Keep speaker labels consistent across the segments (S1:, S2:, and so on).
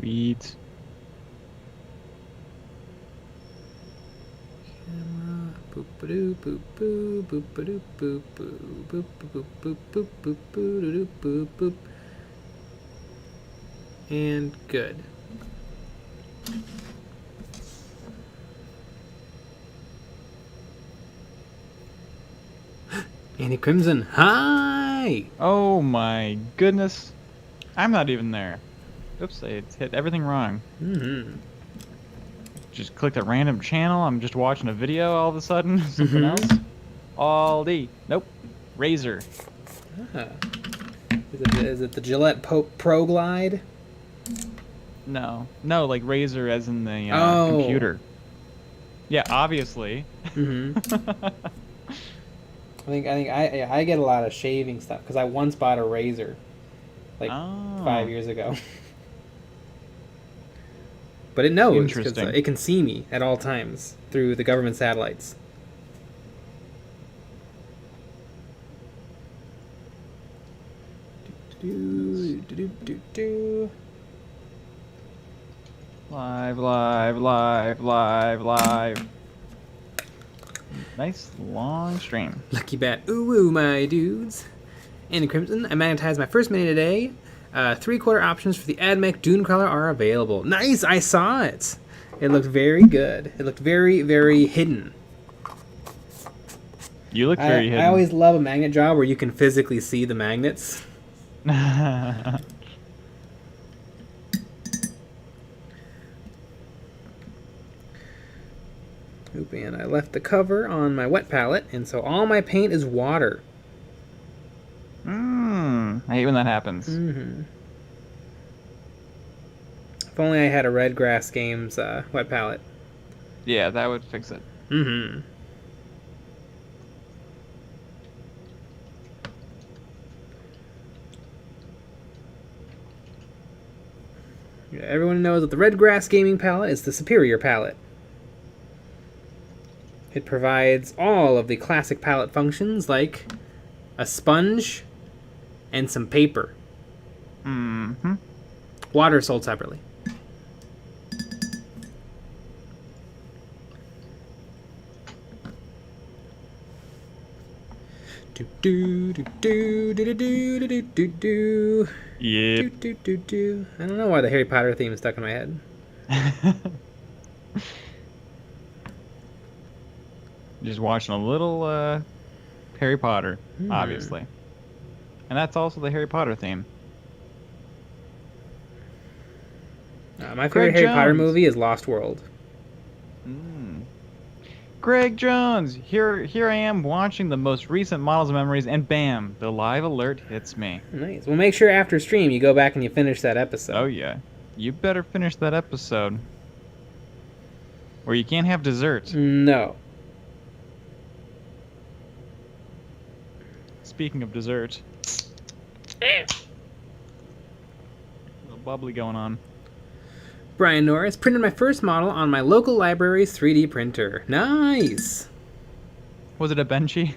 S1: Sweet.
S2: Camera. Boop-a-doo, boop-boo, boop-a-doo, boop-boo, boop-a-boop, boop, boop, boop, boo-doo, boop, boop. And good. Andy Crimson, hi!
S1: Oh my goodness. I'm not even there. Oops, I hit everything wrong. Just clicked a random channel. I'm just watching a video all of a sudden. Something else. Aldi. Nope. Razor.
S2: Ah. Is it the Gillette Pro Glide?
S1: No. No, like Razor as in the
S2: Oh.
S1: computer. Yeah, obviously.
S2: I get a lot of shaving stuff because I once bought a razor, like 5 years ago. But it knows because it can see me at all times through the government satellites.
S1: Live. Nice long stream.
S2: Lucky bat. Ooh, my dudes. Andy Crimson, I magnetized my first mini today. 3/4 options for the AdMech Dunecrawler are available. Nice, I saw it. It looked very good. It looked very, very hidden.
S1: You look very hidden.
S2: I always love a magnet job where you can physically see the magnets. Oop, and I left the cover on my wet palette, and so all my paint is water.
S1: I hate when that happens.
S2: If only I had a Red Grass Games wet palette.
S1: Yeah, that would fix it.
S2: Yeah, everyone knows that the Red Grass Gaming palette is the superior palette. It provides all of the classic palette functions like a sponge and some paper. Water sold separately. Do do do do do do do do do.
S1: Yep.
S2: I don't know why the Harry Potter theme is stuck in my head.
S1: Just watching a little Harry Potter, obviously. And that's also the Harry Potter theme.
S2: My favorite Harry Potter movie is Lost World.
S1: Greg Jones! Here I am watching the most recent Models of Memories, and bam, the live alert hits me.
S2: Nice. Well, make sure after stream you go back and you finish that episode.
S1: Oh yeah. You better finish that episode. Or you can't have dessert.
S2: No.
S1: Speaking of dessert. A little bubbly going on.
S2: Brian Norris printed my first model on my local library's 3D printer. Nice!
S1: Was it a Benchy?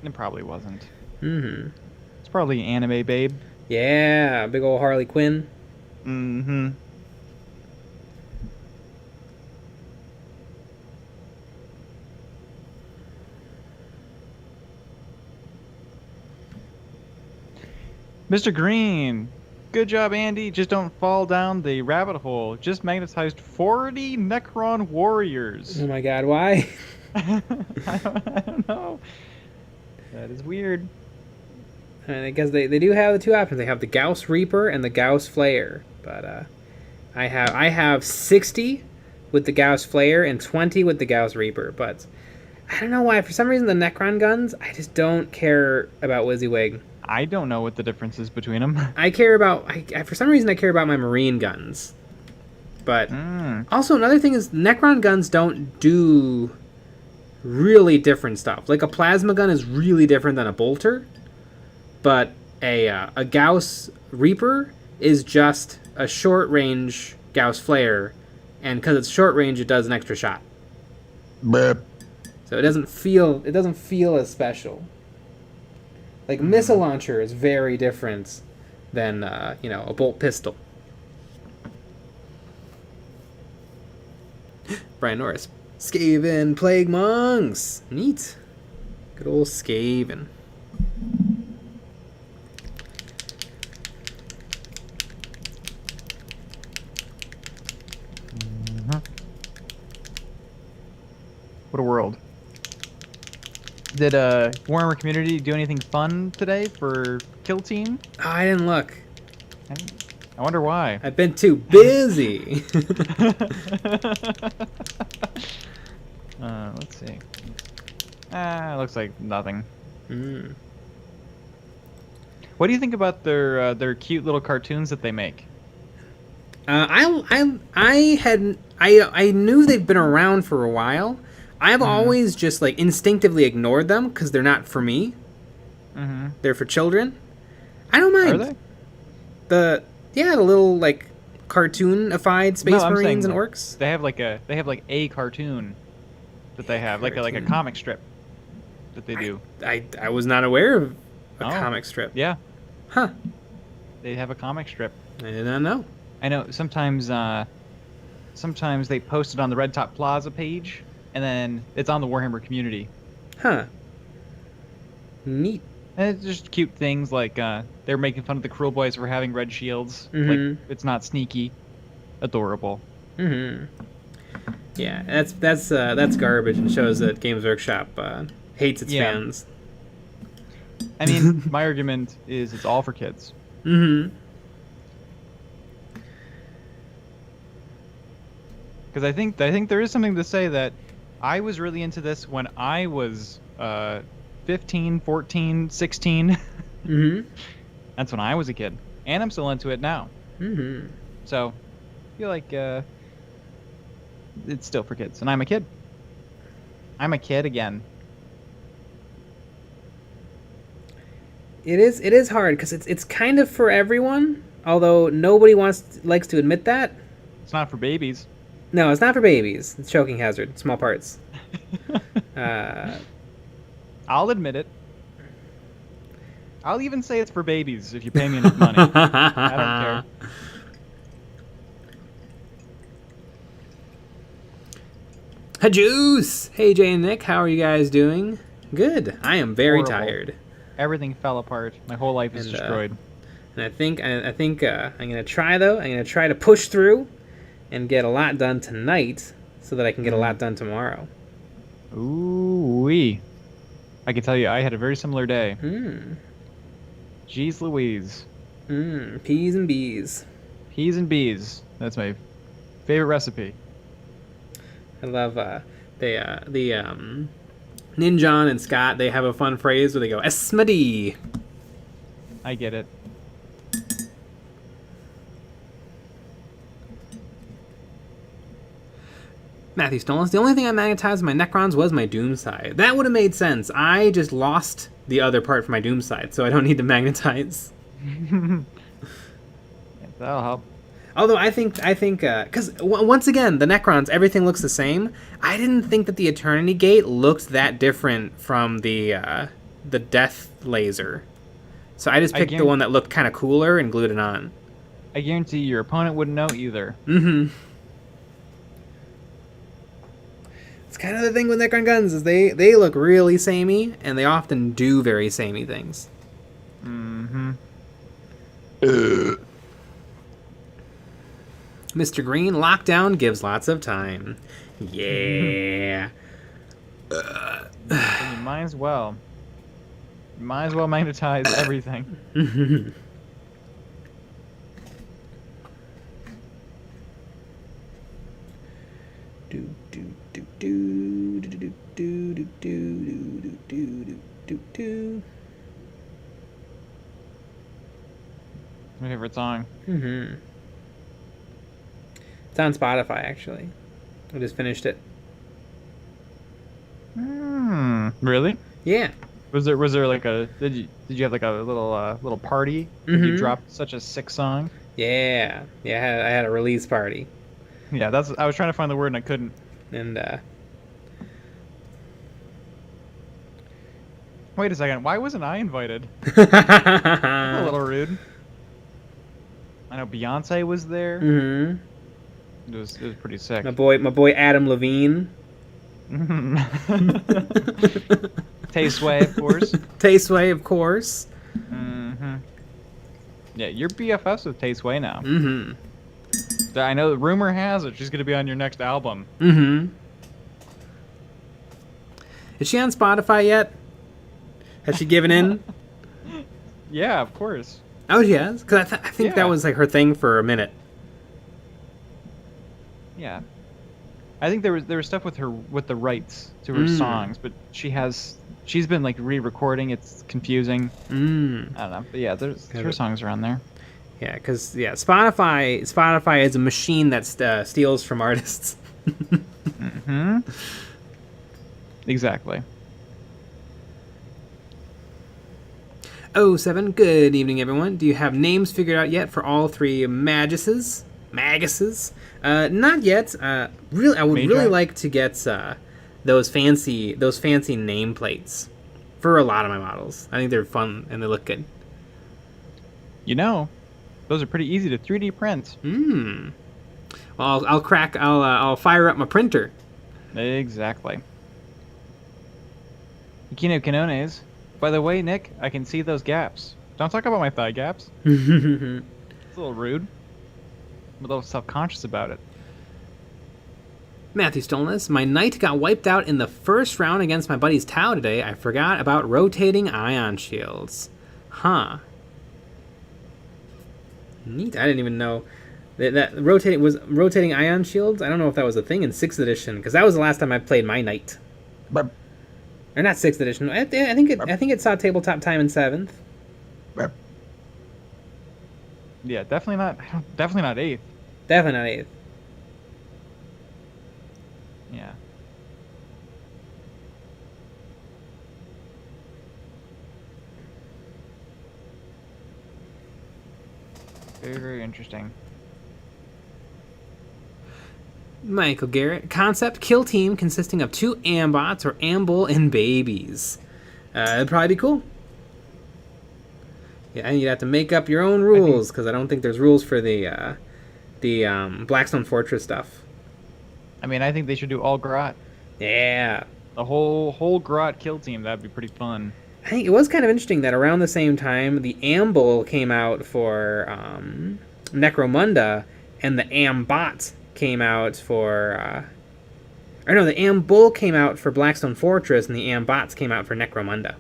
S1: It probably wasn't. It's probably an anime babe.
S2: Yeah, big old Harley Quinn.
S1: Mr. Green! Good job, Andy. Just don't fall down the rabbit hole. Just magnetized 40 Necron warriors.
S2: Oh my god, why?
S1: I don't know. That is weird.
S2: And I guess they do have the two options. They have the Gauss Reaper and the Gauss Flayer. But I have 60 with the Gauss Flayer and 20 with the Gauss Reaper. But I don't know why. For some reason, the Necron guns, I just don't care about WYSIWYG.
S1: I don't know what the difference is between them.
S2: I care about... for some reason, I care about my Marine guns. But also, another thing is Necron guns don't do really different stuff. Like, a plasma gun is really different than a bolter. But a Gauss Reaper is just a short-range Gauss Flare. And because it's short-range, it does an extra shot.
S3: Burp.
S2: So it doesn't feel as special. Like, Missile Launcher is very different than a bolt pistol. Brian Norris. Skaven Plague Monks. Neat. Good old Skaven.
S1: What a world. Did Warhammer community do anything fun today for Kill Team?
S2: Oh, I didn't look.
S1: I wonder why.
S2: I've been too busy.
S1: Let's see. Looks like nothing. What do you think about their cute little cartoons that they make?
S2: I knew they've been around for a while. I've always just like instinctively ignored them because they're not for me. They're for children. I don't mind.
S1: Are they?
S2: The little like cartoonified Space Marines and orcs.
S1: They have like a cartoon that they have, like a comic strip that they do.
S2: I was not aware of a comic strip.
S1: Yeah.
S2: Huh.
S1: They have a comic strip.
S2: I did not know.
S1: I know sometimes they post it on the Red Top Plaza page, and then it's on the Warhammer community.
S2: Huh. Neat.
S1: And it's just cute things like they're making fun of the Cruel Boys for having red shields. Like it's not sneaky, adorable.
S2: Yeah, that's garbage and shows that Games Workshop hates its fans.
S1: I mean, my argument is it's all for kids. Because I think there is something to say that I was really into this when I was 15, 14, 16. That's when I was a kid. And I'm still into it now. So, I feel like it's still for kids. And I'm a kid. I'm a kid again.
S2: It is hard because it's kind of for everyone, although nobody likes to admit that.
S1: It's not for babies.
S2: No, it's not for babies. It's choking hazard, small parts.
S1: I'll admit it. I'll even say it's for babies if you pay me enough money. I don't care.
S2: Hajoose! Hey, Jay and Nick, how are you guys doing? Good. I am very tired.
S1: Everything fell apart. My whole life is destroyed.
S2: And I think I'm gonna try though. I'm gonna try to push through and get a lot done tonight, so that I can get a lot done tomorrow.
S1: Ooh-wee. I can tell you, I had a very similar day. Jeez Louise.
S2: Peas and bees.
S1: Peas and bees. That's my favorite recipe.
S2: I love Ninjon and Scott. They have a fun phrase where they go Esmadi.
S1: I get it.
S2: Matthew Stolas. The only thing I magnetized in my Necrons was my Doom side. That would have made sense. I just lost the other part for my Doom side, so I don't need to magnetize.
S1: That'll help.
S2: Although I think, because once again, the Necrons, everything looks the same. I didn't think that the Eternity Gate looked that different from the Death Laser. So I just picked the one that looked kind of cooler and glued it on.
S1: I guarantee your opponent wouldn't know either.
S2: It's kind of the thing with Necron guns, is they look really samey, and they often do very samey things. Mr. Green, lockdown gives lots of time. Yeah.
S1: You might as well. You might as well magnetize everything. My favorite song.
S2: It's on Spotify, actually. I just finished it. Yeah.
S1: Really? Was there like a did you have like a little party? You dropped such a sick song?
S2: Yeah. I had a release party.
S1: Yeah, I was trying to find the word and I couldn't.
S2: And
S1: wait a second, why wasn't I invited? That's a little rude. I know Beyonce was there.
S2: Mm-hmm.
S1: It was pretty sick.
S2: My boy Adam Levine.
S1: Tay-Sway, of course.
S2: Tay-Sway, of course.
S1: Mm-hmm. Yeah, you're BFFs with Tay-Sway now.
S2: Mm-hmm.
S1: I know the rumor has it she's going to be on your next album.
S2: Mm-hmm. Is she on Spotify yet? Has she given in?
S1: Yeah, of course.
S2: Oh, she has? Because I think that was like her thing for a minute.
S1: Yeah. I think there was stuff with the rights to her songs, but she's been like re-recording. It's confusing. I don't know, but yeah, her songs are on there.
S2: Yeah, because Spotify is a machine that steals from artists.
S1: Mm-hmm. Exactly.
S2: 07, good evening, everyone. Do you have names figured out yet for all three Maguses? Not yet. I would really like to get those fancy nameplates for a lot of my models. I think they're fun and they look good.
S1: Those are pretty easy to 3D print.
S2: Well, I'll fire up my printer.
S1: Exactly. Kino Canones. By the way, Nick, I can see those gaps. Don't talk about my thigh gaps. It's a little rude. I'm a little self-conscious about it.
S2: Matthew Stolness, my knight got wiped out in the first round against my buddy's Tau today. I forgot about rotating ion shields. Huh. Neat. I didn't even know that rotating ion shields. I don't know if that was a thing in 6th edition, because that was the last time I played my knight.
S1: Burp.
S2: Or not 6th edition. I think it saw tabletop time in 7th.
S1: Burp. Yeah, definitely not 8th.
S2: Definitely not 8th.
S1: Yeah. Very, very interesting.
S2: Michael Garrett. Concept, kill team consisting of 2 Ambots or Ambull and babies. It'd probably be cool. Yeah, and you'd have to make up your own rules, because I don't think there's rules for the Blackstone Fortress stuff.
S1: I mean, I think they should do all Grot.
S2: Yeah.
S1: The whole Grot kill team. That'd be pretty fun.
S2: I think it was kind of interesting that around the same time, the Ambull came out for Necromunda, and the Ambot came out for... the Ambull came out for Blackstone Fortress, and the Ambots came out for Necromunda.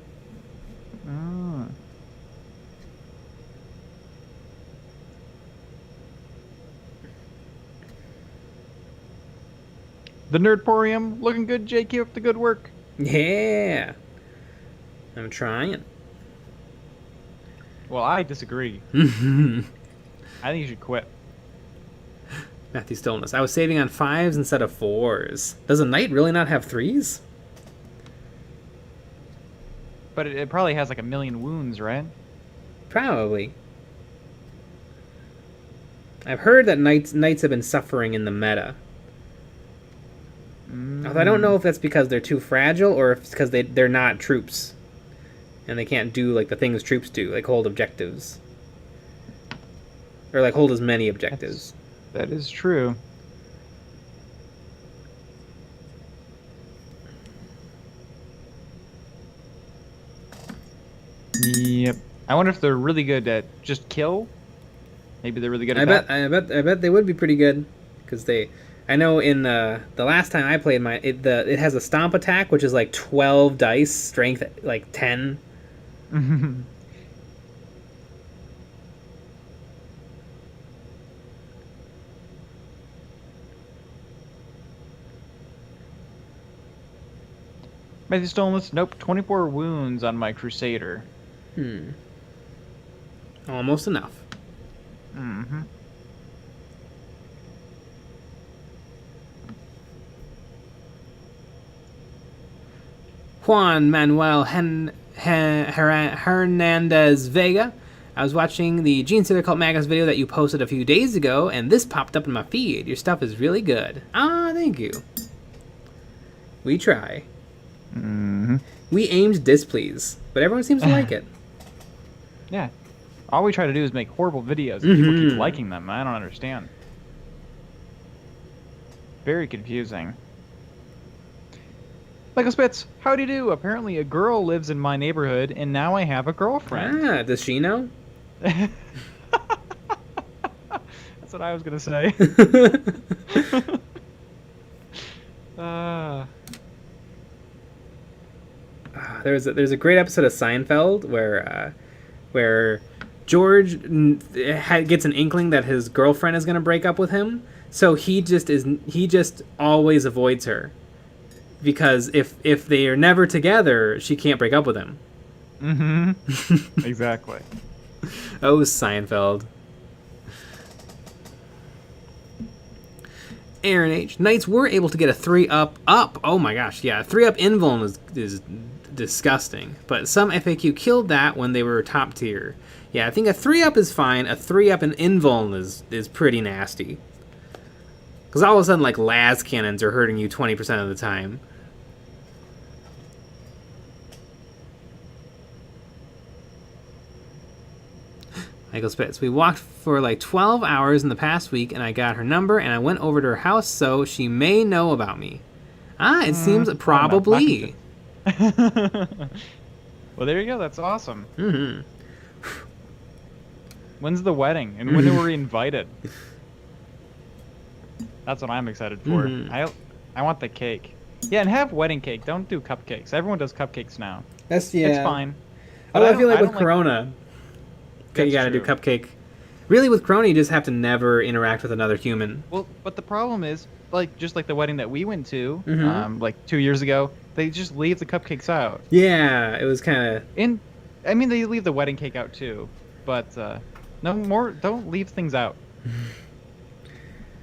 S1: The Nerdporium, looking good, Jay. Keep up the good work.
S2: Yeah. I'm trying.
S1: Well, I disagree. I think you should quit.
S2: Matthew Stillness. I was saving on 5s instead of 4s. Does a knight really not have 3s?
S1: But it probably has like 1,000,000 wounds, right?
S2: Probably. I've heard that knights have been suffering in the meta. Although I don't know if that's because they're too fragile or if it's because they're not troops. And they can't do like the things troops do, like hold objectives. Or like hold as many objectives.
S1: That is true. Yep. I wonder if they're really good at just kill. Maybe they're really good at that.
S2: I bet they would be pretty good, because I know in the last time I played mine, it has a stomp attack, which is like 12 dice, strength like 10.
S1: Matthew Stone's, nope, 24 wounds on my Crusader.
S2: Almost enough. Juan Manuel Hernandez Vega. I was watching the Genestealer Cult Magus video that you posted a few days ago, and this popped up in my feed. Your stuff is really good. Ah, thank you. We try. We aimed displease, but everyone seems to like it.
S1: Yeah. All we try to do is make horrible videos, and people keep liking them. I don't understand. Very confusing. Michael Spitz, how do you do? Apparently a girl lives in my neighborhood, and now I have a girlfriend.
S2: Ah, does she know?
S1: That's what I was going to say.
S2: There's a great episode of Seinfeld where George gets an inkling that his girlfriend is going to break up with him, so he just always avoids her. Because if they are never together, she can't break up with him.
S1: Mm-hmm. Exactly.
S2: Oh, Seinfeld. Aaron H. Knights were able to get a 3-up. Oh my gosh, yeah. 3-up invuln is disgusting. But some FAQ killed that when they were top tier. Yeah, I think a 3-up is fine. A 3-up in invuln is pretty nasty. Because all of a sudden, like, las cannons are hurting you 20% of the time. Michael Spitz. We walked for like 12 hours in the past week, and I got her number, and I went over to her house, so she may know about me. Ah, it seems probably.
S1: Well, there you go. That's awesome.
S2: Mm-hmm.
S1: When's the wedding, and when are we invited? That's what I'm excited for. Mm-hmm. I want the cake. Yeah, and have wedding cake. Don't do cupcakes. Everyone does cupcakes now.
S2: It's fine.
S1: But
S2: I feel like with Corona, you gotta do cupcake. Really, with Corona, you just have to never interact with another human.
S1: Well, but the problem is, just like the wedding that we went to, like 2 years ago, they just leave the cupcakes out.
S2: Yeah, it was kind of.
S1: I mean, they leave the wedding cake out too, but no more. Don't leave things out.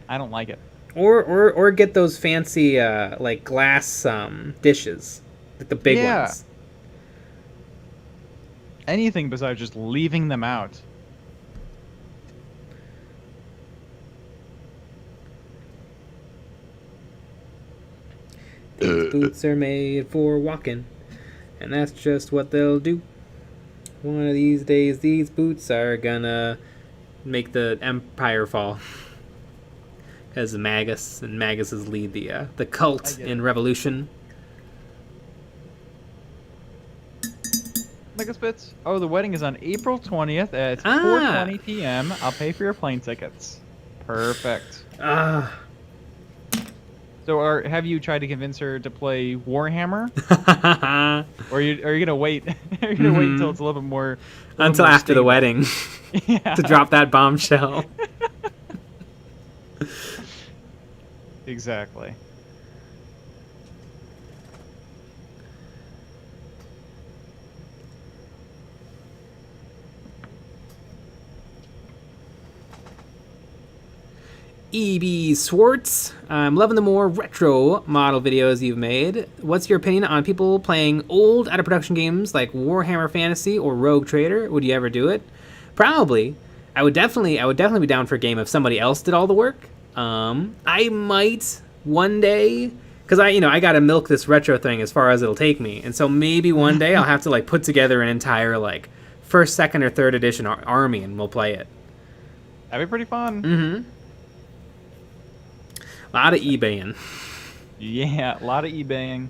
S1: I don't like it.
S2: Or get those fancy like glass dishes, like the big ones.
S1: Anything besides just leaving them out.
S2: These boots are made for walking, and that's just what they'll do. One of these days, these boots are gonna make the Empire fall. As MAGUS, and MAGUS's lead the cult in Revolution.
S1: Michael Spitz. Oh, the wedding is on April 20th at 4:20 p.m. I'll pay for your plane tickets. Perfect. So, have you tried to convince her to play Warhammer? Or are you gonna wait? Are you gonna wait until it's a little bit more?
S2: Until after the wedding, to drop that bombshell.
S1: Exactly.
S2: E.B. Swartz, I'm loving the more retro model videos you've made. What's your opinion on people playing old out-of-production games like Warhammer Fantasy or Rogue Trader? Would you ever do it? Probably. I would definitely be down for a game if somebody else did all the work. I might one day, because I gotta milk this retro thing as far as it'll take me, and so maybe one day I'll have to like put together an entire like first, second, or third edition army, and we'll play it.
S1: That'd be pretty fun.
S2: Mm-hmm. A lot of eBaying.
S1: Yeah, a lot of eBaying.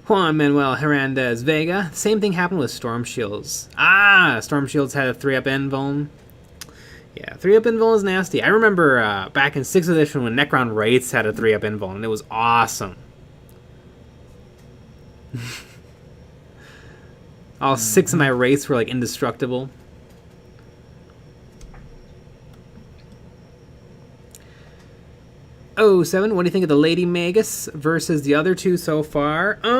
S2: Juan Manuel Hernandez Vega. Same thing happened with Storm Shields. Storm Shields had a 3-up invuln. Yeah, 3-up invuln is nasty. I remember back in 6th edition when Necron Wraiths had a 3-up invuln, and it was awesome. All 6 of my Wraiths were like indestructible. Oh, 7. What do you think of the Lady Magus versus the other two so far? I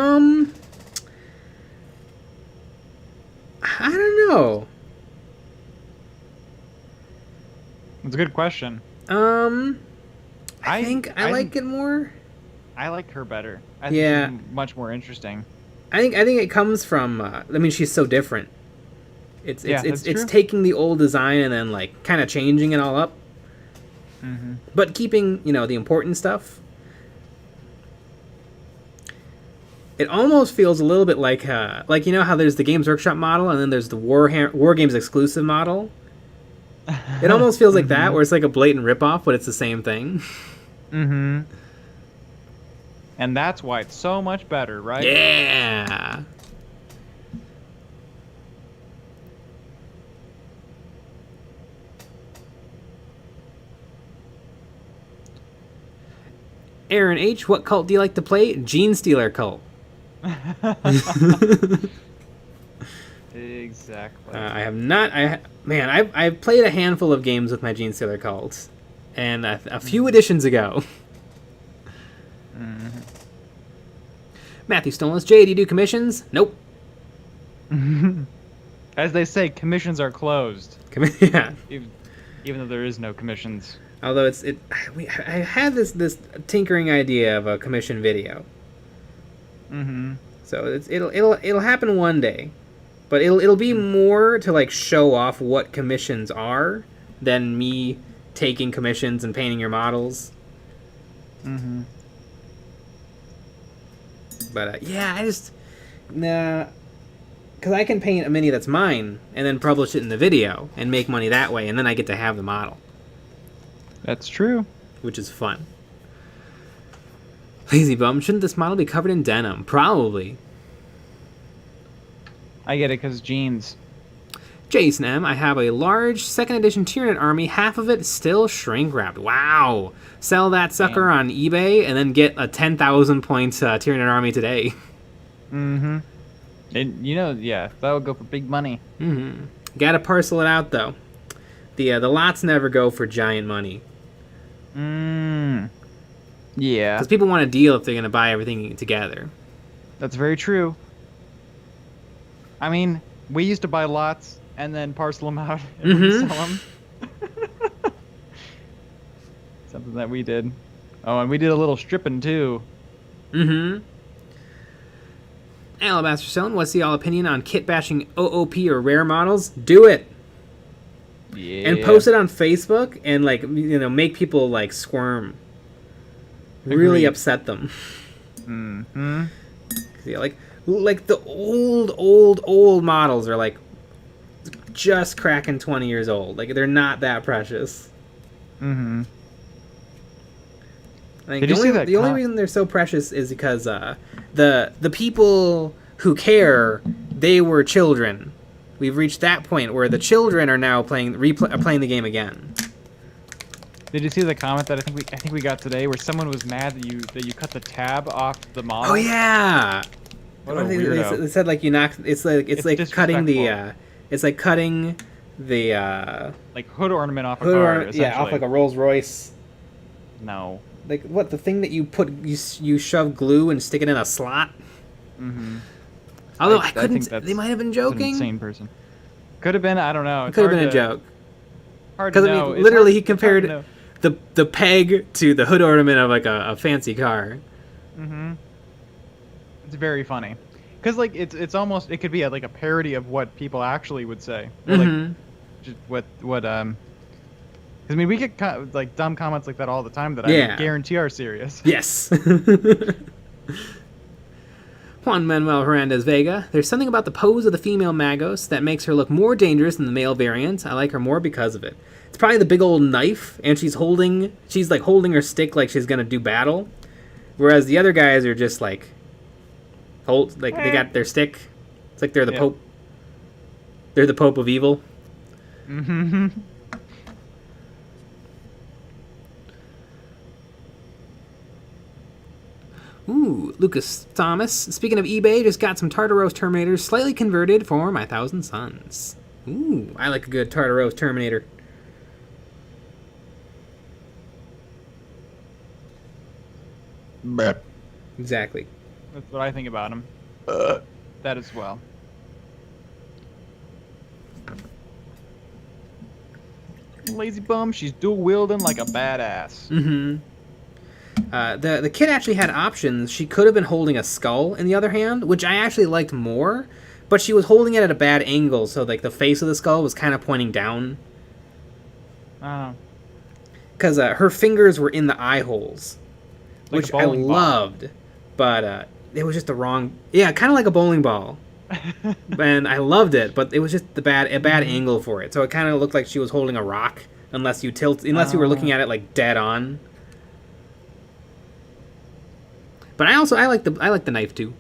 S2: don't know.
S1: It's a good question.
S2: I think I like it more.
S1: I like her better. I think she's much more interesting.
S2: I think it comes from. She's so different. It's taking the old design and then like kind of changing it all up.
S1: Mm-hmm.
S2: But keeping, the important stuff. It almost feels a little bit like you know how there's the Games Workshop model and then there's the War Games exclusive model. It almost feels like that, where it's like a blatant ripoff, but it's the same thing.
S1: Mm-hmm. And that's why it's so much better, right?
S2: Yeah. Aaron H., what cult do you like to play? Genestealer cult.
S1: Exactly.
S2: I have not. I've played a handful of games with my Genestealer cult, and a few editions ago.
S1: Mm-hmm.
S2: Matthew Stolas, Jay, do you do commissions? Nope.
S1: As they say, commissions are closed.
S2: Yeah.
S1: Even though there is no commissions.
S2: Although I had this tinkering idea of a commission video.
S1: Mm-hmm.
S2: So it'll happen one day, but it'll be more to like show off what commissions are than me taking commissions and painting your models.
S1: Mm-hmm.
S2: But yeah, I just because I can paint a mini that's mine and then publish it in the video and make money that way, and then I get to have the model.
S1: That's true.
S2: Which is fun. Lazy Bum, shouldn't this model be covered in denim? Probably.
S1: I get it, because jeans.
S2: Jason M., I have a large 2nd edition Tyranid army, half of it still shrink wrapped. Wow! Sell that sucker on eBay and then get a 10,000 points Tyranid army today.
S1: Mm-hmm. And, yeah, that would go for big money.
S2: Mm-hmm. Gotta parcel it out, though. The lots never go for giant money.
S1: Yeah.
S2: Because people want a deal if they're going to buy everything together.
S1: That's very true. I mean, we used to buy lots and then parcel them out and sell them. Something that we did. Oh, and we did a little stripping, too.
S2: Mm-hmm. Alabaster Stone, what's the all opinion on kit bashing OOP or rare models? Do it!
S1: Yeah.
S2: And post it on Facebook and, like, make people, like, squirm. Really upset them.
S1: Mm-hmm.
S2: Yeah, like the old models are, like, just cracking 20 years old. Like, they're not that precious.
S1: Mm-hmm.
S2: I think the only reason they're so precious is because the people who care, they were children. We've reached that point where the children are now playing the game again.
S1: Did you see the comment that I think we got today, where someone was mad that you cut the tab off the model?
S2: Oh yeah.
S1: What a weirdo.
S2: They said like you knocked. It's like cutting the. It's like cutting the.
S1: Like hood ornament off a car.
S2: Yeah, off like a Rolls Royce.
S1: No.
S2: Like what, the thing that you put you shove glue and stick it in a slot.
S1: Mm-hmm.
S2: Although I couldn't. They might have been joking.
S1: An insane person. Could have been. I don't know.
S2: It could have been a joke.
S1: Hard to know.
S2: I mean, literally, he compared the peg to the hood ornament of like a fancy car.
S1: Mm-hmm. It's very funny, because like it's almost, it could be like a parody of what people actually would say. Or, like, just what I mean, we get like dumb comments like that all the time that I guarantee are serious.
S2: Yes. Juan Manuel Hernandez Vega. There's something about the pose of the female Magos that makes her look more dangerous than the male variant. I like her more because of it. It's probably the big old knife, and she's like holding her stick like she's gonna do battle, whereas the other guys are just like they got their stick. It's like they're the Pope. They're the Pope of evil.
S1: Mm-hmm.
S2: Ooh, Lucas Thomas. Speaking of eBay, just got some Tartaros Terminators slightly converted for my 1,000 Suns. Ooh, I like a good Tartaros Terminator.
S1: But
S2: exactly.
S1: That's what I think about him. That as well. Lazy bum, she's dual wielding like a badass.
S2: Mm-hmm. The kit actually had options. She could have been holding a skull in the other hand, which I actually liked more, but she was holding it at a bad angle, so like the face of the skull was kind of pointing down.
S1: Oh.
S2: Because her fingers were in the eye holes,
S1: like
S2: which I loved, but it was just the wrong. Yeah, kind of like a bowling ball. And I loved it, but it was just a bad angle for it. So it kind of looked like she was holding a rock, unless you were looking at it like dead on. But I like the knife too.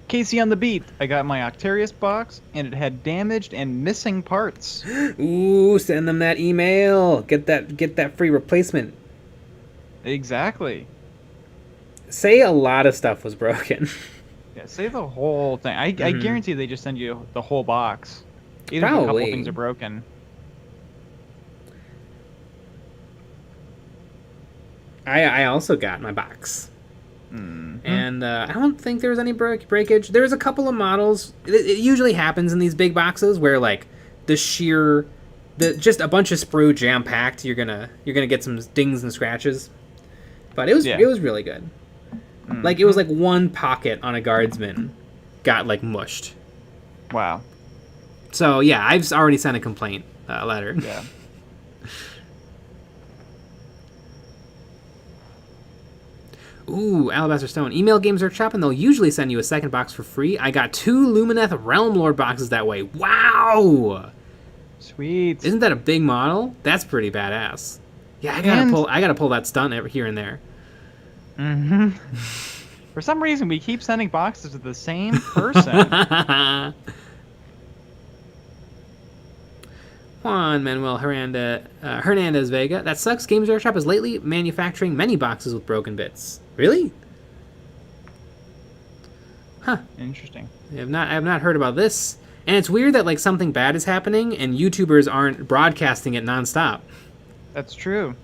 S1: Casey on the beat. I got my Octarius box, and it had damaged and missing parts.
S2: Ooh, send them that email. Get that free replacement.
S1: Exactly.
S2: Say a lot of stuff was broken.
S1: Yeah, say the whole thing. I guarantee they just send you the whole box. Even
S2: Probably.
S1: if a couple things are broken.
S2: I also got my box.
S1: Mm-hmm.
S2: And I don't think there was any breakage. There's a couple of models. It usually happens in these big boxes where like just a bunch of sprue jam packed. You're gonna get some dings and scratches. But it was really good. Mm-hmm. Like it was like one pocket on a guardsman got like mushed.
S1: Wow.
S2: So yeah, I've already sent a complaint letter.
S1: Yeah.
S2: Ooh, Alabaster Stone. Email Games Workshop, and they'll usually send you a second box for free. I got 2 Lumineth Realm Lord boxes that way. Wow!
S1: Sweet.
S2: Isn't that a big model? That's pretty badass. Yeah, I gotta pull that stunt here and there.
S1: Mm-hmm. For some reason, we keep sending boxes to the same person.
S2: Juan Manuel Hernandez Vega. That sucks. Games Workshop is lately manufacturing many boxes with broken bits. Really? Huh.
S1: Interesting.
S2: I have not heard about this. And it's weird that like something bad is happening and YouTubers aren't broadcasting it nonstop.
S1: That's true.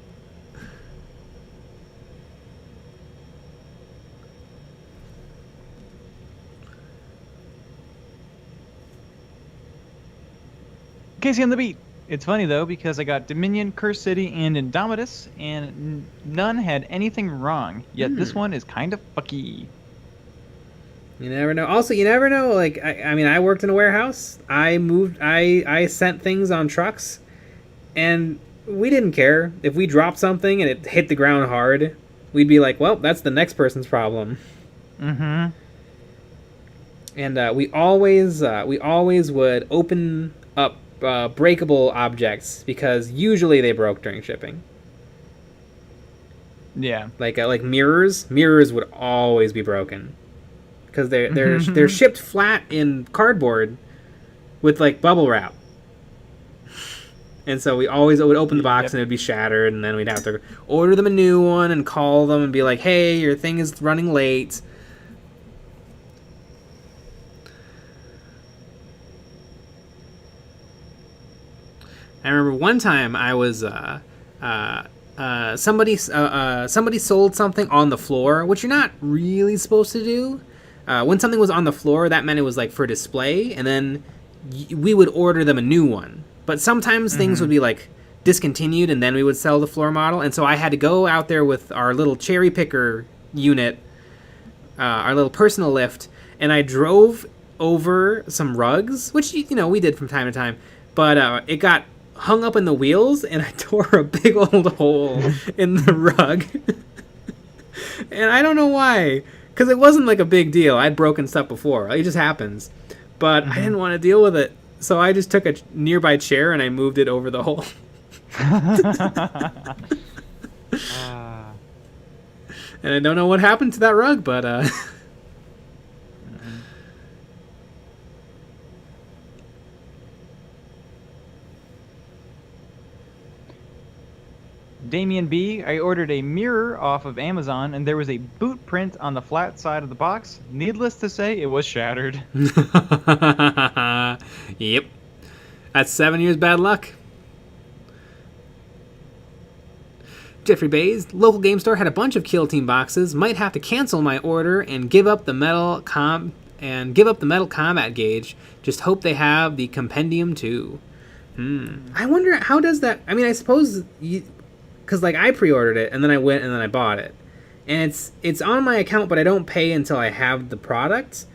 S1: Casey on the beat. It's funny though because I got Dominion, Curse City, and Indomitus, and none had anything wrong. Yet this one is kind of fucky.
S2: You never know. Also, you never know. Like I mean, I worked in a warehouse. I sent things on trucks, and we didn't care if we dropped something and it hit the ground hard. We'd be like, well, that's the next person's problem.
S1: Mm-hmm.
S2: And we always would open up breakable objects because usually they broke during shipping.
S1: Yeah.
S2: Like mirrors. Mirrors would always be broken because they're shipped flat in cardboard with like bubble wrap. And so we always would open the box and it would be shattered, and then we'd have to order them a new one and call them and be like, hey, your thing is running late. I remember one time I was somebody sold something on the floor, which you're not really supposed to do. When something was on the floor, that meant it was like for display, and then we would order them a new one. But sometimes things would be like discontinued, and then we would sell the floor model. And so I had to go out there with our little cherry picker unit, our little personal lift, and I drove over some rugs, which we did from time to time. But it got hung up in the wheels, and I tore a big old hole in the rug. And I don't know why, because it wasn't like a big deal. I'd broken stuff before. It just happens. But I didn't want to deal with it. So I just took a nearby chair and I moved it over the hole. And I don't know what happened to that rug, but
S1: Damien B, I ordered a mirror off of Amazon, and there was a boot print on the flat side of the box. Needless to say, it was shattered.
S2: Yep. That's 7 years bad luck. Jeffrey Bays, local game store had a bunch of Kill Team boxes. Might have to cancel my order and give up the metal combat gauge. Just hope they have the compendium too. I wonder how does that. I mean, I suppose because like I pre-ordered it and then I went and then I bought it, and it's on my account, but I don't pay until I have the product.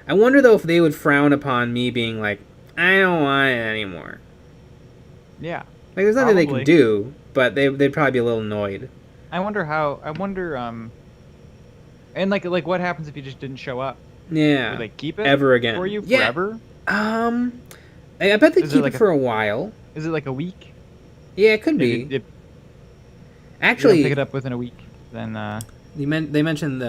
S2: I wonder though if they would frown upon me being like, I don't want it anymore.
S1: Yeah.
S2: Like there's nothing they can do. but they'd probably be a little annoyed.
S1: I wonder and like what happens if you just didn't show up?
S2: Yeah.
S1: Would they keep it
S2: ever again
S1: for you forever?
S2: I bet they keep it for a while.
S1: Is it like a week?
S2: Yeah, it could be. Actually,
S1: pick it up within a week. Then
S2: they mentioned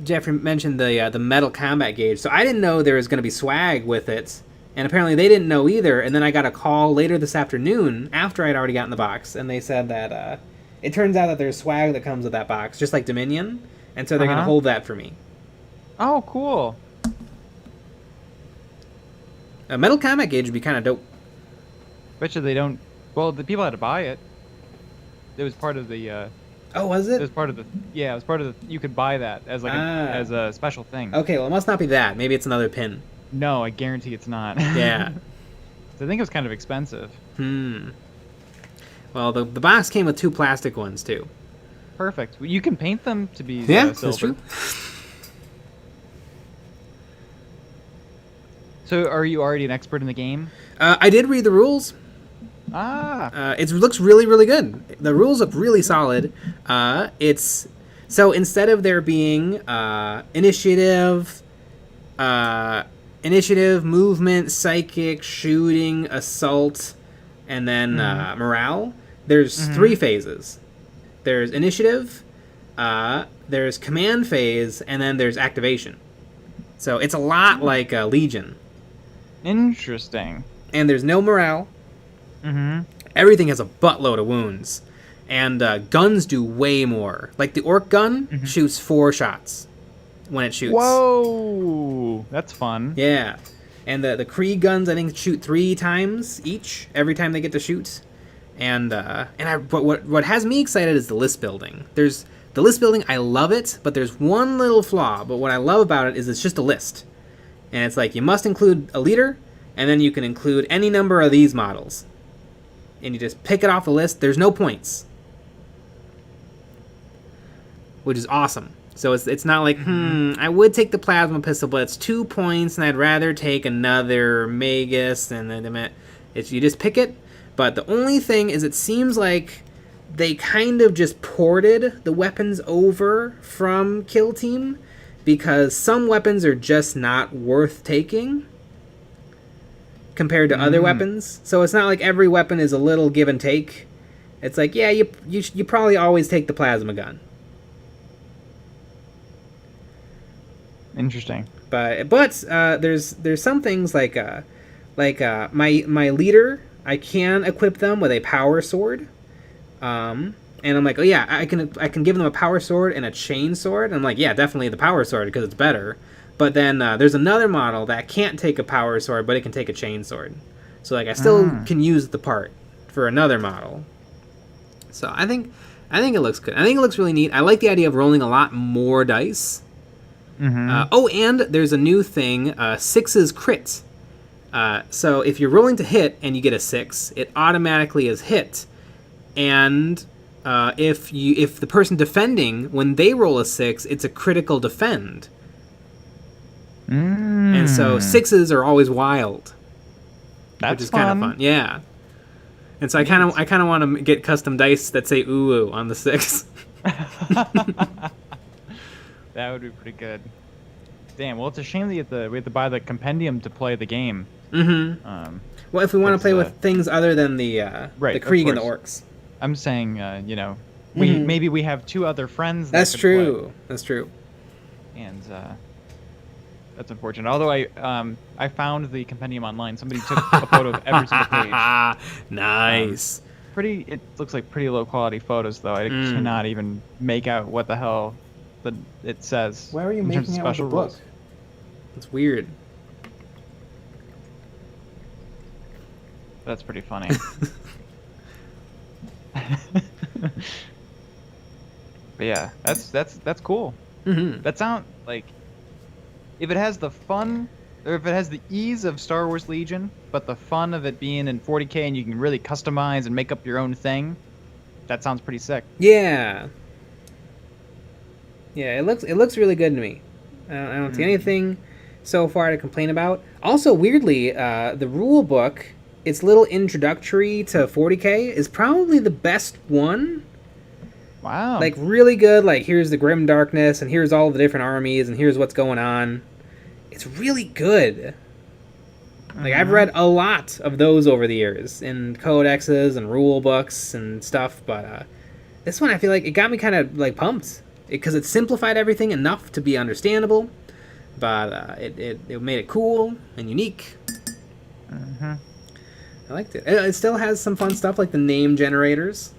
S2: Jeffrey mentioned the metal combat gauge. So I didn't know there was going to be swag with it, and apparently they didn't know either. And then I got a call later this afternoon after I'd already gotten the box, and they said that it turns out that there's swag that comes with that box, just like Dominion, and so they're going to hold that for me.
S1: Oh, cool.
S2: A metal combat gauge would be kind of dope.
S1: Bet you they don't. Well, the people had to buy it. It was part of the.
S2: Oh, was it?
S1: It was part of the. Yeah, it was part of the. You could buy that as like as a special thing.
S2: Okay, well, it must not be that. Maybe it's another pin.
S1: No, I guarantee it's not.
S2: Yeah.
S1: So I think it was kind of expensive.
S2: Well, the box came with 2 plastic ones too.
S1: Perfect. You can paint them to be
S2: silver.
S1: That's true. So, are you already an expert in the game?
S2: I did read the rules. It looks really, really good. The rules look really solid. So instead of there being initiative, movement, psychic, shooting, assault, and then morale, there's 3 phases. There's initiative, there's command phase, and then there's activation. So it's a lot like Legion.
S1: Interesting.
S2: And there's no morale. Everything has a buttload of wounds. And guns do way more. Like the orc gun shoots 4 shots when it shoots.
S1: Whoa! That's fun.
S2: Yeah. And the Kree guns, I think, shoot 3 times each, every time they get to shoot. And what has me excited is the list building. There's the list building, I love it, but there's one little flaw. But what I love about it is it's just a list. And it's like, you must include a leader, and then you can include any number of these models. And you just pick it off the list. There's no points. Which is awesome. So it's not like, I would take the plasma pistol, but it's 2 points, and I'd rather take another Magus, and then you just pick it. But the only thing is, it seems like they kind of just ported the weapons over from Kill Team, because some weapons are just not worth taking compared to other weapons. So it's not like every weapon is a little give and take. It's like, yeah, you probably always take the plasma gun.
S1: Interesting.
S2: But there's some things like my leader, I can equip them with a power sword. And I'm like, oh yeah, I can give them a power sword and a chain sword. And I'm like, yeah, definitely the power sword because it's better. But then there's another model that can't take a power sword, but it can take a chain sword. So like I still can use the part for another model. So I think it looks good. I think it looks really neat. I like the idea of rolling a lot more dice. And there's a new thing, 6's crit. So if you're rolling to hit and you get a 6, it automatically is hit. And if the person defending, when they roll a 6, it's a critical defend. And so 6s are always wild. Which is kind of fun. Yeah. And so I kind of want to get custom dice that say ooh on the 6.
S1: That would be pretty good. Damn. Well, it's a shame that we have to buy the compendium to play the game.
S2: Well, if we want to play with things other than the Krieg and the orcs.
S1: I'm saying, maybe we have 2 other friends.
S2: That's true. That's true.
S1: And that's unfortunate. Although I found the compendium online. Somebody took a photo of every single page.
S2: Nice.
S1: It looks like pretty low quality photos, though. I cannot even make out what the hell it says.
S2: Why are you making out with the book? It's weird.
S1: That's pretty funny. But yeah, that's cool. That sounds like, if it has the fun, or if it has the ease of Star Wars Legion, but the fun of it being in 40k and you can really customize and make up your own thing, that sounds pretty sick.
S2: Yeah. Yeah, it looks really good to me. I don't see anything so far to complain about. Also, weirdly, the rule book its little introductory to 40k is probably the best one.
S1: Wow.
S2: Like, really good. Like, here's the grim darkness, and here's all the different armies, and here's what's going on. It's really good. Like, I've read a lot of those over the years in codexes and rule books and stuff, but this one I feel like it got me kind of like pumped because it simplified everything enough to be understandable, but it made it cool and unique. I liked it. It still has some fun stuff like the name generators.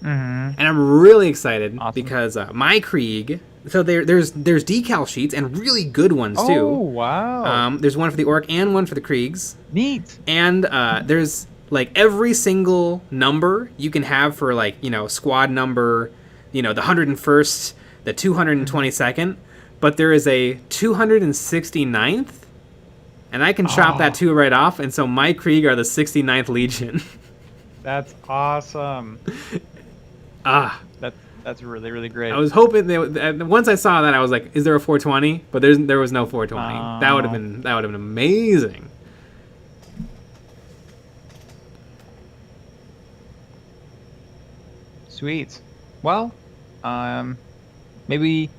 S2: And I'm really excited because my Krieg. So there's decal sheets and really good ones too.
S1: Oh wow!
S2: There's one for the Orc and one for the Kriegs.
S1: Neat.
S2: And there's like every single number you can have for like squad number, the 101st, the 222nd, but there is a 269th, and I can chop that 2 right off. And so my Krieg are the 69th Legion.
S1: That's awesome. That's really, really great.
S2: I was hoping once I saw that I was like, "Is there a 420?" But there was no 420. That would have been amazing.
S1: Sweet. Well, maybe.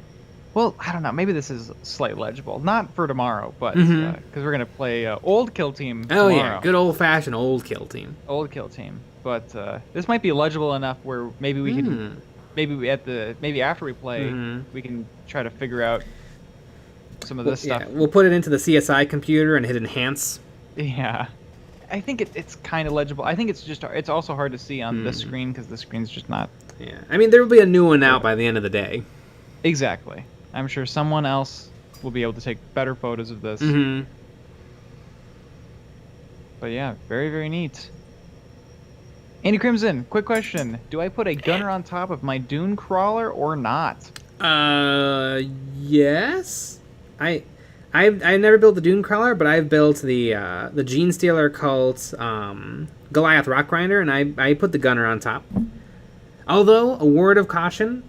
S1: Well, I don't know. Maybe this is slightly legible. Not for tomorrow, but because we're gonna play Old Kill Team tomorrow.
S2: Oh yeah, good old fashioned Old Kill Team.
S1: Old Kill Team. But this might be legible enough where maybe we can. Maybe after we play, we can try to figure out some of this stuff.
S2: Yeah, we'll put it into the CSI computer and hit enhance.
S1: Yeah, I think it's kind of legible. I think it's also hard to see on this screen because the screen's just not.
S2: Yeah, I mean there will be a new one out by the end of the day.
S1: Exactly. I'm sure someone else will be able to take better photos of this. But yeah, very, very neat. Andy Crimson, quick question. Do I put a gunner on top of my Dune Crawler or not?
S2: Yes. I've never built the Dune Crawler, but I've built the Genestealer cult Goliath Rock Grinder, and I put the gunner on top. Although, a word of caution,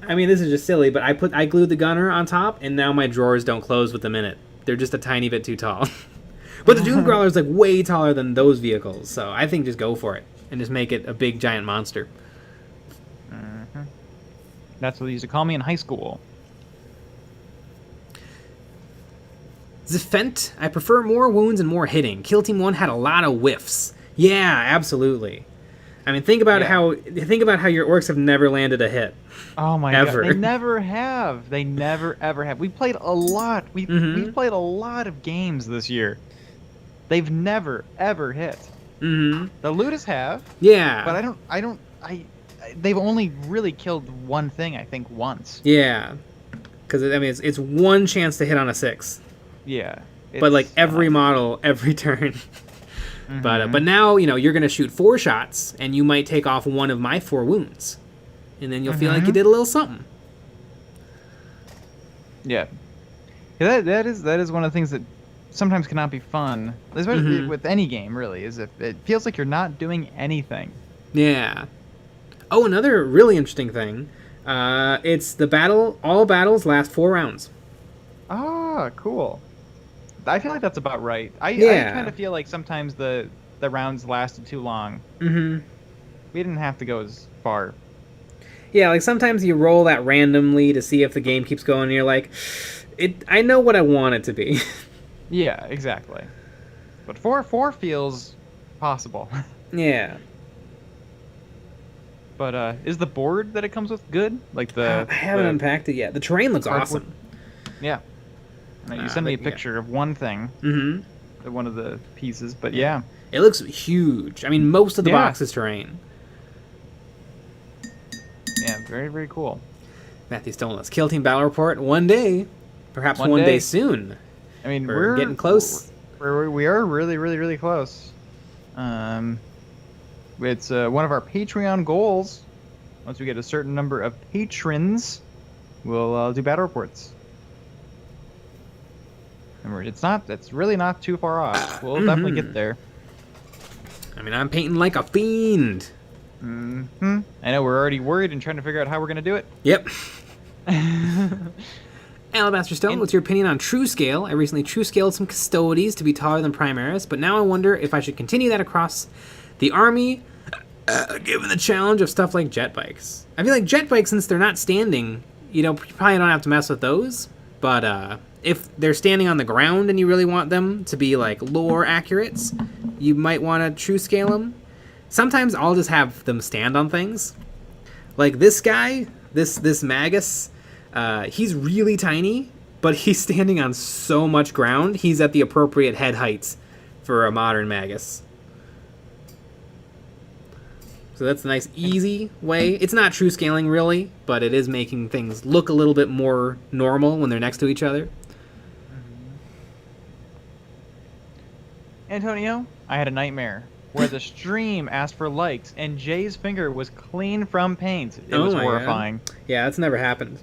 S2: I mean, this is just silly, but I glued the gunner on top, and now my drawers don't close with a minute. They're just a tiny bit too tall. But the Dune Crawler is like way taller than those vehicles, so I think just go for it. And just make it a big, giant monster.
S1: That's what they used to call me in high school.
S2: Zifent, I prefer more wounds and more hitting. Kill Team 1 had a lot of whiffs. Yeah, absolutely. I mean, think about how your orcs have never landed a hit.
S1: Oh my god, they never have. They never ever have. We played a lot. We played a lot of games this year. They've never ever hit. The Ludus have.
S2: Yeah.
S1: But they've only really killed one thing, I think, once.
S2: Yeah. Because, I mean, it's one chance to hit on a 6.
S1: Yeah.
S2: But, like, every model, every turn. But now, you're going to shoot 4 shots, and you might take off one of my 4 wounds. And then you'll feel like you did a little something.
S1: Yeah. That is one of the things that sometimes cannot be fun, especially with any game, really, is if it feels like you're not doing anything.
S2: Yeah. Oh, another really interesting thing. It's the battle. All battles last 4 rounds.
S1: Ah, cool. I feel like that's about right. I kind of feel like sometimes the rounds lasted too long. We didn't have to go as far.
S2: Yeah, like sometimes you roll that randomly to see if the game keeps going, and you're like, I know what I want it to be.
S1: Yeah, exactly. But 4 feels possible.
S2: Yeah.
S1: But is the board that it comes with good? Like
S2: I haven't unpacked it yet. The terrain looks awesome.
S1: Yeah. You sent me a picture of one thing. One of the pieces, but yeah.
S2: It looks huge. I mean, most of the box is terrain.
S1: Yeah, very, very cool.
S2: Matthew's telling us, Kill Team Battle Report, one day. Perhaps one day soon.
S1: I mean,
S2: we're getting close.
S1: We are really, really, really close. It's one of our Patreon goals. Once we get a certain number of patrons, we'll do battle reports. And it's really not too far off. We'll definitely get there.
S2: I mean, I'm painting like a fiend.
S1: I know we're already worried and trying to figure out how we're going to do it.
S2: Yep. Alabaster Stone, what's your opinion on True Scale? I recently True Scaled some Custodes to be taller than Primaris, but now I wonder if I should continue that across the army, given the challenge of stuff like jet bikes. I feel like jet bikes, since they're not standing, you probably don't have to mess with those, but if they're standing on the ground and you really want them to be like lore accurates, you might want to True Scale them. Sometimes I'll just have them stand on things. Like this guy, this Magus, he's really tiny, but he's standing on so much ground. He's at the appropriate head heights for a modern Magus. So that's a nice, easy way. It's not true scaling, really, but it is making things look a little bit more normal when they're next to each other.
S1: Antonio, I had a nightmare where the stream asked for likes, and Jay's finger was clean from paint. It was horrifying.
S2: God. Yeah, that's never happened.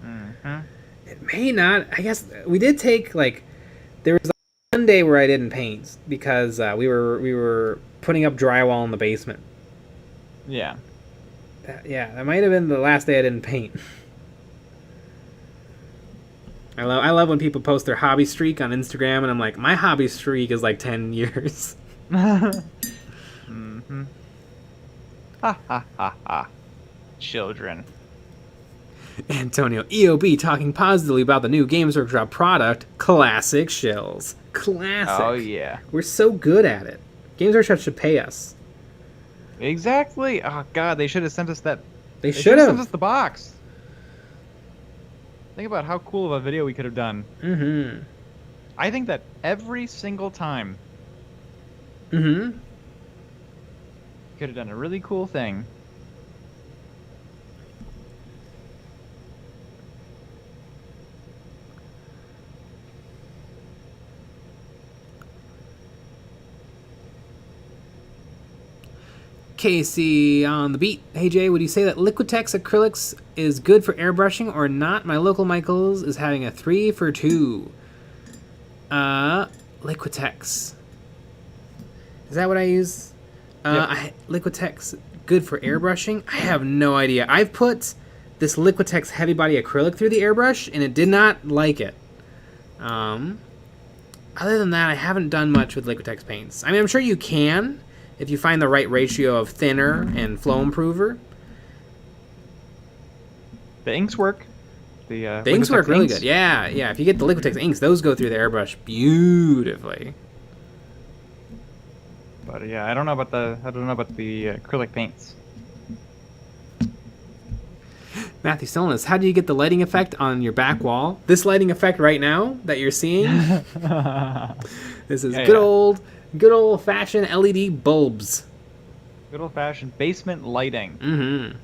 S1: Mm-hmm.
S2: It may not. I guess we did take, like, there was one day where I didn't paint because we were putting up drywall in the basement.
S1: Yeah.
S2: That might have been the last day I didn't paint. I love when people post their hobby streak on Instagram, and I'm like, my hobby streak is like 10 years.
S1: Mm-hmm. Ha ha ha ha. Children.
S2: Antonio, EOB talking positively about the new Games Workshop product, Classic Shills. Classic.
S1: Oh, yeah.
S2: We're so good at it. Games Workshop should pay us.
S1: Exactly. Oh, God, they should have sent us that.
S2: They should have
S1: sent us the box. Think about how cool of a video we could have done.
S2: Mm-hmm.
S1: I think that every single time.
S2: Mm-hmm.
S1: Could have done a really cool thing.
S2: Casey on the beat. Hey Jay, would you say that Liquitex acrylics is good for airbrushing or not? My local Michaels is having a 3 for 2. Liquitex. Is that what I use?
S1: Yep.
S2: Liquitex good for airbrushing? I have no idea. I've put this Liquitex heavy body acrylic through the airbrush and it did not like it. Other than that, I haven't done much with Liquitex paints. I mean, I'm sure you can if you find the right ratio of thinner and flow improver.
S1: The inks work. The
S2: inks work really
S1: inks.
S2: good. Yeah. If you get the Liquitex inks, those go through the airbrush beautifully.
S1: But yeah, I don't know about the acrylic paints.
S2: Matthew Stillness, how do you get the lighting effect on your back wall? This lighting effect right now that you're seeing, this is good old fashioned LED bulbs.
S1: Good old fashioned basement lighting.
S2: Mm-hmm.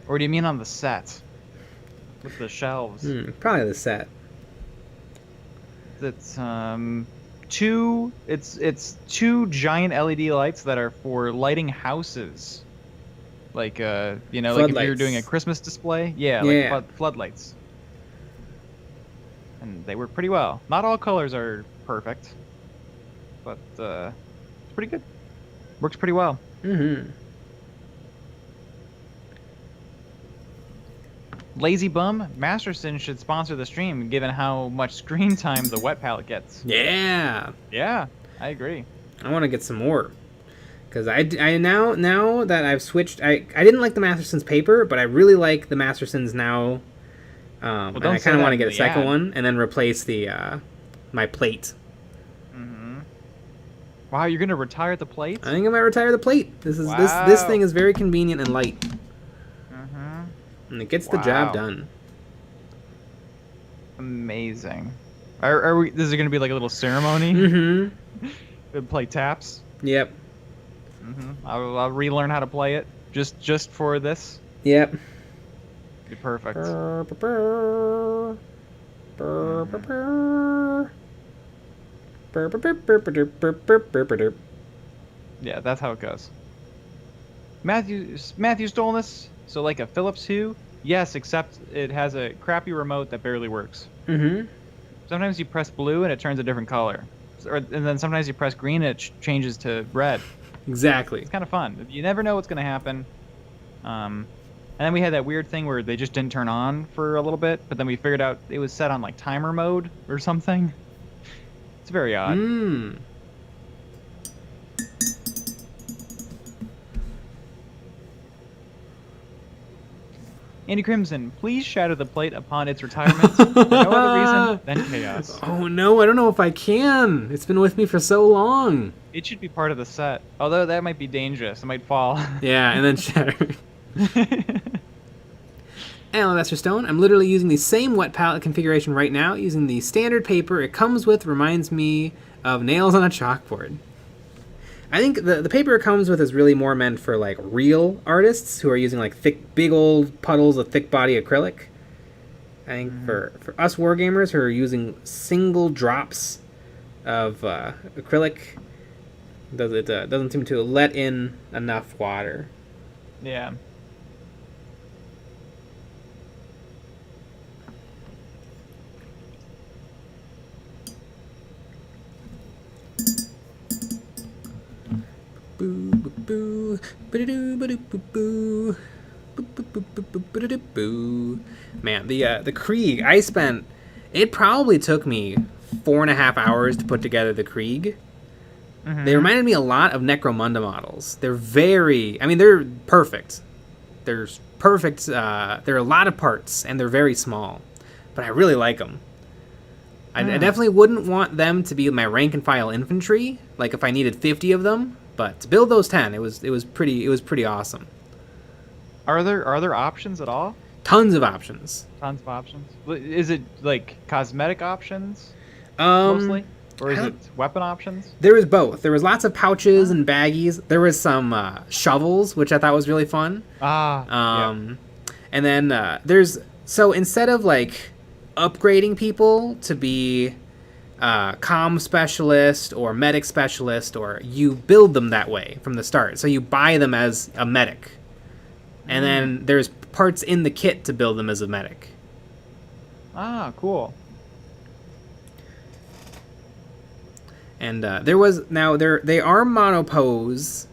S1: Or do you mean on the set? With the shelves?
S2: Probably the set.
S1: It's two giant LED lights that are for lighting houses. Like like if you're doing a Christmas display. Yeah, like floodlights. And they work pretty well. Not all colors are perfect, but it's pretty good. Works pretty well.
S2: Mm-hmm.
S1: Lazy Bum, Masterson should sponsor the stream given how much screen time the wet palette gets.
S2: Yeah.
S1: Yeah, I agree.
S2: I want to get some more. Because I now that I've switched, I didn't like the Masterson's paper, but I really like the Masterson's now. And I kind of want to get a second one and then replace the my plate.
S1: Mm-hmm. Wow, you're gonna retire the plate?
S2: I think I might retire the plate. This thing is very convenient and light.
S1: Mm-hmm.
S2: And it gets the job done.
S1: Amazing. Are we? This is gonna be like a little ceremony.
S2: Mm-hmm.
S1: We play taps.
S2: Yep.
S1: Mm-hmm. I'll relearn how to play it just for this.
S2: Yep.
S1: Be perfect. Yeah, that's how it goes. Matthew stole this. So like a Philips Hue? Yes, except it has a crappy remote that barely works.
S2: Mm-hmm.
S1: Sometimes you press blue and it turns a different color. And then sometimes you press green and it changes to red.
S2: Exactly.
S1: It's kind of fun. You never know what's going to happen. And And then we had that weird thing where they just didn't turn on for a little bit, but then we figured out it was set on like timer mode or something. It's very odd. Andy Crimson, please shatter the plate upon its retirement for no other reason than chaos.
S2: Oh no, I don't know if I can. It's been with me for so long.
S1: It should be part of the set. Although that might be dangerous. It might fall.
S2: Yeah, and then shatter. And Master Stone, I'm literally using the same wet palette configuration right now, using the standard paper it comes with. Reminds me of nails on a chalkboard. I think the paper it comes with is really more meant for like real artists who are using like thick, big old puddles of thick body acrylic. I think for us wargamers who are using single drops of acrylic, it doesn't seem to let in enough water.
S1: Yeah.
S2: Man, the Krieg, it probably took me 4.5 hours to put together the Krieg. They reminded me a lot of Necromunda models. They're they're perfect. There are a lot of parts, and they're very small. But I really like them. I definitely wouldn't want them to be my rank and file infantry, like if I needed 50 of them. But to build those 10, it was pretty awesome.
S1: Are there options at all?
S2: Tons of options.
S1: Tons of options. Is it like cosmetic options mostly, or is it weapon options?
S2: There was both. There was lots of pouches and baggies. There was some shovels, which I thought was really fun. And then instead of like upgrading people to be comm specialist or medic specialist, or you build them that way from the start. So you buy them as a medic, and then there's parts in the kit to build them as a medic.
S1: Ah, cool.
S2: And they are monopose.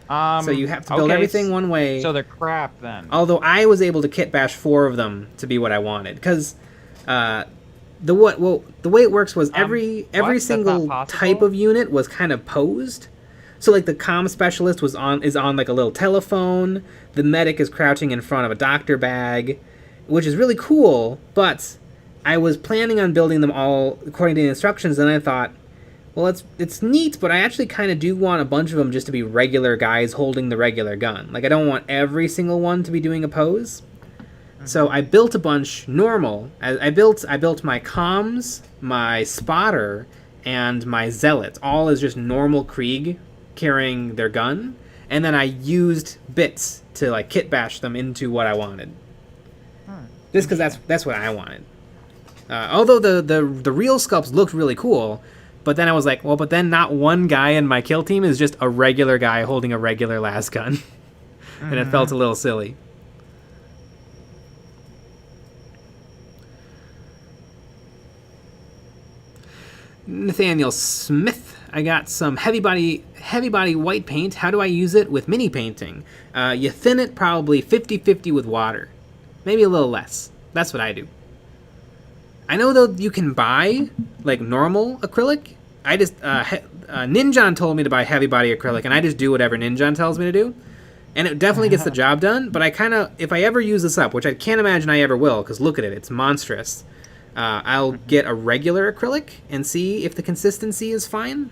S2: So you have to build everything one way.
S1: So they're crap then.
S2: Although I was able to kit bash 4 of them to be what I wanted, because the way it works was every single type of unit was kind of posed. So like the comm specialist is on like a little telephone. The medic is crouching in front of a doctor bag, which is really cool. But I was planning on building them all according to the instructions, and I thought, well, it's neat, but I actually kind of do want a bunch of them just to be regular guys holding the regular gun. Like I don't want every single one to be doing a pose. So I built a bunch normal. I built my comms, my spotter, and my zealot, all as just normal Krieg carrying their gun, and then I used bits to like kit bash them into what I wanted. Just because that's what I wanted. Although the real sculpts looked really cool, but then I was like, well, but then not one guy in my kill team is just a regular guy holding a regular las gun, and it felt a little silly. Nathaniel Smith, I got some heavy body white paint. How do I use it with mini painting? You thin it probably 50-50 with water. Maybe a little less. That's what I do. I know though you can buy like normal acrylic. I just Ninjan told me to buy heavy body acrylic, and I just do whatever Ninjan tells me to do. And it definitely gets the job done, but if I ever use this up, which I can't imagine I ever will, because look at it, it's monstrous. I'll get a regular acrylic and see if the consistency is fine.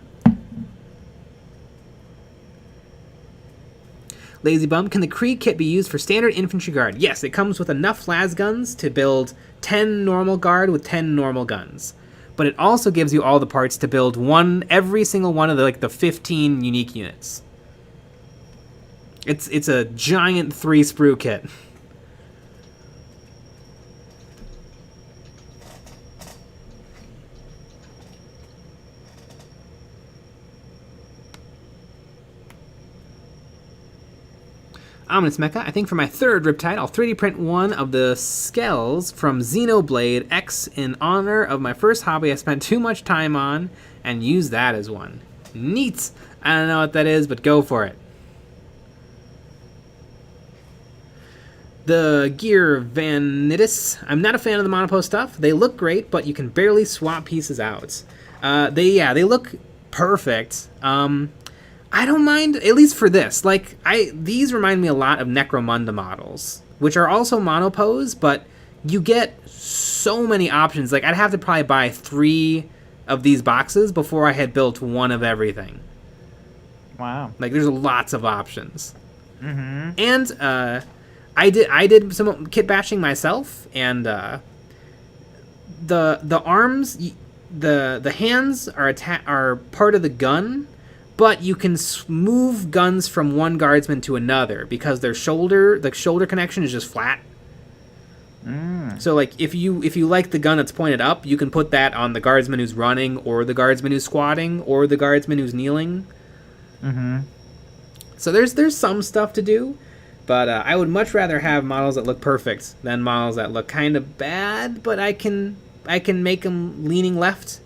S2: Lazy Bum, can the Krieg kit be used for standard infantry guard? Yes, it comes with enough las guns to build 10 normal guard with 10 normal guns. But it also gives you all the parts to build every single one of the 15 unique units. It's a giant 3-sprue kit. Ominous Mecha, I think for my 3rd Riptide, I'll 3D print one of the skells from Xenoblade X in honor of my first hobby I spent too much time on, and use that as one. Neat! I don't know what that is, but go for it. The Gear Vanitas. I'm not a fan of the monopose stuff. They look great, but you can barely swap pieces out. They look perfect. I don't mind, at least for this. Like, these remind me a lot of Necromunda models, which are also monopose, but you get so many options. Like, I'd have to probably buy 3 of these boxes before I had built one of everything.
S1: Wow.
S2: Like, there's lots of options.
S1: Mm-hmm.
S2: And I did some kit batching myself, and the arms, the hands are part of the gun, but you can move guns from one guardsman to another because the shoulder connection is just flat. So, like, if you like the gun that's pointed up, you can put that on the guardsman who's running, or the guardsman who's squatting, or the guardsman who's kneeling.
S1: Mm-hmm.
S2: So there's some stuff to do, but I would much rather have models that look perfect than models that look kind of bad, but I can make them leaning left.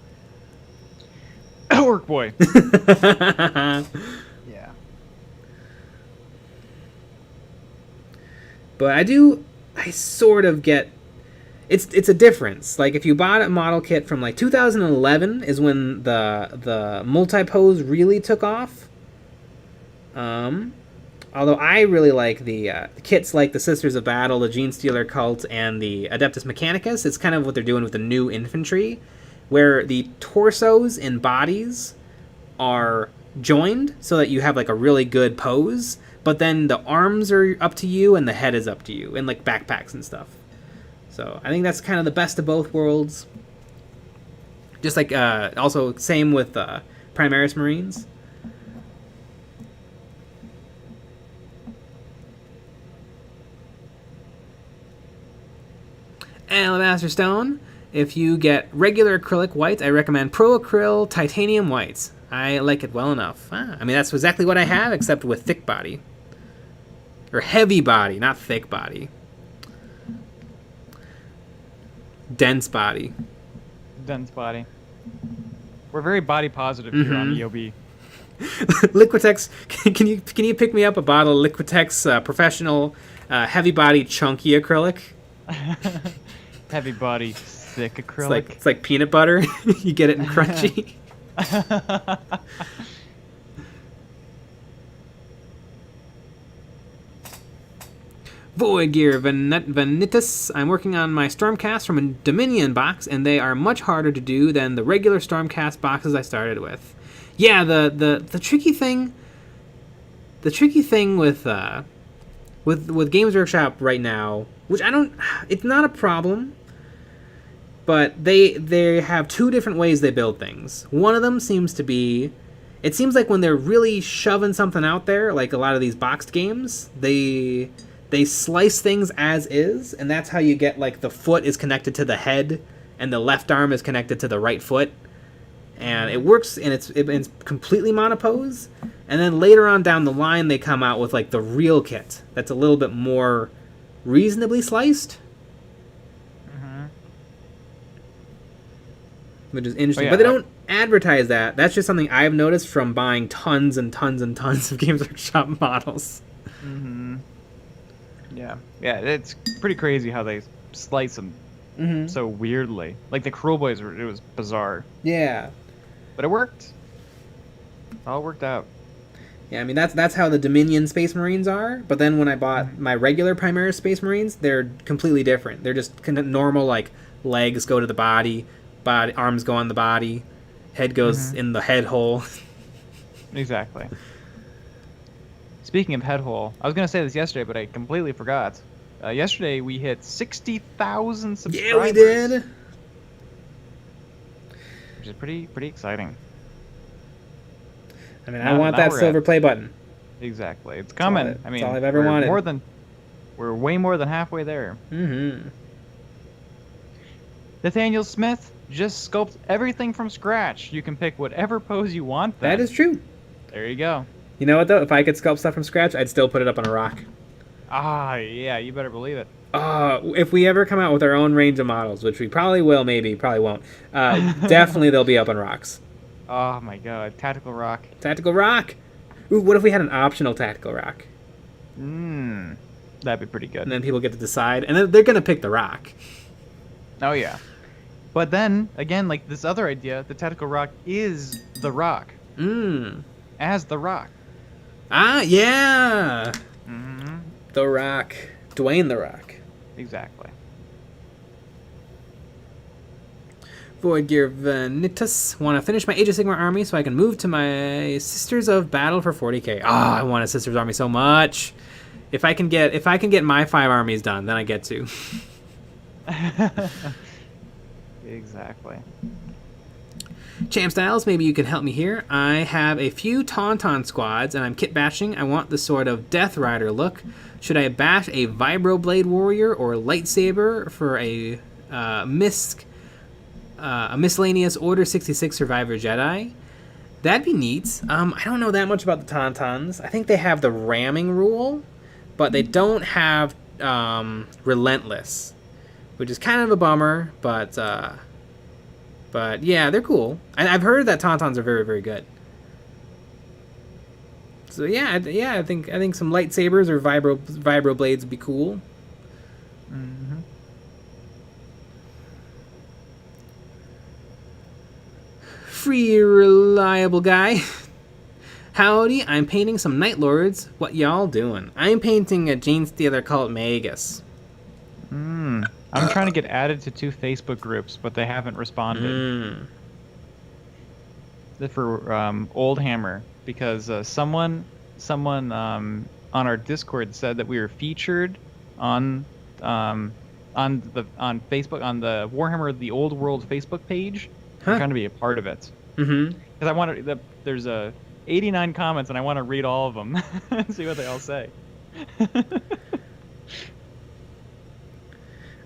S1: Orc boy. Yeah.
S2: But I sort of get, it's a difference. Like, if you bought a model kit from like 2011 is when the multi-pose really took off. Although I really like the kits like the Sisters of Battle, the Genestealer Cult, and the Adeptus Mechanicus. It's kind of what they're doing with the new infantry, where the torsos and bodies are joined so that you have like a really good pose, but then the arms are up to you and the head is up to you, and like backpacks and stuff. So I think that's kind of the best of both worlds. Just like also same with Primaris Marines. Alabaster Stone. If you get regular acrylic whites, I recommend Pro Acryl Titanium Whites. I like it well enough. I mean, that's exactly what I have, except with thick body. Or heavy body, not thick body. Dense body.
S1: Dense body. We're very body positive here on EOB.
S2: Liquitex, can you pick me up a bottle of Liquitex Professional Heavy Body Chunky Acrylic?
S1: Heavy body thick acrylic.
S2: It's like peanut butter. You get it in crunchy. Void Gear Vanitas. I'm working on my Stormcast from a Dominion box, and they are much harder to do than the regular Stormcast boxes I started with. Yeah, the tricky thing with Games Workshop right now, which it's not a problem, but they have 2 different ways they build things. One of them seems like when they're really shoving something out there, like a lot of these boxed games, they slice things as is, and that's how you get, like, the foot is connected to the head and the left arm is connected to the right foot, and it works, and it's completely monopose. And then later on down the line, they come out with, like, the real kit that's a little bit more reasonably sliced. Which is interesting. Yeah, but they don't advertise that. That's just something I've noticed from buying tons and tons and tons of Games Workshop models.
S1: Yeah, it's pretty crazy how they slice them so weirdly. Like the Krulboys, it was bizarre.
S2: Yeah.
S1: But it worked. It all worked out.
S2: Yeah, I mean, that's how the Dominion Space Marines are. But then when I bought my regular Primaris Space Marines, they're completely different. They're just kind of normal, like, legs go to the body, arms go on the body, head goes in the head hole.
S1: Exactly. Speaking of head hole, I was going to say this yesterday, but I completely forgot. Yesterday we hit 60,000 subscribers.
S2: Yeah, we did.
S1: Which is pretty exciting.
S2: I mean, I want that silver play button.
S1: Exactly. It's coming.
S2: That's all I've ever wanted.
S1: We're way more than halfway there. Nathaniel Smith, just sculpt everything from scratch. You can pick whatever pose you want then.
S2: That is true.
S1: There you go.
S2: You know what, though? If I could sculpt stuff from scratch, I'd still put it up on a rock.
S1: Ah, yeah, you better believe it.
S2: If we ever come out with our own range of models, which we probably will, probably won't, definitely they'll be up on rocks.
S1: Oh my god, Tactical Rock.
S2: Tactical Rock! Ooh, what if we had an optional Tactical Rock?
S1: The That'd be pretty good.
S2: And then people get to decide, and then they're gonna pick the rock.
S1: Oh yeah. But then again, like this other idea, the tactical rock is the rock. As the rock.
S2: Ah, yeah.
S1: Mm-hmm.
S2: The Rock, Dwayne the Rock.
S1: Exactly.
S2: Void Gear Vanitas. Want to finish my Age of Sigmar army so I can move to my Sisters of Battle for 40k. I want a Sisters army so much. If I can get my 5 armies done, then I get to.
S1: Exactly.
S2: Champ Styles, maybe you can help me here. I have a few Tauntaun squads, and I'm kit bashing. I want the sort of Death Rider look. Should I bash a Vibroblade Warrior or Lightsaber for a miscellaneous Order 66 Survivor Jedi? That'd be neat. I don't know that much about the Tauntauns. I think they have the ramming rule, but they don't have Relentless, which is kind of a bummer, but yeah, they're cool. I've heard that Tauntauns are very, very good. So yeah, I think some lightsabers or vibro blades would be cool.
S1: Mm-hmm.
S2: Free reliable guy. Howdy, I'm painting some Night Lords. What y'all doing? I'm painting a Genestealer called MAGUS.
S1: I'm trying to get added to 2 Facebook groups, but they haven't responded. They're for Old Hammer, because someone on our Discord said that we were featured on Facebook, on the Warhammer the Old World Facebook page. I'm trying to be a part of it. Because I want to. There's 89 comments, and I want to read all of them and see what they all say.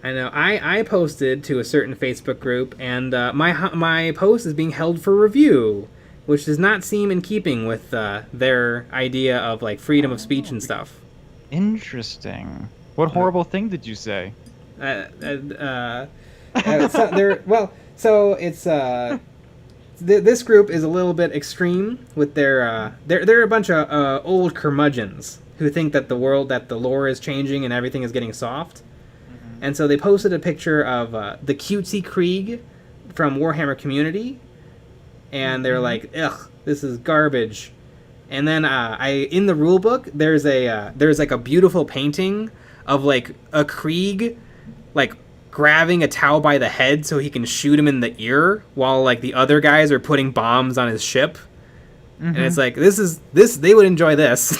S2: I know. I posted to a certain Facebook group, and my post is being held for review, which does not seem in keeping with their idea of like freedom of speech and stuff.
S1: Interesting. What horrible thing did you say?
S2: This group is a little bit extreme with their they're a bunch of old curmudgeons who think that the lore is changing and everything is getting soft. And so they posted a picture of the cutesy Krieg from Warhammer Community, and they're like, "Ugh, this is garbage." And then in the rule book, there's like a beautiful painting of like a Krieg, like grabbing a Tau by the head so he can shoot him in the ear, while like the other guys are putting bombs on his ship. And it's like this they would enjoy this.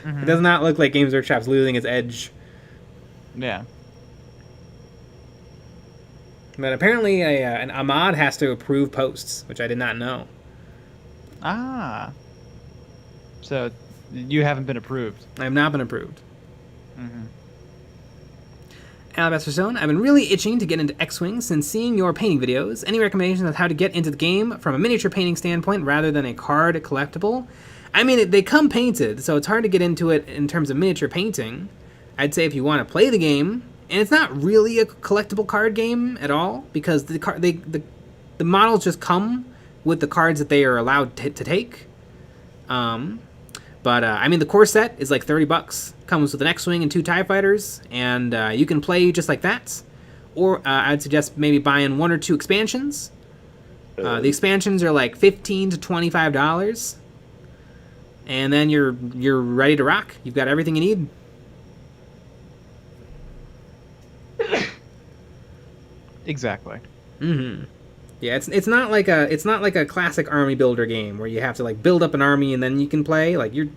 S2: It does not look like Games Workshop's losing its edge.
S1: Yeah.
S2: But apparently an Ahmad has to approve posts, which I did not know.
S1: Ah. So you haven't been approved.
S2: I have not been approved. Alabaster Stone, I've been really itching to get into X-Wing since seeing your painting videos. Any recommendations on how to get into the game from a miniature painting standpoint rather than a card collectible? I mean, they come painted, so it's hard to get into it in terms of miniature painting. I'd say if you want to play the game, and it's not really a collectible card game at all, because the models just come with the cards that they are allowed to take. But I mean, the core set is like $30. Comes with an X-Wing and 2 TIE Fighters, and you can play just like that. Or I'd suggest maybe buying 1 or 2 expansions. The expansions are like $15 to $25, and then you're ready to rock. You've got everything you need.
S1: Exactly.
S2: Yeah, it's not like a classic army builder game where you have to like build up an army and then you can play. Like you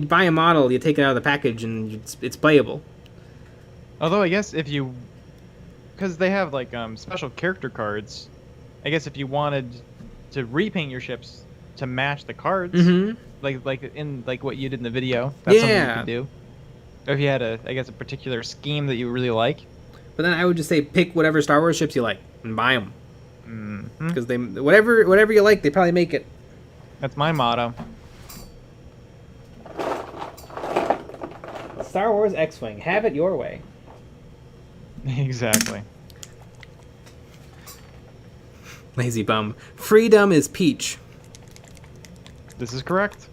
S2: buy a model, you take it out of the package, and it's playable.
S1: Although I guess because they have like special character cards, I guess if you wanted to repaint your ships to match the cards, like in like what you did in the video, that's something you could do. Or if you had a particular scheme that you really like.
S2: But then I would just say pick whatever Star Wars ships you like and buy them. Because they whatever you like, they probably make it.
S1: That's my motto.
S2: Star Wars X-Wing, have it your way.
S1: Exactly.
S2: Lazy bum. Freedom is peach.
S1: This is correct.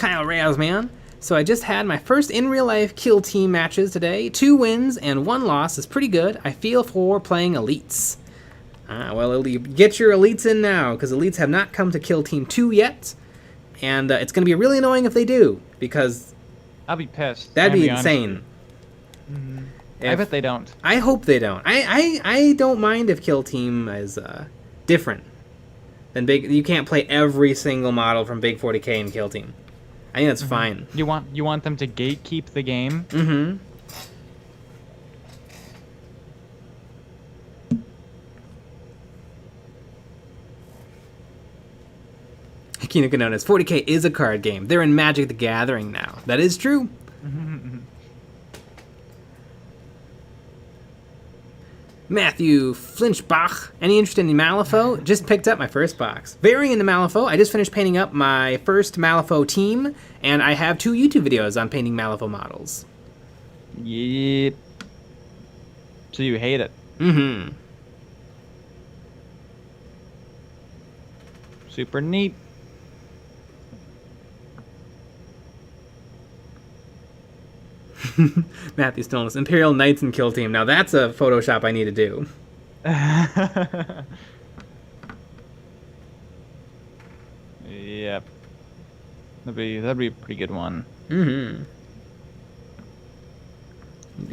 S2: Kyle Reyes, man. So I just had my first in real life kill team matches today. 2 wins and 1 loss is pretty good. I feel for playing elites. Well, get your elites in now, because elites have not come to kill team 2 yet. And it's going to be really annoying if they do, because
S1: I'll be pissed.
S2: That'd be insane.
S1: Mm-hmm. I bet they don't.
S2: I hope they don't. I don't mind if kill team is different than big. You can't play every single model from Big 40k in kill team. I think that's fine.
S1: You want them to gatekeep the game?
S2: Mm-hmm. Kino Kanonas, 40k is a card game. They're in Magic the Gathering now. That is true. Matthew Flinchbach, any interest in Malifaux? Just picked up my first box. Very into Malifaux. I just finished painting up my first Malifaux team, and I have 2 YouTube videos on painting Malifaux models.
S1: Yep. So you hate it?
S2: Mm-hmm.
S1: Super neat.
S2: Matthew Stillness, Imperial Knights and Kill Team. Now that's a Photoshop I need to do.
S1: Yep. That'd be a pretty good one.
S2: Mm-hmm.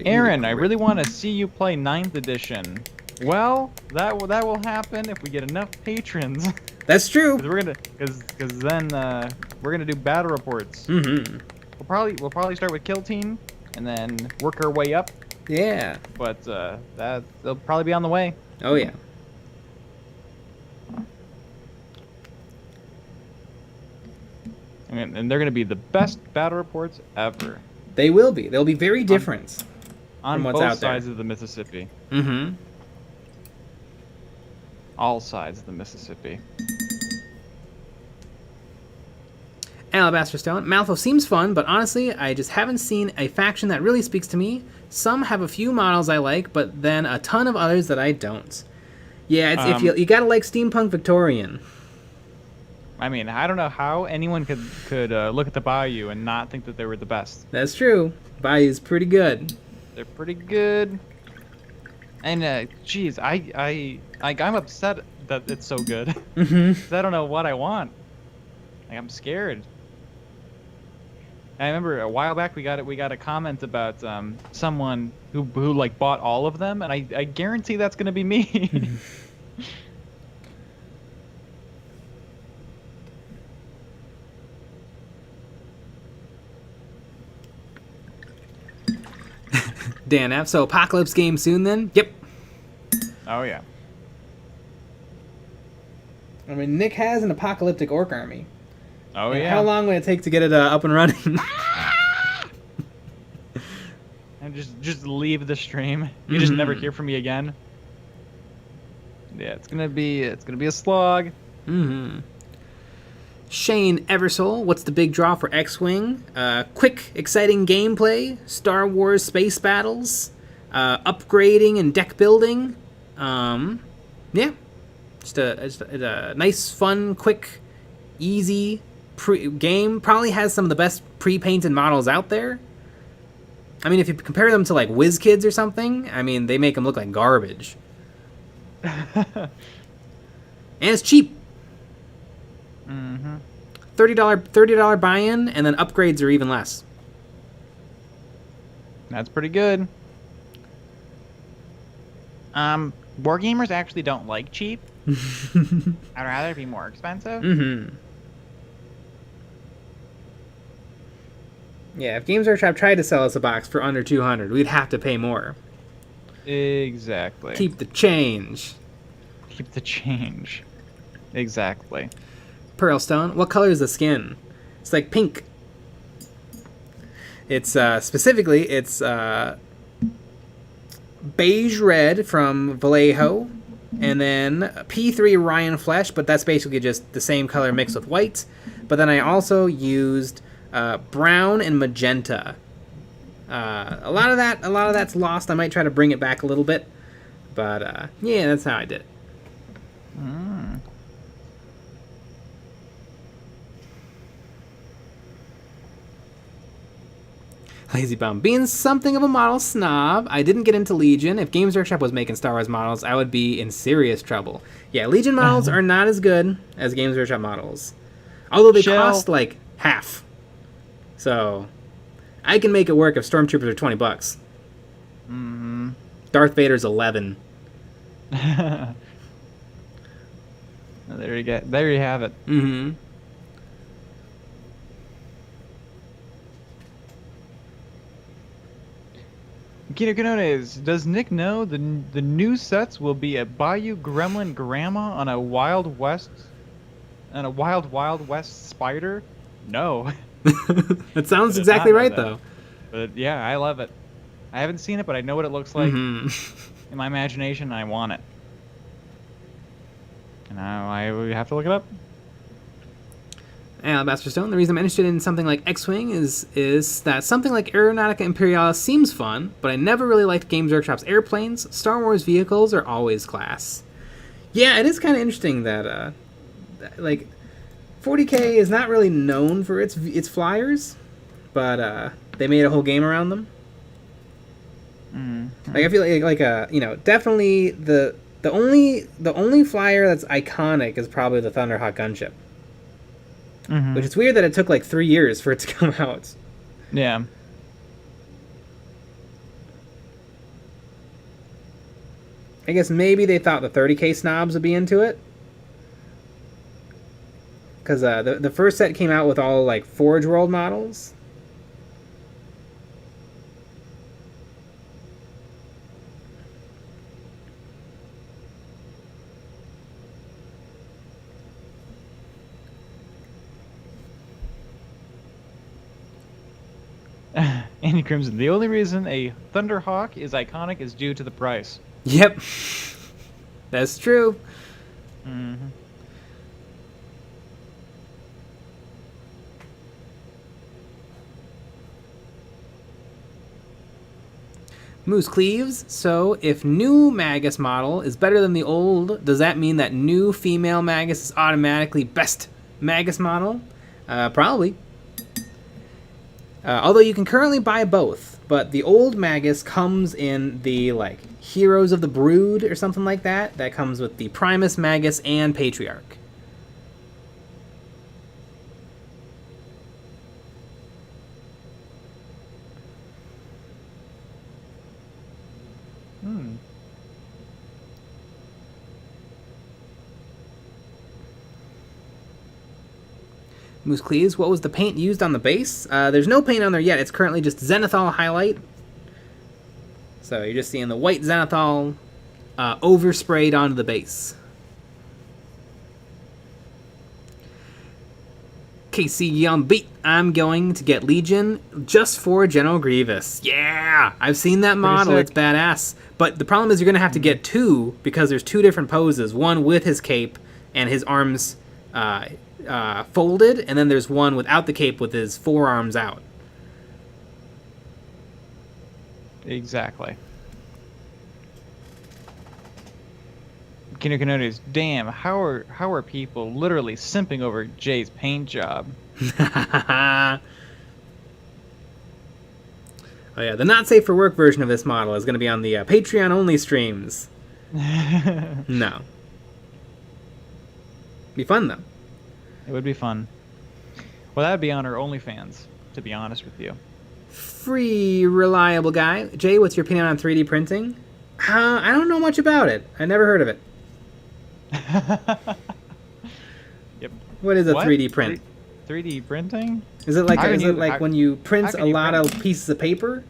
S1: Aaron, I really want to see you play 9th edition. Well, that will happen if we get enough patrons.
S2: That's true.
S1: Because then we're gonna do battle reports.
S2: Mm-hmm.
S1: We'll probably start with Kill Team and then work our way up.
S2: Yeah.
S1: But they'll probably be on the way.
S2: Oh yeah.
S1: And they're gonna be the best battle reports ever.
S2: They will be. They'll be very different
S1: on
S2: from what's
S1: both
S2: out there.
S1: sides of the Mississippi.
S2: Mm-hmm.
S1: All sides of the Mississippi.
S2: Alabaster Stone. Malifaux seems fun, but honestly, I just haven't seen a faction that really speaks to me. Some have a few models I like, but then a ton of others that I don't. Yeah, it's, if you gotta like Steampunk Victorian.
S1: I mean, I don't know how anyone could look at the Bayou and not think that they were the best.
S2: That's true. Bayou's pretty good.
S1: They're pretty good. And geez, I'm upset that it's so good.
S2: Mm-hmm.
S1: I don't know what I want. Like, I'm scared. I remember a while back we got a comment about someone who like bought all of them, and I guarantee that's gonna be me.
S2: Dan F. So Apocalypse game soon then? Yep.
S1: Oh yeah.
S2: I mean, Nick has an apocalyptic orc army.
S1: Oh
S2: and
S1: yeah.
S2: How long would it take to get it up and running?
S1: And just leave the stream. You just never hear from me again. Yeah, it's gonna be a slog.
S2: Mm-hmm. Shane Eversoul, what's the big draw for X-Wing? Quick, exciting gameplay, Star Wars space battles, upgrading and deck building. Yeah, just a nice, fun, quick, easy game. Probably has some of the best pre-painted models out there. I mean, if you compare them to like WizKids or something, I mean, they make them look like garbage. And it's cheap.
S1: Mm-hmm.
S2: $30 buy-in, and then upgrades are even less.
S1: That's pretty good. Wargamers actually don't like cheap. I'd rather it be more expensive.
S2: Mm-hmm. Yeah, if Games Workshop tried to sell us a box for under $200, we'd have to pay more.
S1: Exactly.
S2: Keep the change.
S1: Keep the change. Exactly.
S2: Pearlstone. What color is the skin? It's like pink. It's specifically it's beige red from Vallejo, and then P3 Ryan Flesh, but that's basically just the same color mixed with white. But then I also used brown and magenta. A lot of that's lost. I might try to bring it back a little bit, but yeah, that's how I did it. Lazy Bum. Being something of a model snob, I didn't get into Legion. If Games Workshop was making Star Wars models, I would be in serious trouble. Yeah, Legion models are not as good as Games Workshop models. Although they cost like half. So, I can make it work if Stormtroopers are $20.
S1: Mm-hmm.
S2: Darth Vader's 11.
S1: There you go. There you have it.
S2: Mm-hmm.
S1: Kino Canones, does Nick know the new sets will be a Bayou Gremlin Grandma on a Wild West spider? No.
S2: That sounds exactly right, though.
S1: But yeah, I love it. I haven't seen it, but I know what it looks like. In my imagination, I want it. And I would have to look it up.
S2: Alabaster Stone, the reason I'm interested in something like X-Wing is that something like Aeronautica Imperialis seems fun, but I never really liked Games Workshop's airplanes. Star Wars vehicles are always class. Yeah, it is kind of interesting that, like, 40k is not really known for its flyers, but they made a whole game around them.
S1: Mm-hmm.
S2: Like, I feel like you know, definitely the only flyer that's iconic is probably the Thunderhawk gunship.
S1: Mm-hmm.
S2: Which is weird that it took like 3 years for it to come out.
S1: Yeah.
S2: I guess maybe they thought the 30k snobs would be into it. Because the first set came out with all like Forge World models.
S1: Andy Crimson, the only reason a Thunderhawk is iconic is due to the price.
S2: Yep. That's true.
S1: Mm-hmm.
S2: Moose Cleaves, so if new Magus model is better than the old, does that mean that new female Magus is automatically best Magus model? Probably. Although you can currently buy both, but the old Magus comes in the, like, Heroes of the Brood or something like that. That comes with the Primus Magus and Patriarch. Moose Cleaves, what was the paint used on the base? There's no paint on there yet. It's currently just Zenithal highlight. So you're just seeing the white Zenithal oversprayed onto the base. KC on beat. I'm going to get Legion just for General Grievous. Yeah! I've seen that model. It's badass. But the problem is you're going to have to get two because there's two different poses. One with his cape and his arms folded, and then there's one without the cape with his forearms out.
S1: Exactly. Kino Canones, damn, how are people literally simping over Jay's paint job?
S2: Oh yeah, the not safe for work version of this model is going to be on the Patreon only streams. No. Be fun though.
S1: It would be fun. Well, that would be on our OnlyFans, to be honest with you.
S2: Free, reliable guy. Jay, what's your opinion on 3D printing? I don't know much about it. I never heard of it.
S1: Yep.
S2: What is a 3D print?
S1: 3D printing?
S2: Is it like when you print a lot of pieces of paper?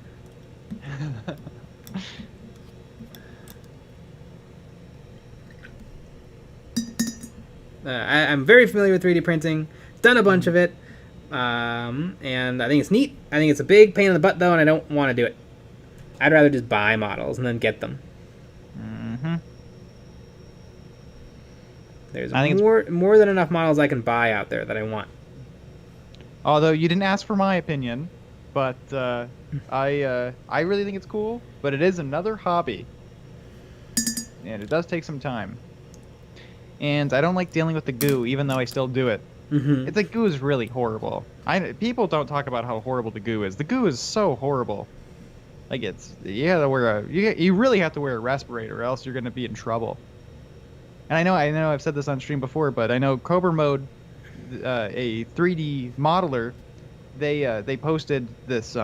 S2: I'm very familiar with 3D printing. Done a bunch of it. And I think it's neat. I think it's a big pain in the butt, though, and I don't want to do it. I'd rather just buy models and then get them.
S1: Mm-hmm.
S2: There's more than enough models I can buy out there that I want.
S1: Although you didn't ask for my opinion, but I really think it's cool, but it is another hobby. And it does take some time. And I don't like dealing with the goo, even though I still do it.
S2: Mm-hmm.
S1: It's like goo is really horrible. People don't talk about how horrible the goo is. The goo is so horrible. Like you gotta wear you really have to wear a respirator or else you're gonna be in trouble. And I know I've said this on stream before, but I know Cobra Mode, a 3D modeler, they posted this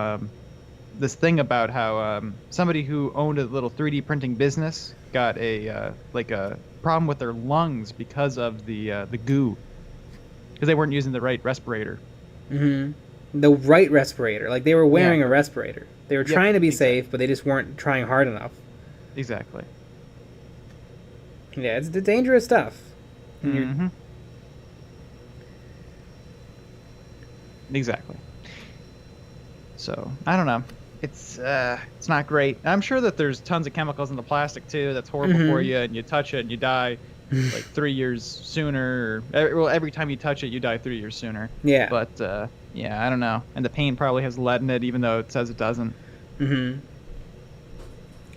S1: thing about how somebody who owned a little 3D printing business got a like a problem with their lungs because of the goo, because they weren't using the right respirator.
S2: Mm-hmm. The right respirator, like they were wearing a respirator. They were trying to be
S1: exactly.
S2: safe, but they just weren't trying hard enough.
S1: Exactly.
S2: Yeah, it's the dangerous stuff.
S1: Mm-hmm. Exactly. So I don't know. It's not great. I'm sure that there's tons of chemicals in the plastic too. That's horrible for you, and you touch it and you die like 3 years sooner. Well, every time you touch it, you die 3 years sooner.
S2: Yeah.
S1: But yeah, I don't know. And the paint probably has lead in it, even though it says it doesn't.
S2: Mm-hmm.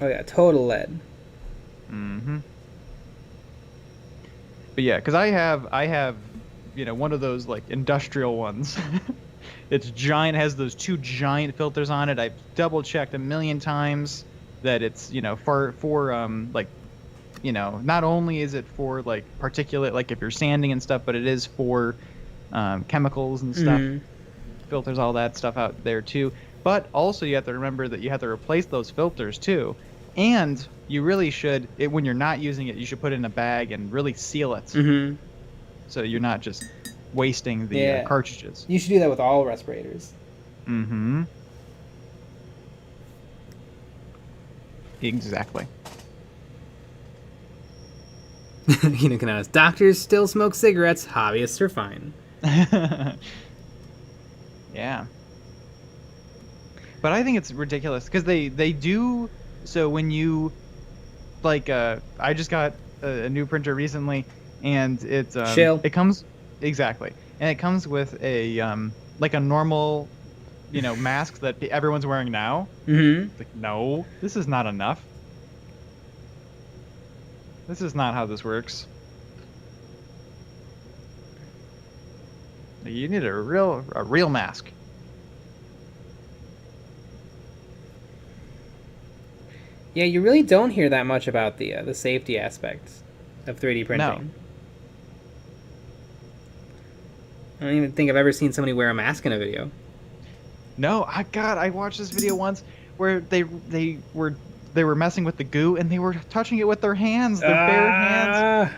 S2: Oh yeah, total lead.
S1: Mm-hmm. But yeah, because I have, one of those like industrial ones. It's giant, has those 2 giant filters on it. I've double checked a million times that it's, for like, not only is it for like particulate, like if you're sanding and stuff, but it is for chemicals and stuff. Filters all that stuff out there too. But also you have to remember that you have to replace those filters too. And you really should, when you're not using it, you should put it in a bag and really seal it.
S2: Mm-hmm.
S1: So you're not just wasting the cartridges.
S2: You should do that with all respirators.
S1: Mm-hmm. Exactly.
S2: Doctors still smoke cigarettes. Hobbyists are fine.
S1: Yeah. But I think it's ridiculous because they do. So when you like, I just got a new printer recently, and it's it comes exactly, and it comes with a like a normal, mask that everyone's wearing now.
S2: Mm-hmm.
S1: Like, no, this is not enough. This is not how this works. You need a real mask.
S2: Yeah, you really don't hear that much about the safety aspects of 3D printing.
S1: No.
S2: I don't even think I've ever seen somebody wear a mask in a video.
S1: No, I watched this video once where they were messing with the goo and they were touching it with their hands, their bare hands.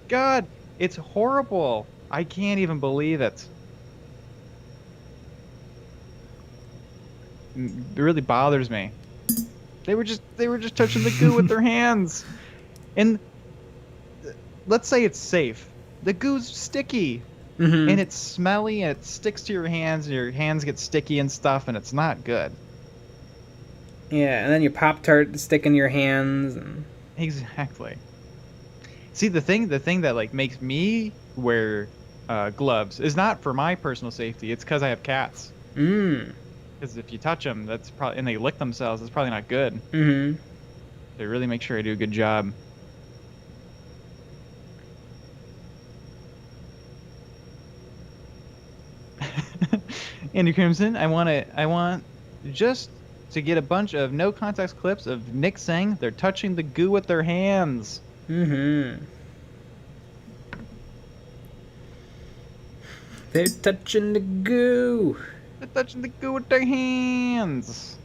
S1: God, it's horrible. I can't even believe it. It really bothers me. They were just touching the goo with their hands. And let's say it's safe. The goo's sticky.
S2: Mm-hmm.
S1: And it's smelly and it sticks to your hands and your hands get sticky and stuff and it's not good.
S2: Yeah, and then your Pop-Tart stick in your hands. And...
S1: Exactly. See, the thing that like makes me wear gloves is not for my personal safety. It's because I have cats. Because if you touch them, that's probably, and they lick themselves, that's probably not good.
S2: Mm-hmm.
S1: They really make sure I do a good job. Andy Crimson, I want just to get a bunch of no context clips of Nick saying they're touching the goo with their hands.
S2: Mm-hmm. They're touching the goo.
S1: They're touching the goo with their hands.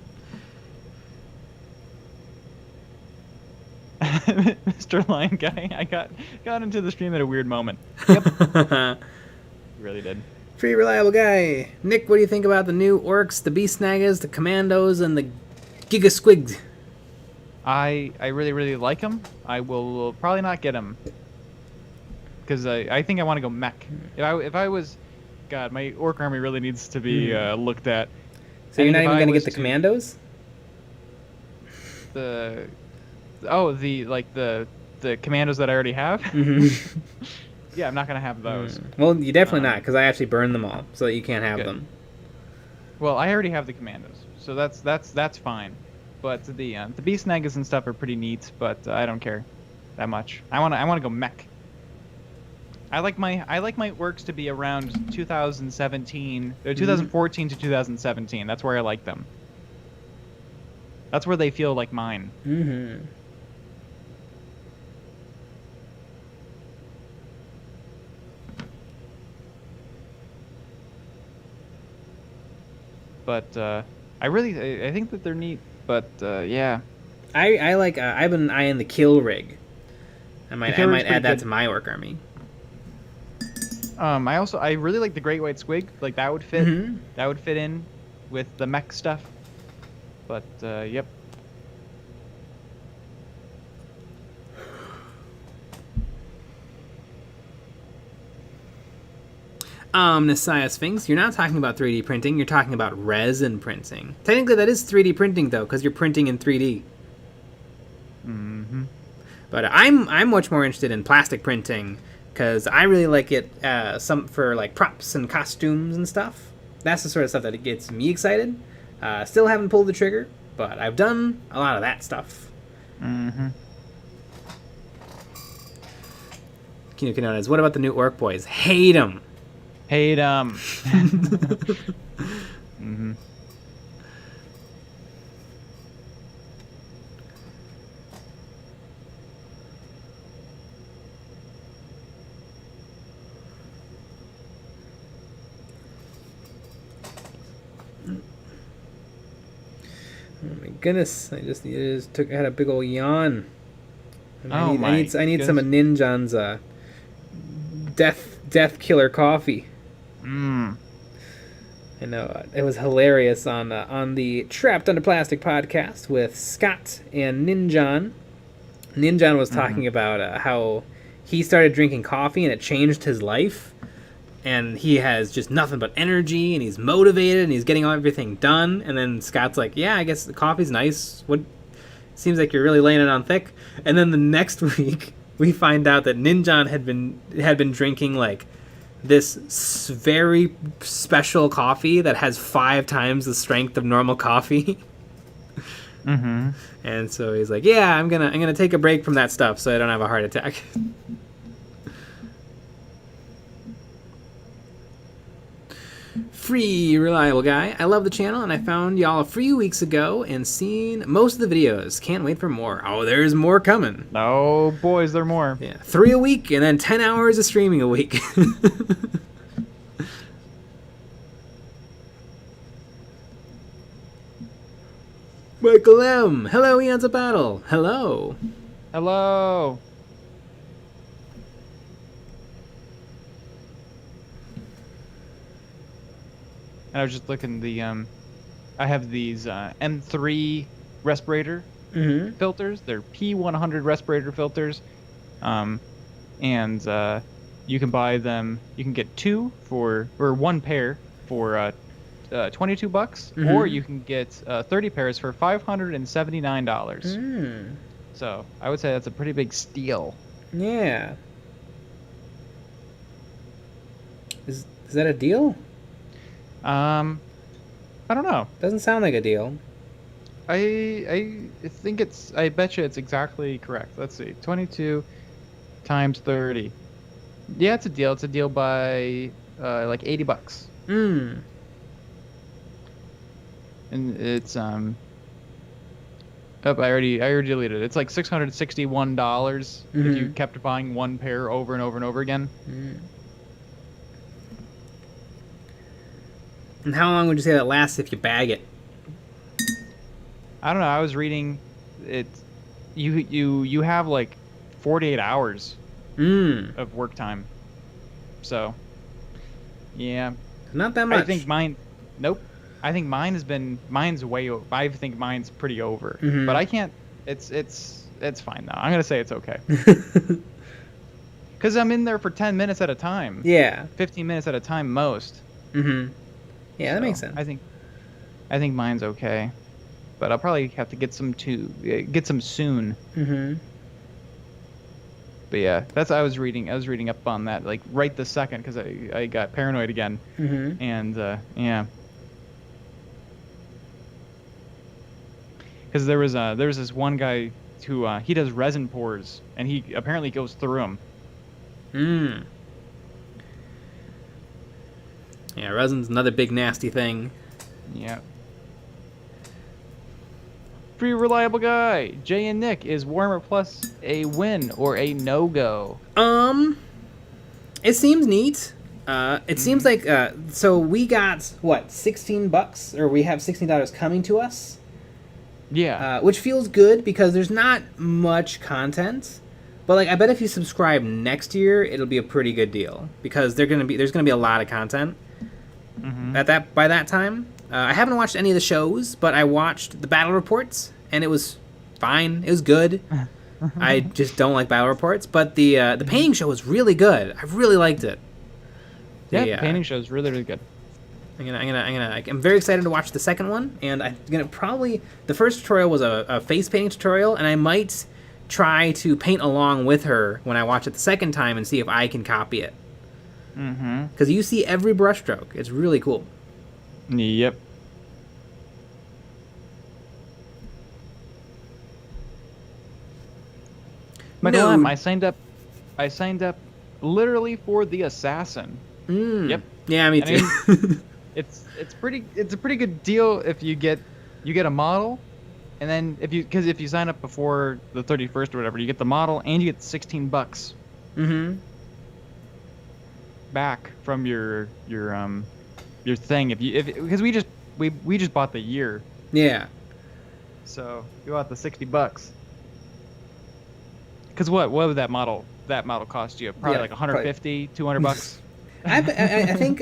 S1: Mr. Lion Guy, I got into the stream at a weird moment. Yep. Really did.
S2: Pretty reliable guy. Nick, what do you think about the new orcs, the beast snaggers, the commandos, and the gigasquigs?
S1: I really, really like them. I will probably not get them. Because I think I want to go mech. If I was... God, my orc army really needs to be looked at.
S2: So you're not even going to get the commandos?
S1: The commandos that I already have?
S2: Mm-hmm.
S1: Yeah, I'm not going to have those.
S2: Well, you definitely not, because I actually burned them all, so that you can't have them.
S1: Well, I already have the commandos, so that's fine. But the beast snaggers and stuff are pretty neat, but I don't care that much. I want to go mech. I like my works to be around 2017 or 2014 to 2017. That's where I like them. That's where they feel like mine.
S2: Mm-hmm.
S1: But I think that they're neat. But yeah,
S2: I like. I've been eyeing the kill rig. I might add that to my orc army.
S1: I really like the Great White Squig. Like that would fit. That would fit in with the mech stuff. But yep.
S2: Nasiah Sphinx, you're not talking about 3D printing, you're talking about resin printing. Technically, that is 3D printing, though, because you're printing in 3D.
S1: Mm-hmm.
S2: But I'm much more interested in plastic printing, because I really like it for, like, props and costumes and stuff. That's the sort of stuff that gets me excited. Still haven't pulled the trigger, but I've done a lot of that stuff.
S1: Mm-hmm.
S2: Kino Kinonas, what about the new Orc Boys? Hate them!
S1: Hate them. Mm-hmm.
S2: Oh my goodness! I had a big old yawn. And I need some of Ninjan's death killer coffee. I know it was hilarious on the Trapped Under Plastic podcast with Scott and Ninjan. Ninjan was talking about how he started drinking coffee and it changed his life, and he has just nothing but energy and he's motivated and he's getting everything done. And then Scott's like, "Yeah, I guess the coffee's nice. What? Seems like you're really laying it on thick." And then the next week we find out that Ninjan had been drinking like this very special coffee that has 5 times the strength of normal coffee.
S1: Mm-hmm.
S2: And so he's like, "Yeah, I'm gonna take a break from that stuff so I don't have a heart attack." Free reliable guy. I love the channel and I found y'all a few weeks ago and seen most of the videos. Can't wait for more. Oh, there's more coming.
S1: Oh, boys, there are more.
S2: Yeah, 3 a week and then 10 hours of streaming a week. Michael M. Hello, Eons of Battle. Hello.
S1: Hello. And I was just looking I have these M3 respirator filters. They're P100 respirator filters. And you can buy them. You can get 1 pair for $22, or you can get 30 pairs for $579. So I would say that's a pretty big steal.
S2: Yeah. Is that a deal?
S1: I don't know.
S2: Doesn't sound like a deal.
S1: I think I bet you it's exactly correct. Let's see. 22 times 30. Yeah, it's a deal. It's a deal by like $80. And it's oh, I already deleted it. It's like $661 if you kept buying 1 pair over and over and over again.
S2: And how long would you say that lasts if you bag it?
S1: I don't know. I was reading it. You have like 48 hours of work time. So, yeah.
S2: Not that much.
S1: I think mine. Nope. I think mine's way. I think mine's pretty over. But I can't. It's fine now. I'm gonna say it's okay. Because I'm in there for 10 minutes at a time.
S2: Yeah.
S1: 15 minutes at a time most.
S2: Yeah, that makes sense.
S1: I think mine's okay, but I'll probably have to get some soon. But yeah, I was reading up on that like right this second because I got paranoid again. And yeah, because there was this one guy who he does resin pours and he apparently goes through them.
S2: Yeah, resin's another big nasty thing.
S1: Yeah. Pretty reliable guy. Jay and Nick, is Warhammer Plus a win or a no-go?
S2: It seems neat. It seems like so we got what, $16, or we have $16 coming to us.
S1: Yeah.
S2: Which feels good because there's not much content, but like I bet if you subscribe next year, it'll be a pretty good deal because there's gonna be a lot of content by that time. I haven't watched any of the shows, but I watched the battle reports and it was fine. It was good. I just don't like battle reports, but the painting show was really good. I really liked it.
S1: Yeah, the painting show is really, really good.
S2: I'm very excited to watch the second one, and I'm gonna probably, the first tutorial was a face painting tutorial, and I might try to paint along with her when I watch it the second time and see if I can copy it. Because you see every brushstroke. It's really cool.
S1: Yep. Michael M., I signed up literally for the assassin. Yep.
S2: Yeah, me too.
S1: I mean, it's a pretty good deal if you get a model, and then if you sign up before the 31st or whatever, you get the model and you get $16 back from your thing because we just bought the year.
S2: Yeah.
S1: So you bought the $60. Because what would that model cost you? Probably like $150, $200.
S2: I think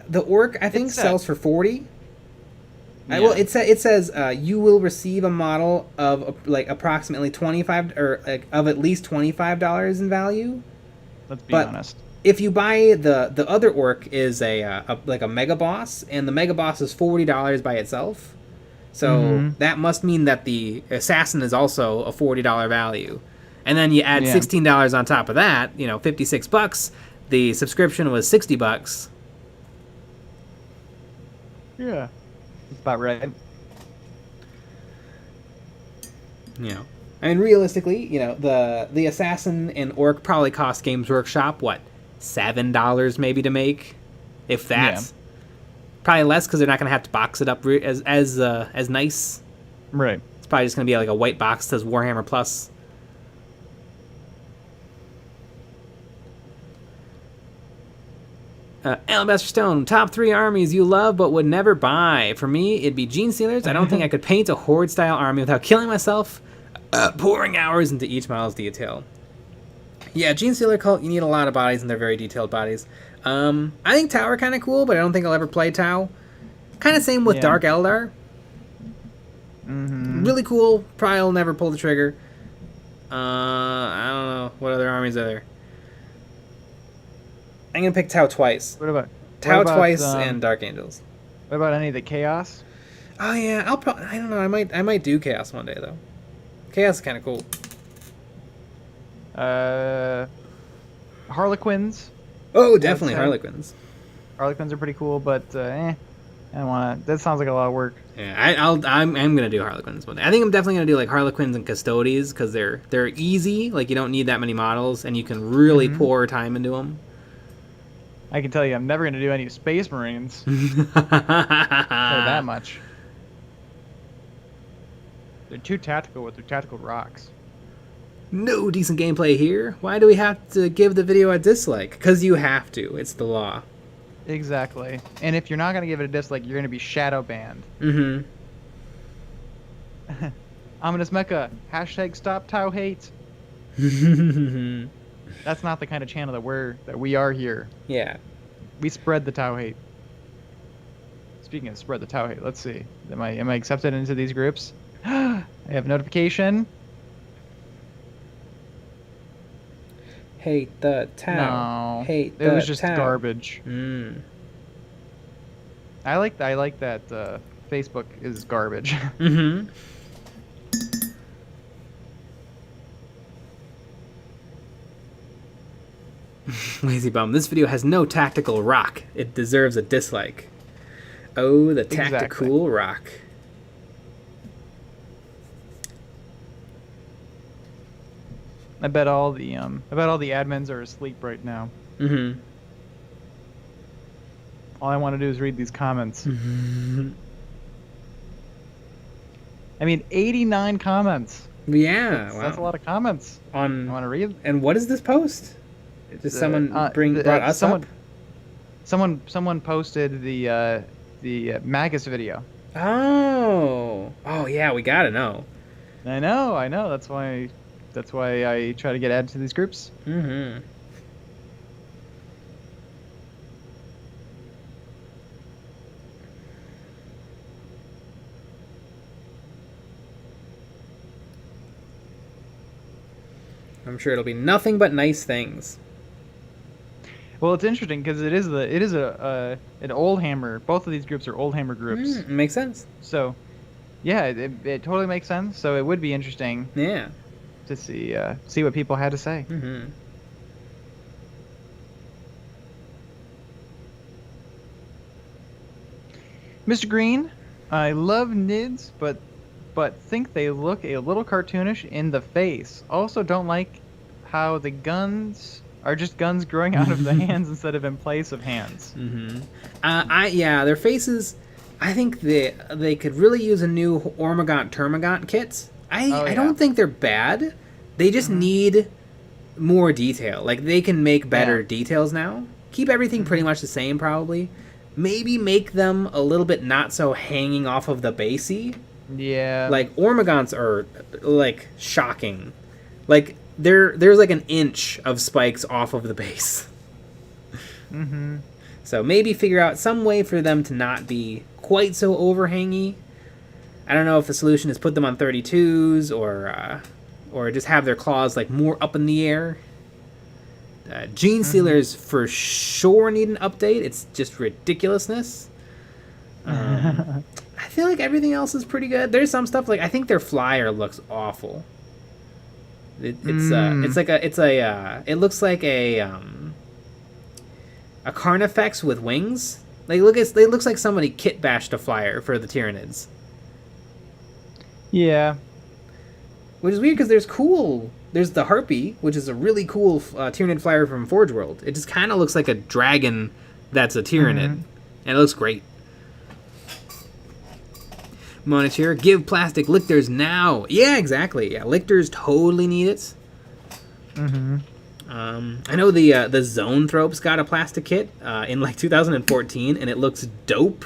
S2: the orc sells for $40. Yeah. Well, it says you will receive a model of like approximately $25 or like of at least $25 in value.
S1: Let's be honest.
S2: If you buy the other orc is a mega boss, and the mega boss is $40 by itself. So that must mean that the assassin is also a $40 value. And then you add $16 on top of that, $56. The subscription was $60.
S1: Yeah. That's about right.
S2: I mean, realistically, the assassin and orc probably cost Games Workshop what, $7 maybe to make, if that. Yeah. Probably less because they're not going to have to box it up as nice.
S1: Right.
S2: It's probably just going to be like a white box that says Warhammer Plus. Alabaster Stone, top 3 armies you love but would never buy. For me, it'd be Genestealers. I don't think I could paint a Horde-style army without killing myself, pouring hours into each model's detail. Yeah, Genestealer cult, you need a lot of bodies, and they're very detailed bodies. I think Tau are kind of cool, but I don't think I'll ever play Tau. Kind of same with Dark Eldar. Really cool. Probably will never pull the trigger. I don't know. What other armies are there? I'm going to pick Tau twice.
S1: What about
S2: Tau twice and Dark Angels.
S1: What about any of the Chaos?
S2: Oh, yeah. I don't know. I might do Chaos one day, though. Chaos is kind of cool.
S1: Harlequins.
S2: Oh, definitely Harlequins.
S1: Harlequins are pretty cool, but I don't want to. That sounds like a lot of work.
S2: Yeah, I'm gonna do Harlequins one day. I think I'm definitely gonna do like Harlequins and Custodes because they're easy. Like you don't need that many models, and you can really pour time into them.
S1: I can tell you, I'm never gonna do any Space Marines. For that much. They're too tactical with their tactical rocks.
S2: No decent gameplay here. Why do we have to give the video a dislike? Because you have to. It's the law.
S1: Exactly. And if you're not going to give it a dislike, you're going to be shadow banned. Ominous Mecha, hashtag stop Tau hate. That's not the kind of channel that we are here.
S2: Yeah.
S1: We spread the Tau hate. Speaking of spread the Tau hate, let's see. Am I accepted into these groups? I have notification.
S2: Hate the Tau.
S1: No,
S2: hate the
S1: it was just
S2: Tau.
S1: garbage. I like that Facebook is garbage.
S2: Lazy Bum. This video has no tactical rock. It deserves a dislike. Oh, the tactical rock.
S1: I bet all the admins are asleep right now. All I want to do is read these comments. I mean, 89 comments.
S2: Yeah,
S1: That's a lot of comments. I want to read.
S2: And what is this post? Did someone brought us up?
S1: Someone posted the MAGUS video.
S2: Oh yeah, we gotta know.
S1: I know. That's why I try to get added to these groups.
S2: Mm-hmm. I'm sure it'll be nothing but nice things.
S1: Well, it's interesting because it is an old hammer. Both of these groups are old hammer groups.
S2: Makes sense.
S1: So, yeah, it totally makes sense. So it would be interesting.
S2: Yeah.
S1: To see what people had to say.
S2: Mm-hmm.
S1: Mr. Green, I love NIDs, but think they look a little cartoonish in the face. Also, don't like how the guns are just guns growing out of the hands instead of in place of hands.
S2: Mm-hmm. Their faces. I think they could really use a new Ormagant Termagant kit. I don't think they're bad. They just need more detail. Like, they can make better details now. Keep everything pretty much the same, probably. Maybe make them a little bit not so hanging off of the basey.
S1: Yeah.
S2: Like, Ormagants are, like, shocking. Like, there's like an inch of spikes off of the base.
S1: Mm-hmm.
S2: So maybe figure out some way for them to not be quite so overhangy. I don't know if the solution is put them on 32s or just have their claws like more up in the air. Genestealers for sure need an update. It's just ridiculousness. I feel like everything else is pretty good. There's some stuff like I think their flyer looks awful. It looks like a Carnifex with wings. Like it looks like somebody kit bashed a flyer for the Tyranids.
S1: Yeah.
S2: Which is weird because there's the Harpy, which is a really cool Tyranid flyer from Forge World. It just kind of looks like a dragon that's a Tyranid. And it looks great. Monitor, give plastic lictors now. Yeah, exactly. Yeah, lictors totally need it. I know the Zoanthropes got a plastic kit in like 2014, and it looks dope.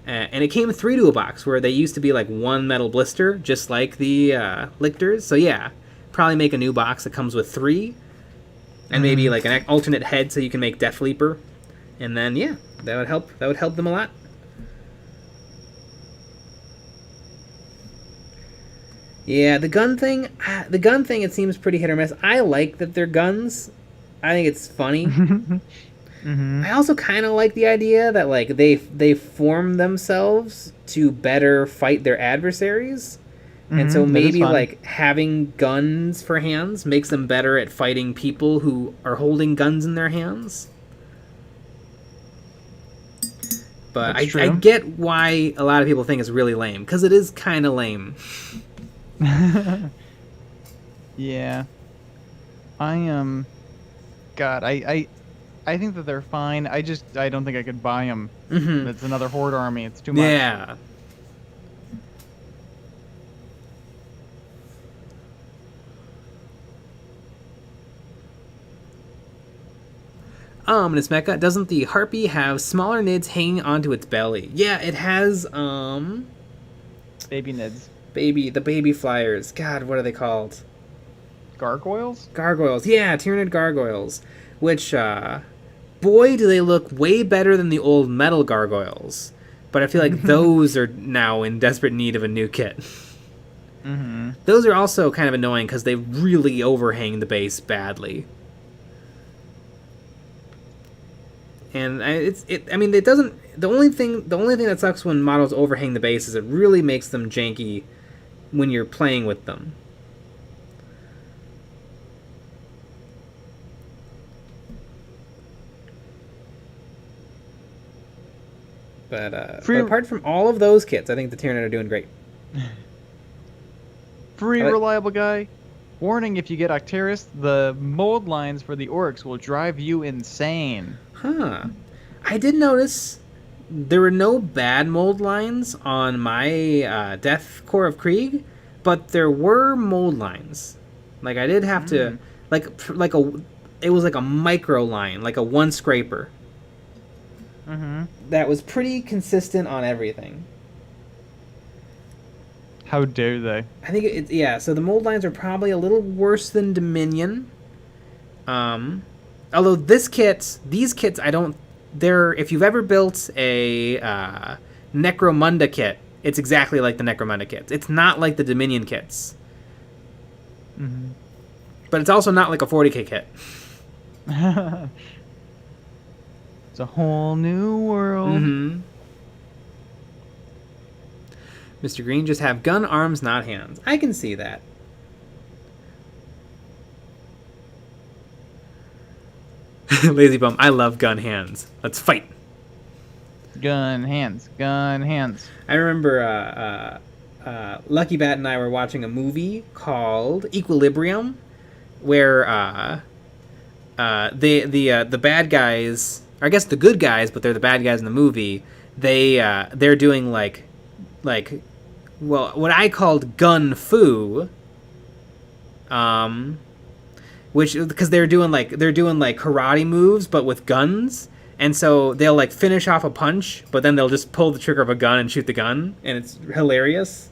S2: And it came 3 to a box, where they used to be like 1 metal blister, just like the lictors. So yeah, probably make a new box that comes with 3, and maybe like an alternate head so you can make Death Leaper, and then yeah, that would help. That would help them a lot. Yeah, the gun thing, it seems pretty hit or miss. I like that they're guns. I think it's funny. I also kind of like the idea that like they form themselves to better fight their adversaries. And so maybe like having guns for hands makes them better at fighting people who are holding guns in their hands. But I get why a lot of people think it's really lame, because it is kind of lame.
S1: Yeah. God, I think that they're fine. I don't think I could buy them. It's another Horde army. It's too much.
S2: Yeah. Miss Mecca, doesn't the Harpy have smaller nids hanging onto its belly? Yeah, it has,
S1: baby nids.
S2: The baby flyers. God, what are they called?
S1: Gargoyles?
S2: Gargoyles. Yeah, Tyranid gargoyles. Which, boy, do they look way better than the old metal gargoyles. But I feel like those are now in desperate need of a new kit. Those are also kind of annoying because they really overhang the base badly. And it doesn't. The only thing that sucks when models overhang the base is it really makes them janky when you're playing with them. But apart from all of those kits, I think the Tyranid are doing great.
S1: Free reliable guy. Warning, if you get Octeris, the mold lines for the orcs will drive you insane.
S2: Huh. I did notice there were no bad mold lines on my Death Core of Krieg, but there were mold lines. Like I did have to it was like a micro line, like a one scraper. That was pretty consistent on everything.
S1: How dare they?
S2: I think so the mold lines are probably a little worse than Dominion. Although these kits, if you've ever built a Necromunda kit, it's exactly like the Necromunda kits. It's not like the Dominion kits. But it's also not like a 40k kit.
S1: It's a whole new world.
S2: Mr. Green, just have gun arms, not hands. I can see that. Lazy Bum, I love gun hands. Let's fight.
S1: Gun hands. Gun hands.
S2: I remember Lucky Bat and I were watching a movie called Equilibrium, where the bad guys, or I guess the good guys, but they're the bad guys in the movie. They're doing like what I called gun fu, which because they're doing like karate moves but with guns, and so they'll like finish off a punch, but then they'll just pull the trigger of a gun and shoot the gun, and it's hilarious.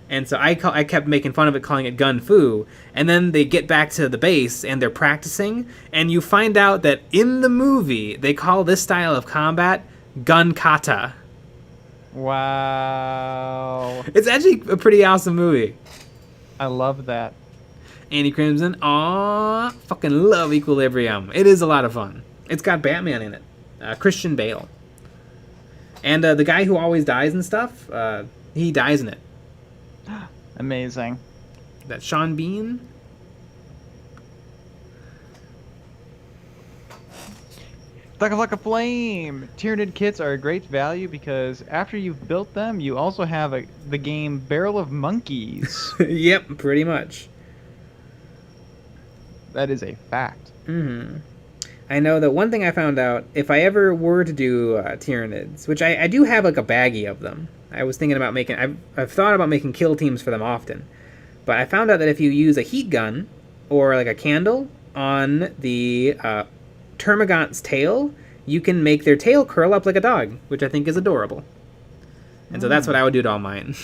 S2: And so I kept making fun of it, calling it gun fu. And then they get back to the base and they're practicing, and you find out that in the movie they call this style of combat gun kata.
S1: Wow.
S2: It's actually a pretty awesome movie.
S1: I love that.
S2: Andy Crimson, aw, fucking love Equilibrium. It is a lot of fun. It's got Batman in it, Christian Bale, and the guy who always dies and stuff. He dies in it.
S1: Amazing.
S2: That Sean Bean.
S1: Stuck like a flame. Tyranid kits are a great value because after you've built them, you also have the game Barrel of Monkeys.
S2: Yep, pretty much.
S1: That is a fact.
S2: I know that one thing I found out, if I ever were to do Tyranids, which I do have like a baggie of them. I was thinking about I've thought about making kill teams for them often. But I found out that if you use a heat gun or like a candle on the Termagant's tail, you can make their tail curl up like a dog, which I think is adorable. And so that's what I would do to all mine.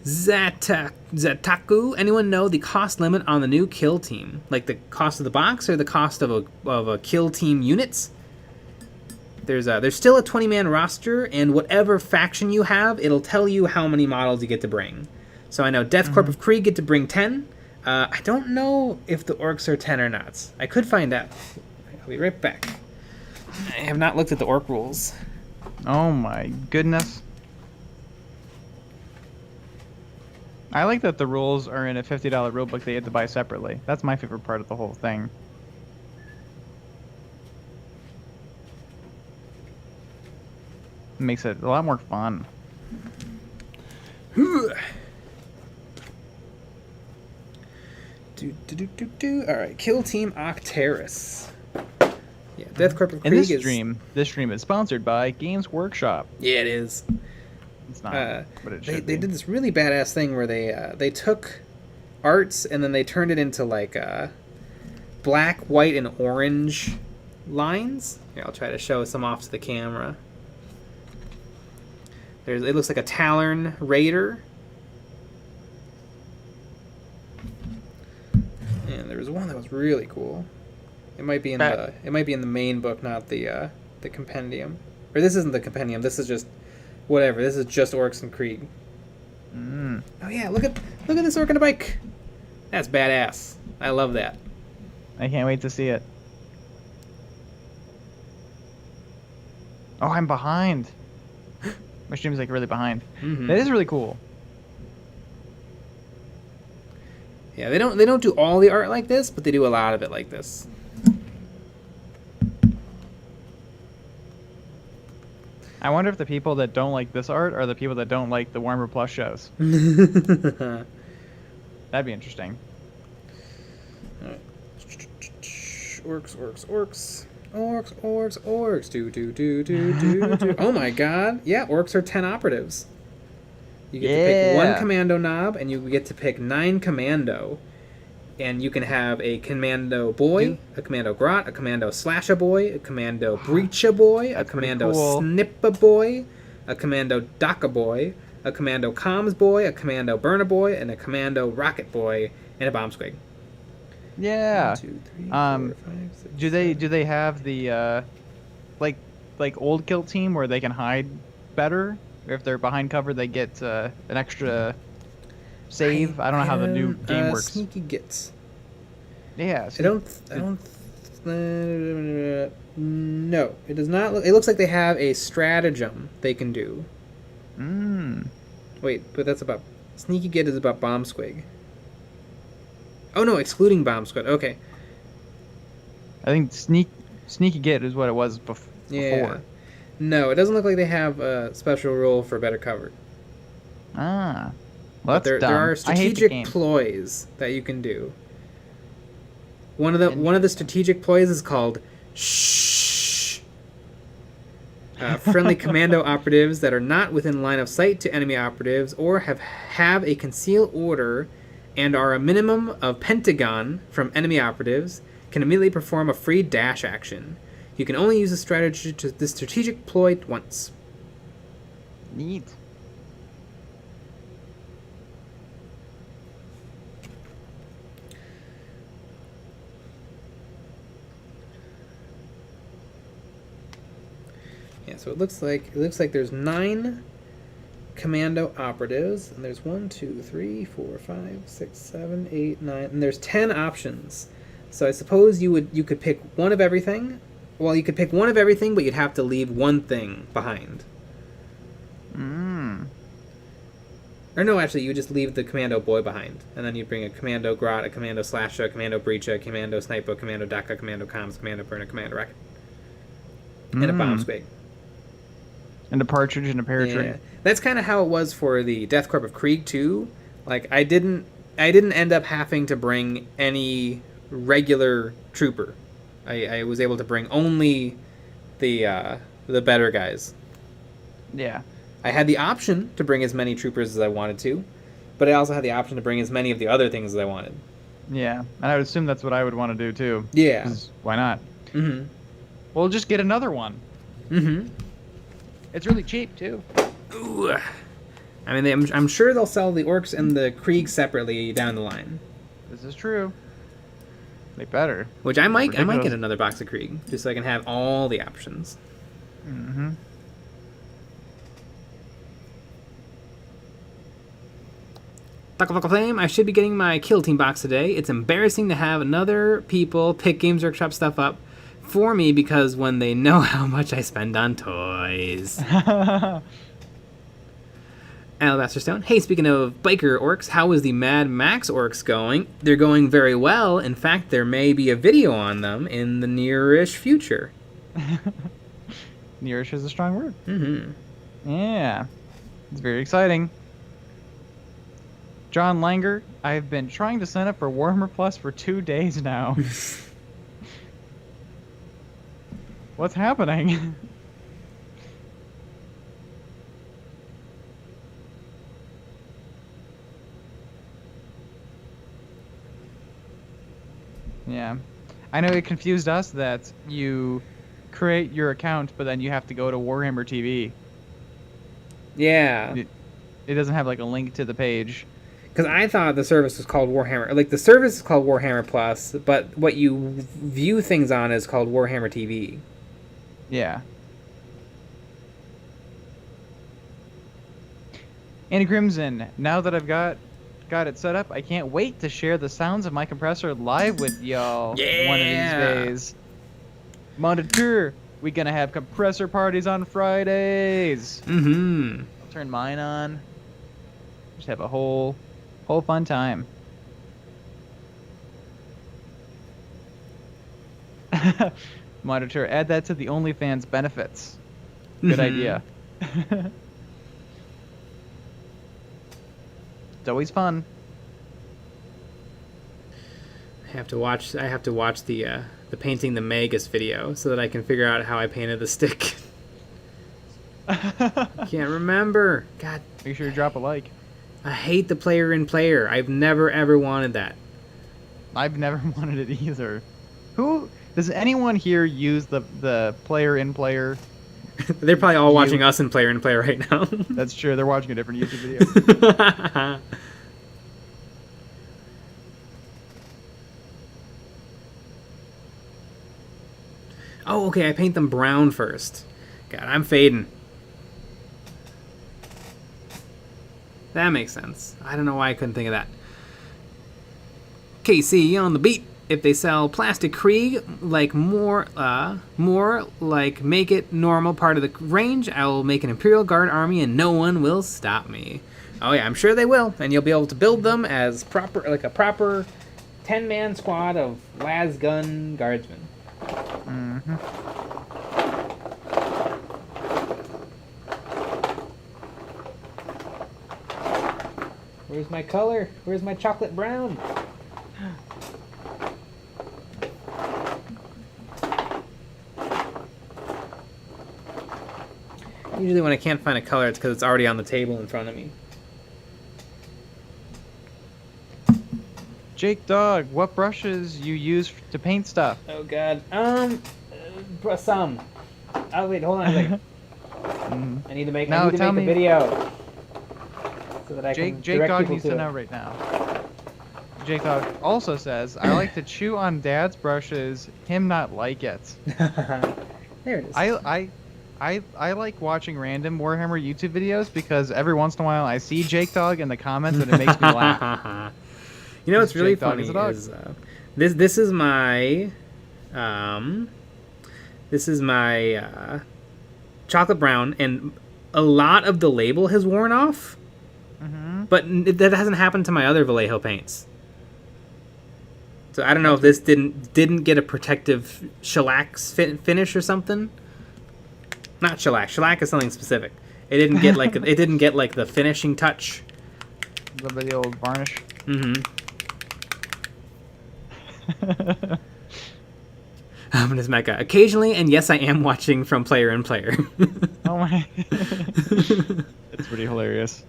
S2: Zataku, anyone know the cost limit on the new kill team? Like the cost of the box or the cost of a kill team units? There's still a 20-man roster, and whatever faction you have, it'll tell you how many models you get to bring. So I know Death Corp of Krieg get to bring 10. I don't know if the orcs are 10 or not. I could find out. I'll be right back. I have not looked at the orc rules.
S1: Oh my goodness. I like that the rules are in a $50 rulebook that you have to buy separately. That's my favorite part of the whole thing. It makes it a lot more fun.
S2: Alright, Kill Team Octeris. Yeah, Death Corp of Krieg
S1: this stream is sponsored by Games Workshop.
S2: Yeah, it is.
S1: It's not, but it should
S2: they did this really badass thing where they took arts and then they turned it into like black, white, and orange lines. Here, I'll try to show some off to the camera. It looks like a Talon Raider. And there was one that was really cool. It might be in the main book, not the compendium. Or this isn't the compendium. This is just whatever. This is just orcs and Krieg. Oh yeah, look at this orc on a bike. That's badass. I love that.
S1: I can't wait to see it. Oh, I'm behind. My stream's like really behind. That is really cool.
S2: Yeah, they don't do all the art like this, but they do a lot of it like this.
S1: I wonder if the people that don't like this art are the people that don't like the Warhammer Plus shows.
S2: That'd
S1: be interesting.
S2: Orcs, orcs, orcs. Orcs, orcs, orcs. Do. Oh my god. Yeah, orcs are 10 operatives. You get to pick 1 commando knob, and you get to pick 9 commando. And you can have a commando boy, a commando grot, a commando slasher boy, a commando breacher boy, a commando snipper boy, a commando docker boy, a commando comms boy, a commando burner boy, and a commando rocket boy, and a bomb squig.
S1: Yeah.
S2: 1, 2, 3, 4, 5, 6,
S1: do they have the like old kill team where they can hide better? Or if they're behind cover, they get an extra save. I don't know how the new game works.
S2: Sneaky gets.
S1: Yeah.
S2: I don't. No, it does not. It looks like they have a stratagem they can do. Wait, but that's about sneaky get is about bomb squig. Oh no, excluding bomb squid. Okay.
S1: I think sneaky get is what it was before.
S2: Yeah. No, it doesn't look like they have a special rule for better cover.
S1: Ah. Well, that's
S2: there are strategic ploys that you can do. One of the strategic ploys is called shh. Friendly commando operatives that are not within line of sight to enemy operatives or have a conceal order and are a minimum of pentagon from enemy operatives can immediately perform a free dash action. You can only use this strategic ploy once.
S1: Neat.
S2: Yeah, so it looks like there's 9 commando operatives, and there's 1, 2, 3, 4, 5, 6, 7, 8, 9, and there's 10 options. So I suppose you could pick one of everything. Well, you could pick one of everything, but you'd have to leave one thing behind. Or no, actually, you would just leave the commando boy behind, and then you bring a commando grot, a commando slasher, a commando breacher, a commando sniper, commando daka, commando comms, commando burner, commando rocket, and a bomb squig.
S1: And a partridge and a paratrooper.
S2: Yeah. That's kind of how it was for the Death Corps of Krieg too. Like I didn't end up having to bring any regular trooper. I was able to bring only the better guys.
S1: Yeah.
S2: I had the option to bring as many troopers as I wanted to, but I also had the option to bring as many of the other things as I wanted.
S1: Yeah, and I would assume that's what I would want to do too.
S2: Yeah.
S1: Why not?
S2: Mm-hmm.
S1: We'll just get another one.
S2: Mm-hmm.
S1: It's really cheap too.
S2: Ooh. I mean, I'm sure they'll sell the orcs and the Krieg separately down the line.
S1: This is true. They better.
S2: Which I might get another box of Krieg just so I can have all the options.
S1: Mm-hmm.
S2: Taco Flame, I should be getting my Kill Team box today. It's embarrassing to have other people pick Games Workshop stuff up for me because when they know how much I spend on toys. Alabaster Stone. Hey, speaking of biker orcs, how is the Mad Max orcs going? They're going very well. In fact, there may be a video on them in the near-ish future.
S1: Near-ish is a strong word.
S2: Mm-hmm.
S1: Yeah. It's very exciting. John Langer, I've been trying to sign up for Warhammer Plus for 2 days now. What's happening? Yeah. I know it confused us that you create your account, but then you have to go to Warhammer TV.
S2: Yeah.
S1: It doesn't have like a link to the page.
S2: Because I thought the service was called Warhammer. Like, the service is called Warhammer Plus, but what you view things on is called Warhammer TV.
S1: Yeah. Andy Crimson, now that I've got it set up, I can't wait to share the sounds of my compressor live with y'all one of these days. Monitor, we gonna have compressor parties on Fridays.
S2: Mm-hmm.
S1: I'll turn mine on. Just have a whole fun time. Monitor, add that to the OnlyFans benefits. Good idea. It's always fun.
S2: I have to watch the painting the Magus video so that I can figure out how I painted the stick. Can't remember. God.
S1: Make sure you drop a like.
S2: I hate the player in player. I've never ever wanted that.
S1: I've never wanted it either. Who does anyone here use the player in player?
S2: They're probably all watching us in player right now.
S1: That's true. They're watching a different YouTube video.
S2: Oh, okay. I paint them brown first. God, I'm fading. That makes sense. I don't know why I couldn't think of that. KC on the beat. If they sell plastic Krieg, like more like make it normal part of the range, I will make an Imperial Guard army and no one will stop me. Oh yeah, I'm sure they will, and you'll be able to build them as a proper 10-man squad of lasgun guardsmen.
S1: Mm-hmm.
S2: Where's my color? Where's my chocolate brown? Usually when I can't find a color, it's because it's already on the table in front of me.
S1: Jake Dog, what brushes you use to paint stuff?
S2: Oh god. Some. Oh wait, hold on a second. I need to make a video. So that I can
S1: Jake Dog needs to know right now. Jake Dog also says, I like to chew on Dad's brushes, him not like it.
S2: There it is.
S1: I like watching random Warhammer YouTube videos because every once in a while I see Jake Dog in the comments and it makes me laugh.
S2: You know what's really funny is this is my chocolate brown, and a lot of the label has worn off.
S1: Mm-hmm.
S2: But that hasn't happened to my other Vallejo paints. So I don't know if this didn't get a protective shellac finish or something. Not shellac. Shellac is something specific. It didn't get like the finishing touch.
S1: The old varnish.
S2: Mm-hmm. I'm just Mecca. Occasionally, and yes, I am watching from player in player.
S1: Oh my! It's pretty hilarious.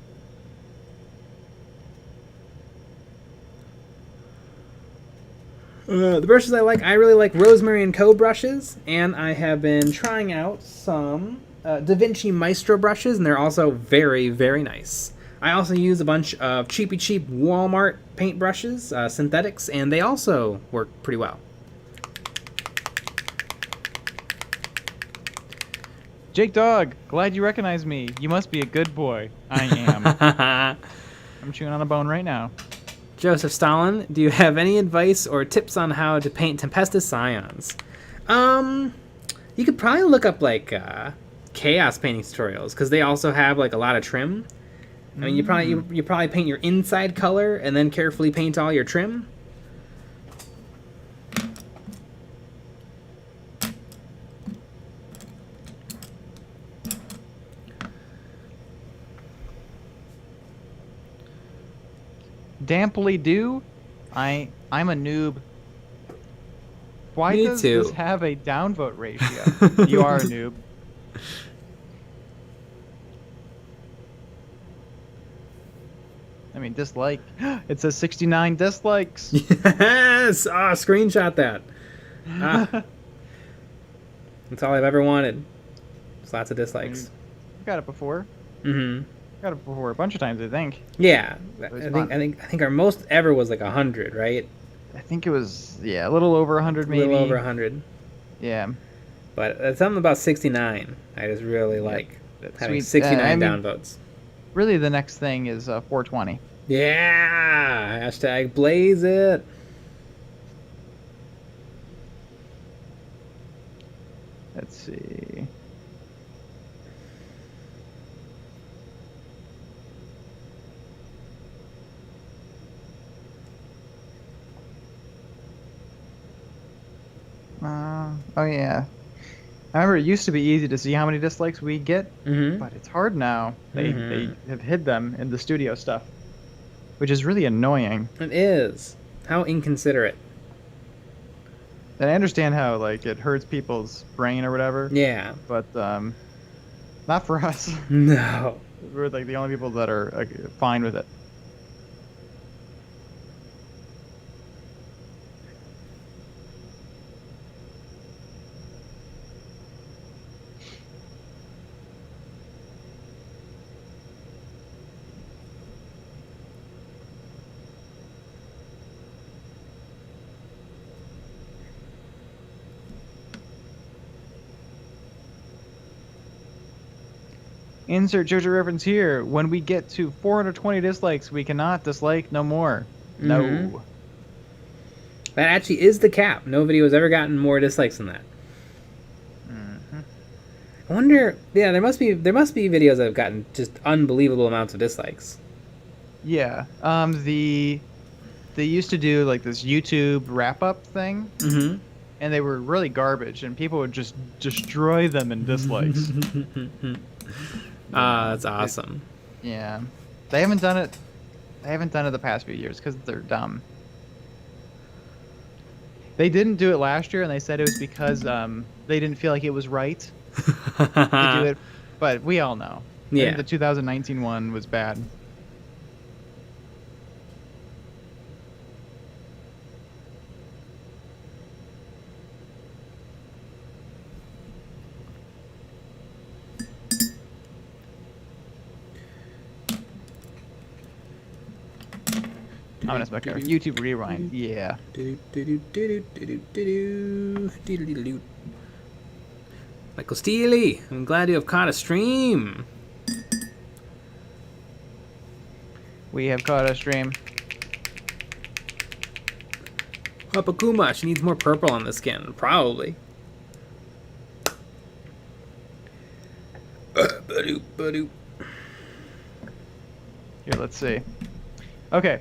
S2: The brushes I really like Rosemary & Co. brushes, and I have been trying out some Da Vinci Maestro brushes, and they're also very, very nice. I also use a bunch of cheap Walmart paint brushes, synthetics, and they also work pretty well.
S1: Jake Dog, glad you recognize me. You must be a good boy. I am. I'm chewing on a bone right now.
S2: Joseph Stalin, do you have any advice or tips on how to paint Tempestus Scions? You could probably look up like chaos painting tutorials, because they also have like a lot of trim. I mean, you probably paint your inside color and then carefully paint all your trim.
S1: Damply do. I'm a noob. Why
S2: Me
S1: does
S2: too.
S1: this have a downvote ratio? You are a noob. I mean, dislike. It says 69 dislikes.
S2: Yes! Ah, screenshot that. Ah. That's all I've ever wanted. Just lots of dislikes.
S1: I've got it before.
S2: Mm-hmm.
S1: Got it before a bunch of times, I think.
S2: Yeah, I
S1: fun.
S2: think our most ever was like 100, right?
S1: I think it was a little over 100 maybe.
S2: A little over 100.
S1: Yeah.
S2: But something about 69. I just really like having
S1: sweet.
S2: 69 downvotes.
S1: Really, the next thing is 420.
S2: Yeah! Hashtag blaze it.
S1: Let's see. Oh yeah. I remember it used to be easy to see how many dislikes we get,
S2: Mm-hmm.
S1: but it's hard now. They have hid them in the studio stuff, which is really annoying.
S2: It is. How inconsiderate.
S1: And I understand how like it hurts people's brain or whatever.
S2: Yeah.
S1: But not for us.
S2: No.
S1: We're like the only people that are fine with it. Insert JoJo reference here. When we get to 420 dislikes, we cannot dislike no more. No.
S2: That actually is the cap. No video has ever gotten more dislikes than that. I wonder. Yeah, there must be videos that have gotten just unbelievable amounts of dislikes.
S1: Yeah. They used to do like this YouTube wrap up thing.
S2: Mm-hmm.
S1: And they were really garbage, and people would just destroy them in dislikes.
S2: That's awesome.
S1: Yeah. They haven't done it. They haven't done it the past few years because they're dumb. They didn't do it last year, and they said it was because they didn't feel like it was right to do it. But we all know.
S2: Yeah.
S1: I think the 2019 one was bad. I'm gonna spec our YouTube rewind. Yeah.
S2: Michael Steely, I'm glad you have caught a stream.
S1: We have caught a stream.
S2: Hapakuma, she needs more purple on the skin. Probably.
S1: Here, let's see. Okay.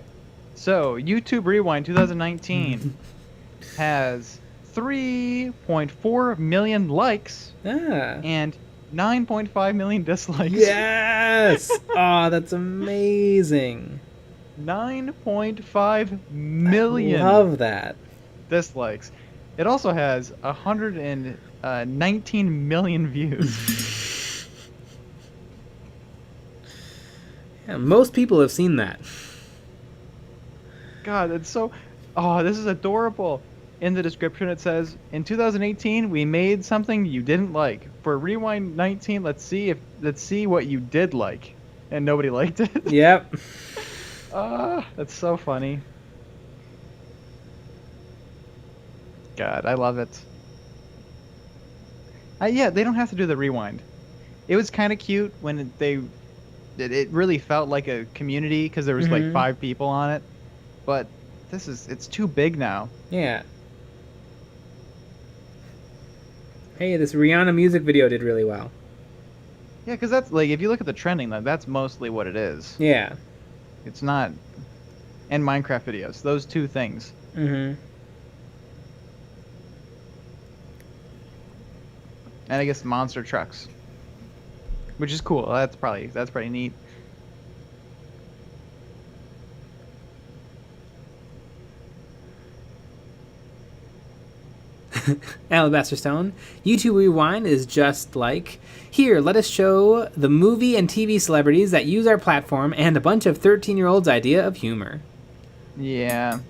S1: So, YouTube Rewind 2019 has 3.4 million likes and 9.5 million dislikes.
S2: Yes! Oh, that's amazing.
S1: 9.5 million.
S2: I love that.
S1: Dislikes. It also has 119 million views.
S2: Yeah, most people have seen that.
S1: God, it's so... Oh, this is adorable. In the description it says, in 2018, we made something you didn't like. For Rewind 19, let's see what you did like. And nobody liked it.
S2: Yep.
S1: That's so funny. God, I love it. Yeah, they don't have to do the rewind. It was kind of cute when it really felt like a community because there was like 5 people on it. But it's too big now.
S2: Yeah. Hey, this Rihanna music video did really well.
S1: Yeah, because that's like, if you look at the trending, that's mostly what it is.
S2: Yeah.
S1: It's not... And Minecraft videos. Those two things.
S2: Mm-hmm.
S1: And I guess monster trucks. Which is cool. That's pretty neat.
S2: Alabaster Stone. YouTube Rewind is just like, here, let us show the movie and TV celebrities that use our platform and a bunch of 13-year-olds' idea of humor.
S1: Yeah.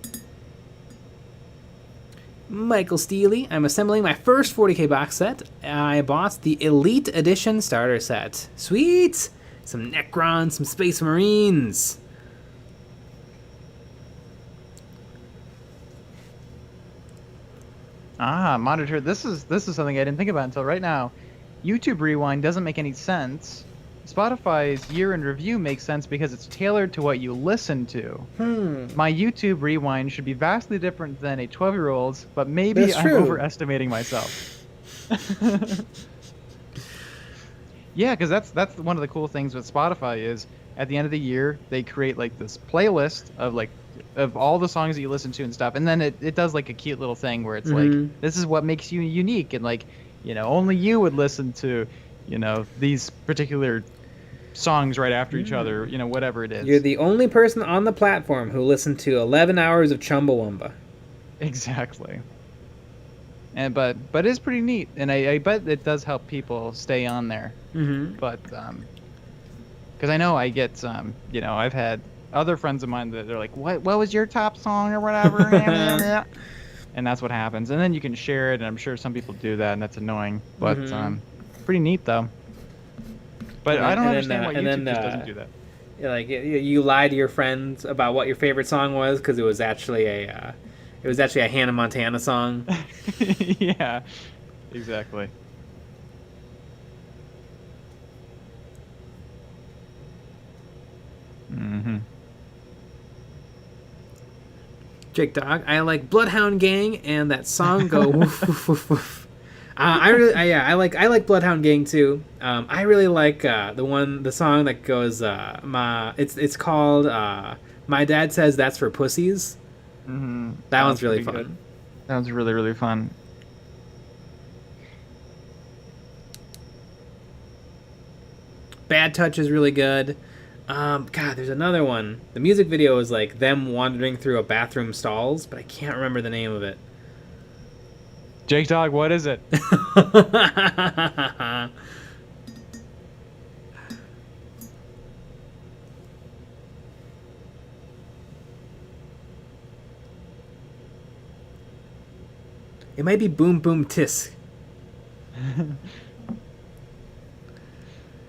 S2: Michael Steely, I'm assembling my first 40k box set. I bought the Elite Edition starter set. Sweet! Some Necrons, some Space Marines.
S1: Monitor. This is something I didn't think about until right now. YouTube Rewind doesn't make any sense. Spotify's year in review makes sense because it's tailored to what you listen to. My YouTube Rewind should be vastly different than a 12-year-old's, but maybe I'm overestimating myself. Yeah, because that's one of the cool things with Spotify is at the end of the year they create like this playlist of all the songs that you listen to and stuff, and then it does like a cute little thing where it's like, this is what makes you unique, and like only you would listen to, these particular songs right after each other, whatever it is.
S2: You're the only person on the platform who listened to 11 hours of Chumbawamba.
S1: Exactly. But it's pretty neat, and I bet it does help people stay on there. But because I know I get I've had other friends of mine that are like, what was your top song or whatever, and that's what happens. And then you can share it, and I'm sure some people do that, and that's annoying. But pretty neat though. But I don't understand why YouTube just doesn't do that.
S2: Like you lie to your friends about what your favorite song was because it was actually a Hannah Montana song.
S1: Yeah, exactly.
S2: Jake Dog, I like Bloodhound Gang and that song go woof woof woof woof. I like Bloodhound Gang too. I really like the song that goes it's called My Dad Says That's for Pussies. That one's really fun.
S1: Good. That one's really, really fun.
S2: Bad Touch is really good. God, there's another one. The music video is like them wandering through a bathroom stalls, but I can't remember the name of it.
S1: Jake Dog, what is it?
S2: It might be Boom Boom Tisk.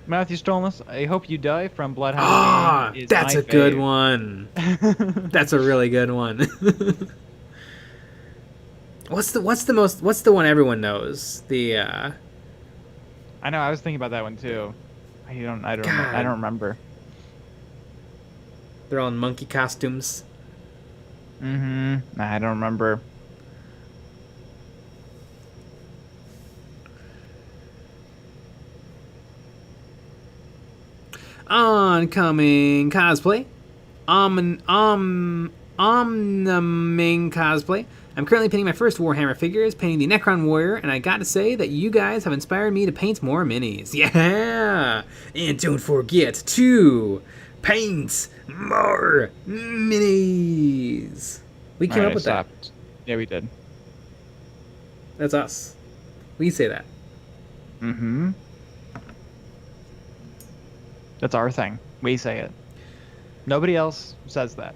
S1: Matthew Stolness, I hope you die from Bloodhound Gang.
S2: That's a good one. That's a really good one. What's the one everyone knows?
S1: I know, I was thinking about that one too. I don't remember.
S2: They're all in monkey costumes.
S1: I don't remember.
S2: Oncoming cosplay. Omnaming cosplay. I'm currently painting my first Warhammer figures, painting the Necron Warrior, and I gotta say that you guys have inspired me to paint more minis. Yeah! And don't forget to paint more minis! We came up with that.
S1: Yeah, we did.
S2: That's us. We say that.
S1: That's our thing. We say it. Nobody else says that.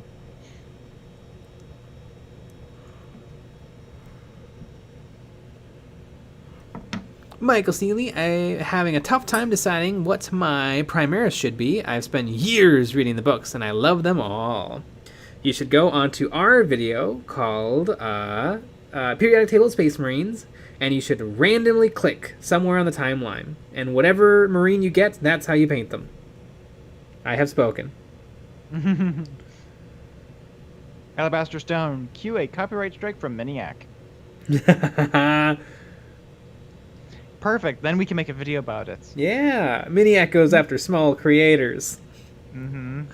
S2: Michael Seeley, I'm having a tough time deciding what my Primaris should be. I've spent years reading the books, and I love them all. You should go onto our video called Periodic Table of Space Marines, and you should randomly click somewhere on the timeline. And whatever Marine you get, that's how you paint them. I have spoken.
S1: Alabaster Stone, cue a copyright strike from Miniac. Perfect. Then we can make a video about it.
S2: Yeah, Miniac goes after small creators. Is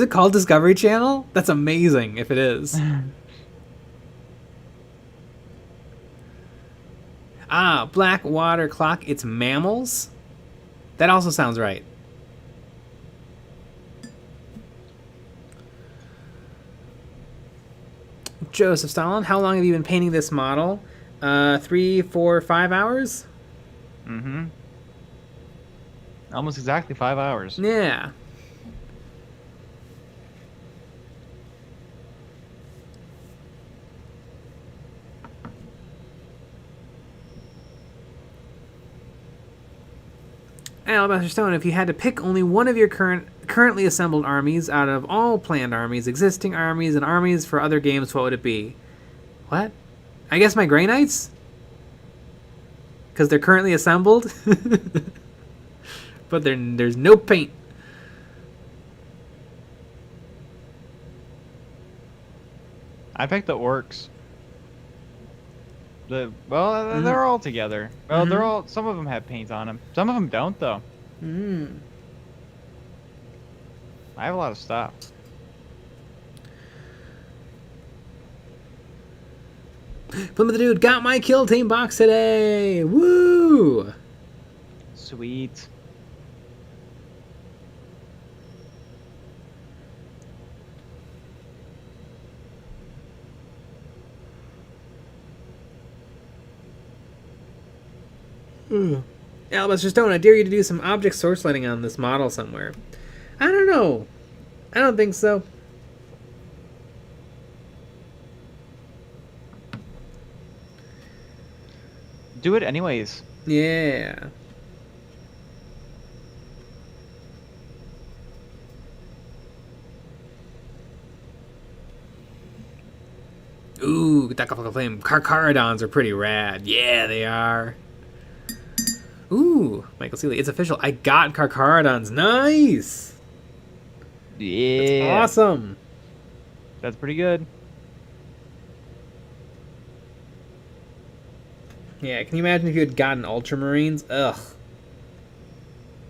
S2: it called Discovery Channel? That's amazing if it is. Blackwater Clock, it's mammals? That also sounds right. Joseph Stalin, how long have you been painting this model? 3, 4, 5 hours?
S1: Almost exactly 5 hours.
S2: Yeah. Alabaster Stone, if you had to pick only one of your currently assembled armies out of all planned armies, existing armies, and armies for other games, what would it be? What? I guess my Grey Knights? Because they're currently assembled? But there's no paint.
S1: I picked the Orcs. They're all together. Well, they're all. Some of them have paint on them. Some of them don't, though. I have a lot of stuff.
S2: Plymouth Dude got my Kill Team box today! Woo!
S1: Sweet.
S2: Alabaster Stone, I dare you to do some object source lighting on this model somewhere. I don't know. I don't think so.
S1: Do it anyways.
S2: Yeah. Ooh, get that couple of flame. Carcharodons are pretty rad. Yeah, they are. Ooh, Michael Seeley, it's official. I got Carcharodons. Nice.
S1: Yeah.
S2: That's awesome.
S1: That's pretty good.
S2: Yeah, can you imagine if you had gotten Ultramarines? Ugh.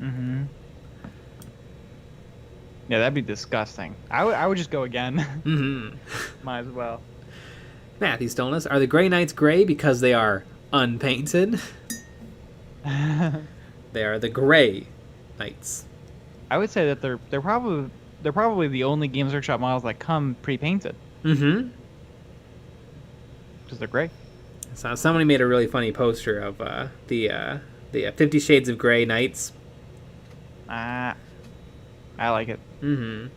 S1: Mm-hmm. Yeah, that'd be disgusting. I would just go again.
S2: Mm-hmm.
S1: Might as well.
S2: Matthew Stolness, are the Grey Knights gray because they are unpainted? They are the Grey Knights.
S1: I would say that they're probably the only Games Workshop models that come pre-painted.
S2: Mm-hmm.
S1: Because they're gray.
S2: So somebody made a really funny poster of the 50 Shades of Grey Knights.
S1: I like it.
S2: Mm-hmm.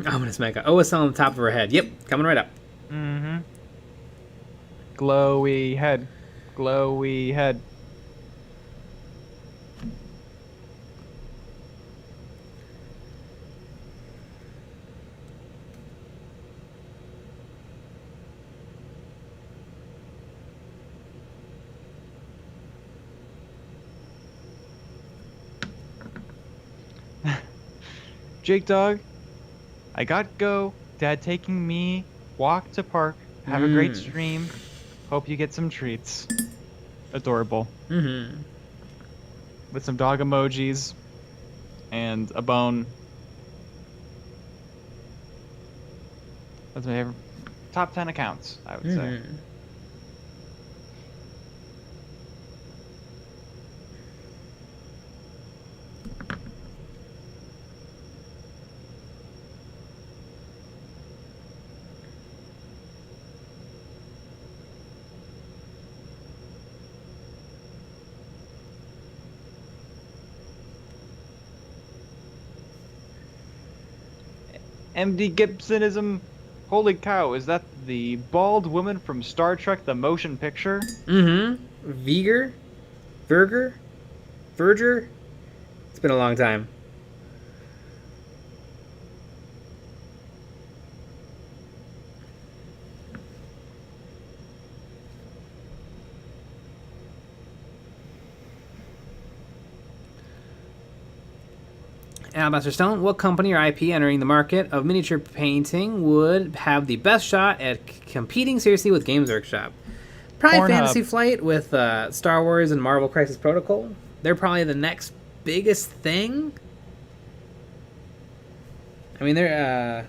S2: Ominous Mecha. OSL on the top of her head. Yep, coming right up.
S1: Mm-hmm. Glowy head. Glowy head. Jake Dog, I got go. Dad taking me. Walk to park. Have a great stream. Hope you get some treats. Adorable.
S2: Mm-hmm.
S1: With some dog emojis. And a bone. That's my favorite. Top 10 accounts, I would say. MD Gibsonism. Holy cow, is that the bald woman from Star Trek the motion picture?
S2: Mm-hmm. Verger? It's been a long time. Alabaster Stone, what company or IP entering the market of miniature painting would have the best shot at competing seriously with Games Workshop? Probably
S1: Pornhub.
S2: Fantasy Flight with Star Wars and Marvel Crisis Protocol. They're probably the next biggest thing. I mean, they're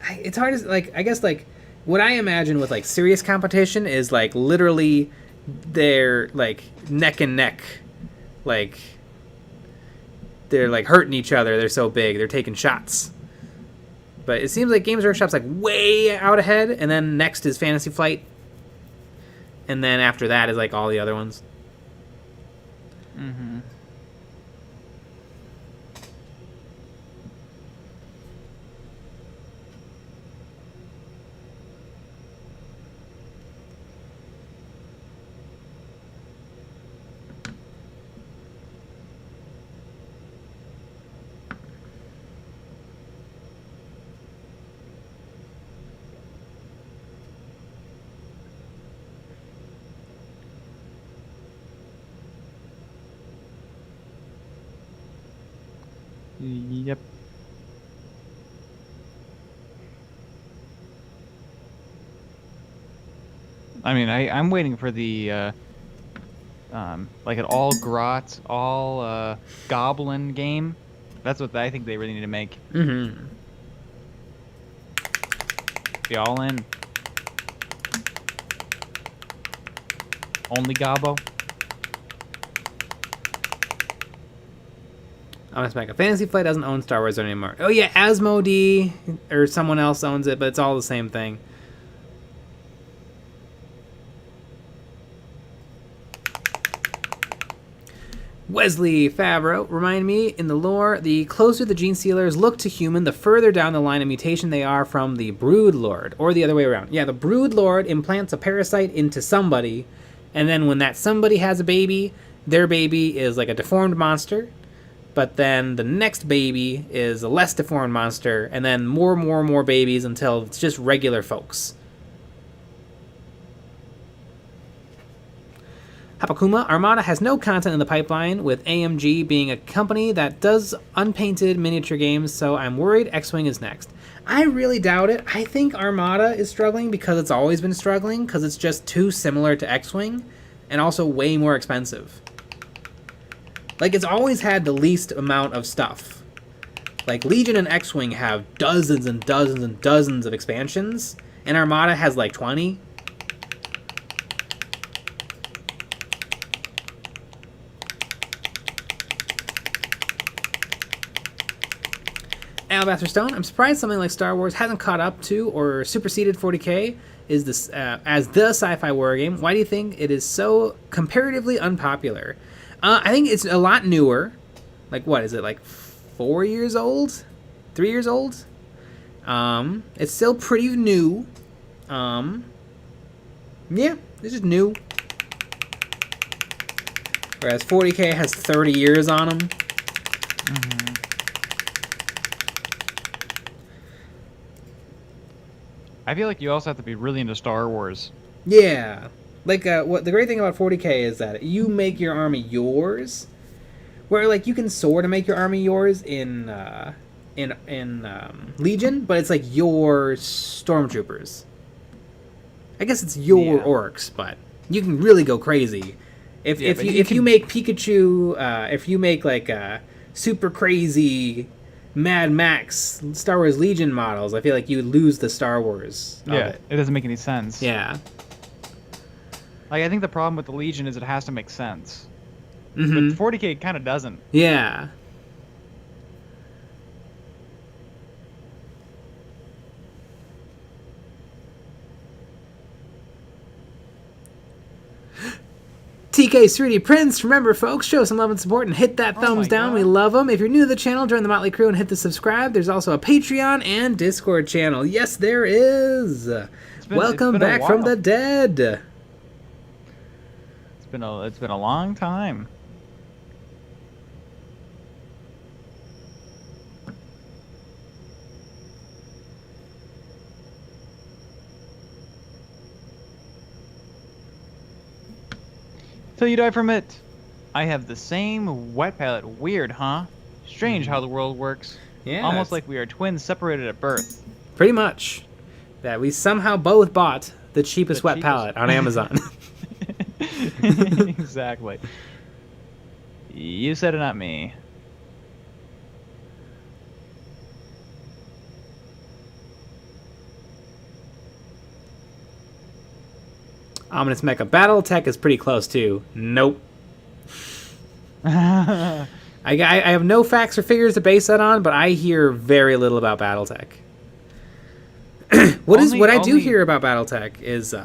S2: it's hard to like. I guess like what I imagine with like serious competition is like literally they're like neck and neck, like. They're like hurting each other. They're so big. They're taking shots. But it seems like Games Workshop's like way out ahead, and then next is Fantasy Flight, and then after that is like all the other ones.
S1: Mm-hmm. Yep. I mean, I'm waiting for the like an all grot, all goblin game. That's what I think they really need to make.
S2: Mm-hmm.
S1: Be all in. Only Gobbo.
S2: Honest Mega. Fantasy Flight doesn't own Star Wars anymore. Oh yeah, Asmodee or someone else owns it, but it's all the same thing. Wesley Favreau, remind me, in the lore, the closer the Genestealers look to human, the further down the line of mutation they are from the Brood Lord, or the other way around. Yeah, the Brood Lord implants a parasite into somebody, and then when that somebody has a baby, their baby is like a deformed monster, but then the next baby is a less deformed monster, and then more babies until it's just regular folks. Hapakuma, Armada has no content in the pipeline, with AMG being a company that does unpainted miniature games, so I'm worried X-Wing is next. I really doubt it. I think Armada is struggling because it's always been struggling, because it's just too similar to X-Wing, and also way more expensive. Like, it's always had the least amount of stuff. Like, Legion and X-Wing have dozens and dozens and dozens of expansions, and Armada has like 20. Alabaster Stone, I'm surprised something like Star Wars hasn't caught up to or superseded 40k is this, as the sci-fi war game. Why do you think it is so comparatively unpopular? I think it's a lot newer. Like, what is it, like 4 years old? 3 years old? It's still pretty new. Yeah, it's just new. Whereas 40k has 30 years on them.
S1: Mm-hmm. I feel like you also have to be really into Star Wars.
S2: Yeah. Like, what the great thing about 40k is that you make your army yours, where, like, you can sort of make your army yours in Legion, but it's, like, your stormtroopers. I guess it's your orcs, but you can really go crazy. If you make Pikachu, if you make, like, super crazy Mad Max Star Wars Legion models, I feel like you would lose the Star Wars of it.
S1: It doesn't make any sense.
S2: Yeah.
S1: Like, I think the problem with the Legion is it has to make sense.
S2: Mm-hmm.
S1: But 40k kind of doesn't.
S2: Yeah. TK 3D Prince, remember folks, show some love and support and hit that thumbs down. God. We love them. If you're new to the channel, join the Motley Crew and hit the subscribe. There's also a Patreon and Discord channel. Yes, there is. Welcome back from the dead.
S1: It's been a long time. Till you die from it. I have the same wet palette. Weird, huh? Strange how the world works.
S2: Yeah.
S1: Almost like we are twins separated at birth.
S2: Pretty much. That we somehow both bought the cheapest wet palette on Amazon.
S1: Exactly. You said it, not me.
S2: Ominous Mecha. Battletech is pretty close, too. Nope. I have no facts or figures to base that on, but I hear very little about Battletech. What I do hear about Battletech is...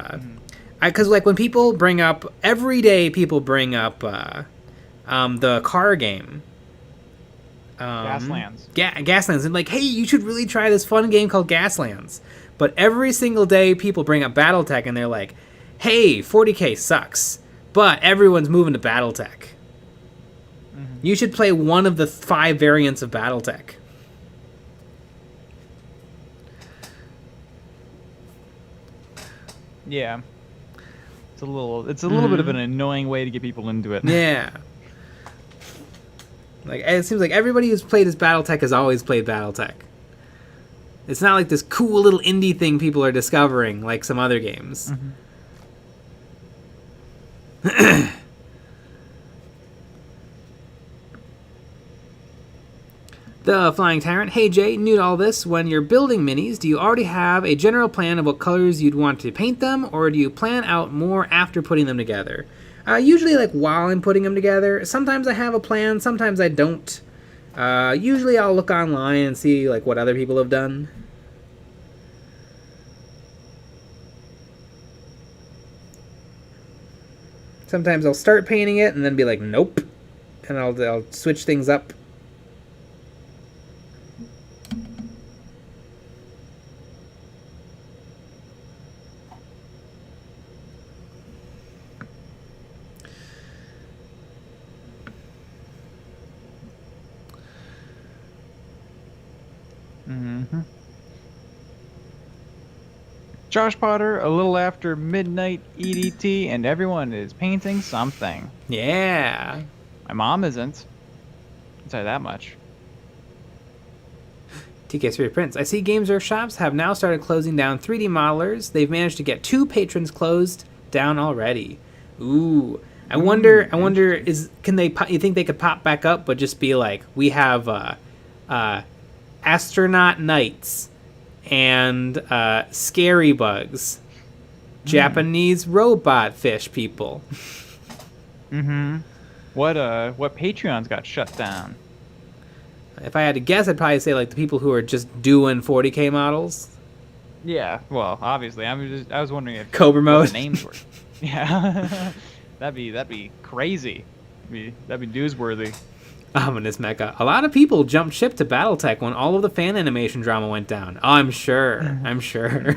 S2: Because, like, when people bring up... Every day people bring up the car game.
S1: Gaslands.
S2: Gaslands. And, like, hey, you should really try this fun game called Gaslands. But every single day people bring up Battletech and they're like... Hey, 40k sucks, but everyone's moving to Battletech. Mm-hmm. You should play one of the 5 variants of Battletech.
S1: Yeah. It's a little bit of an annoying way to get people into it.
S2: Yeah. Like, it seems like everybody who's played as Battletech has always played Battletech. It's not like this cool little indie thing people are discovering like some other games.
S1: Mm-hmm.
S2: The Flying Tyrant. Hey Jay, new to all this. When you're building minis, do you already have a general plan of what colors you'd want to paint them, or do you plan out more after putting them together? Usually, like, while I'm putting them together. Sometimes I have a plan, sometimes I don't. Usually I'll look online and see, like, what other people have done. Sometimes I'll start painting it and then be like, nope. And I'll switch things up.
S1: Mm-hmm. Josh Potter, a little after midnight EDT, and everyone is painting something.
S2: Yeah.
S1: My mom isn't. I'll tell you that much.
S2: TK Spirit Prince. I see Games Workshops have now started closing down 3D modelers. They've managed to get 2 patrons closed down already. Ooh. I wonder, you think they could pop back up, but just be like, we have, astronaut knights and scary bugs, Japanese robot fish people.
S1: What Patreons got shut down?
S2: If I had to guess, I'd probably say like the people who are just doing 40k models.
S1: Yeah, well, obviously, I was wondering if
S2: Cobra mode
S1: the names were. Yeah, that'd be crazy. That'd be newsworthy.
S2: Ominous Mecha. A lot of people jumped ship to BattleTech when all of the fan animation drama went down. Oh, I'm sure. I'm sure.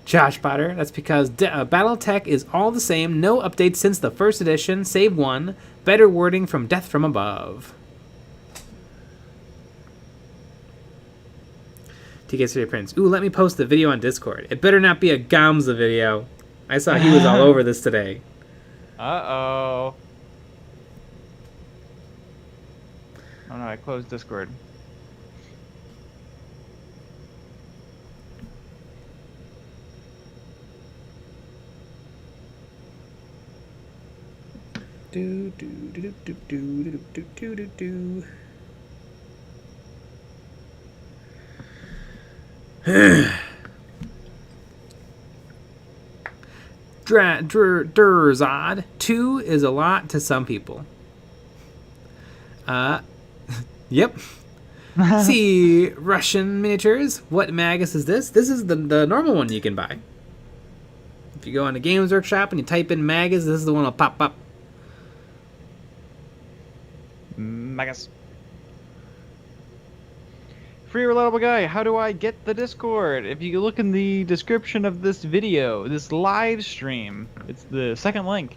S2: Josh Potter. That's because BattleTech is all the same. No updates since the first edition, save one. Better wording from Death from Above. TK City Prince. Ooh, let me post the video on Discord. It better not be a Gamza video. I saw he was all over this today.
S1: Uh-oh. Oh no, I closed Discord.
S2: Do do do do do do do do do do. Durzod 2 is a lot to some people. Yep. See, Russian miniatures. What Magus is this? This is the normal one you can buy. If you go on the Games Workshop and you type in Magus, this is the one that'll pop up.
S1: Magus. Free reliable guy, how do I get the Discord? If you look in the description of this video, this live stream, it's the second link.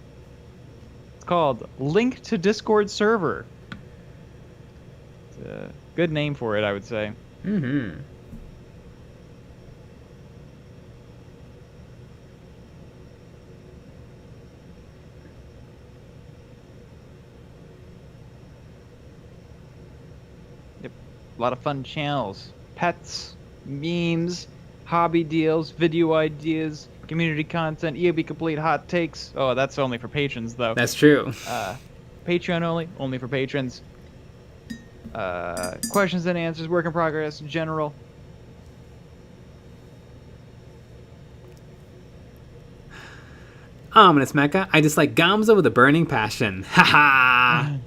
S1: It's called Link to Discord Server. It's a good name for it, I would say.
S2: Mm-hmm.
S1: A lot of fun channels, pets, memes, hobby deals, video ideas, community content, EOB complete hot takes. Oh, that's only for patrons though.
S2: That's true.
S1: Patreon only for patrons. Questions and answers, work in progress, general.
S2: Ominous Mecha. I dislike Gamza with a burning passion. Haha.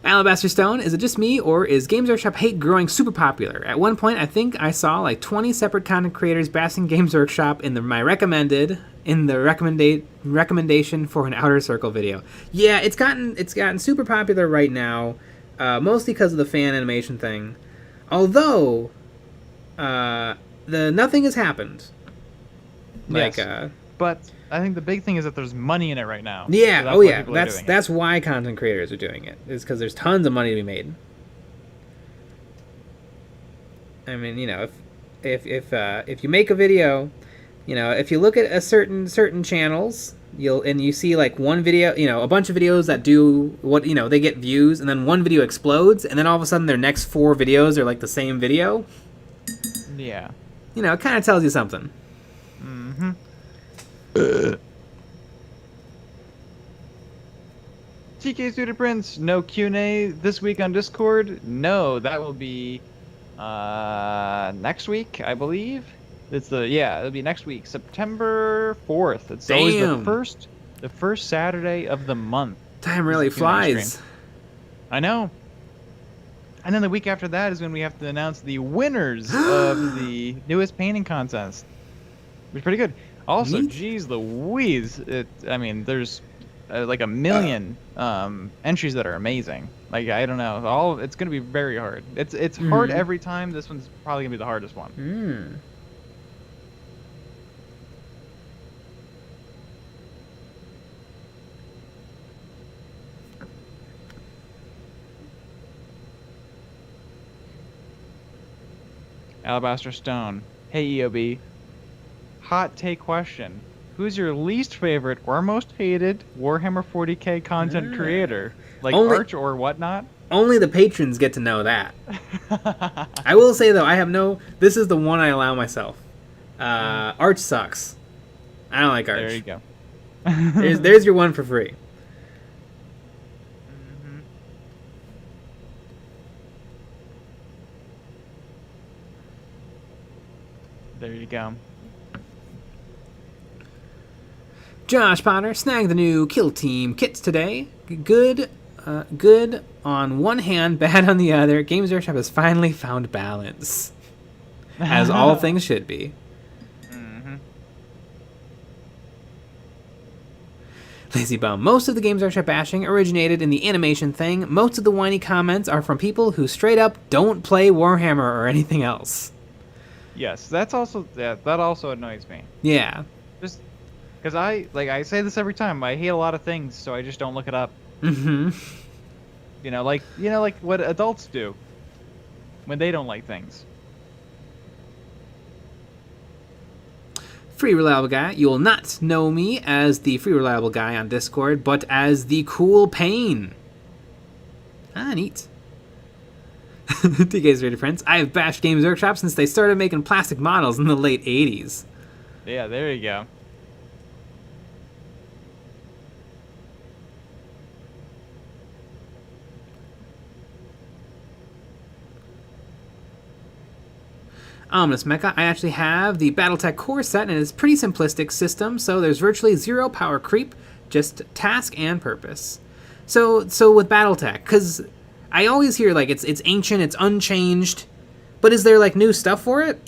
S2: Alabaster Stone, is it just me, or is Games Workshop hate growing super popular? At one point, I think I saw like 20 separate content creators bashing Games Workshop in the recommendation for an Outer Circle video. Yeah, it's gotten super popular right now, mostly because of the fan animation thing. Although, nothing has happened. Like,
S1: yes, but I think the big thing is that there's money in it right now.
S2: Yeah,
S1: so
S2: that's why content creators are doing it. Is because there's tons of money to be made. I mean, you know, if you make a video, you know, if you look at certain channels, you see like one video, a bunch of videos that do what, they get views, and then one video explodes, and then all of a sudden their next 4 videos are like the same video.
S1: Yeah.
S2: It kind of tells you something.
S1: Mm-hmm. TK Student Prince, no Q&A this week on Discord. No, that will be next week, I believe. It'll be next week, September 4th. It's always the first Saturday of the month.
S2: Time really flies.
S1: I know. And then the week after that is when we have to announce the winners of the newest painting contest. Which is pretty good. Also, geez Louise, there's like a million entries that are amazing. Like, I don't know, it's gonna be very hard. It's hard every time. This one's probably gonna be the hardest one. Alabaster Stone. Hey EOB. Hot take question. Who's your least favorite or most hated Warhammer 40k content creator? Like Arch or whatnot?
S2: Only the patrons get to know that. I will say, though, this is the one I allow myself. Arch sucks. I don't like Arch.
S1: There you go.
S2: there's your one for free.
S1: There you go.
S2: Josh Potter snagged the new Kill Team kits today. Good on one hand, bad on the other. Games Workshop has finally found balance. As all things should be. Lazy Bum. Most of the Games Workshop bashing originated in the animation thing. Most of the whiny comments are from people who straight up don't play Warhammer or anything else.
S1: Yes, that also annoys me.
S2: Yeah.
S1: Just because I say this every time. I hate a lot of things, so I just don't look it up. Like what adults do when they don't like things.
S2: Free Reliable Guy. You will not know me as the Free Reliable Guy on Discord, but as the Cool Pain. Neat. TK's Ready Friends. I have bashed Games Workshop since they started making plastic models in the late 80s.
S1: Yeah, there you go.
S2: Ominous Mecha. I actually have the Battletech core set, and it's a pretty simplistic system, so there's virtually zero power creep, just task and purpose. So with Battletech, because I always hear like it's ancient, it's unchanged, but is there like new stuff for it?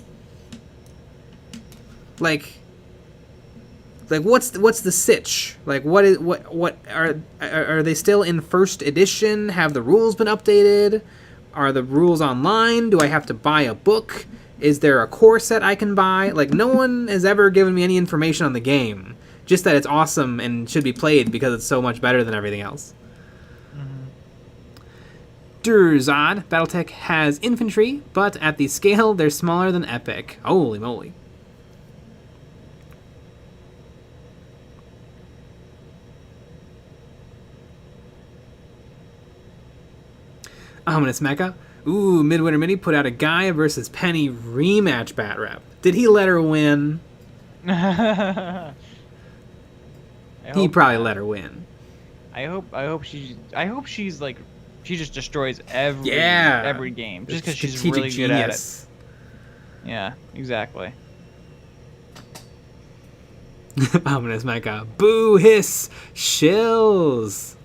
S2: Like what's the sitch? Like what are they still in first edition? Have the rules been updated? Are the rules online? Do I have to buy a book? Is there a core set I can buy? Like, no one has ever given me any information on the game. Just that it's awesome and should be played because it's so much better than everything else. Durzod. Battletech has infantry, but at the scale, they're smaller than Epic. Holy moly. Ominous Mecha. Ooh, Midwinter Mini put out a Gaia versus Penny rematch bat rep. Did he let her win? He probably let her win.
S1: I hope she's like, she just destroys every game just because she's really good at it. Yeah, exactly.
S2: Ominous Mecha. Boo, hiss, shills.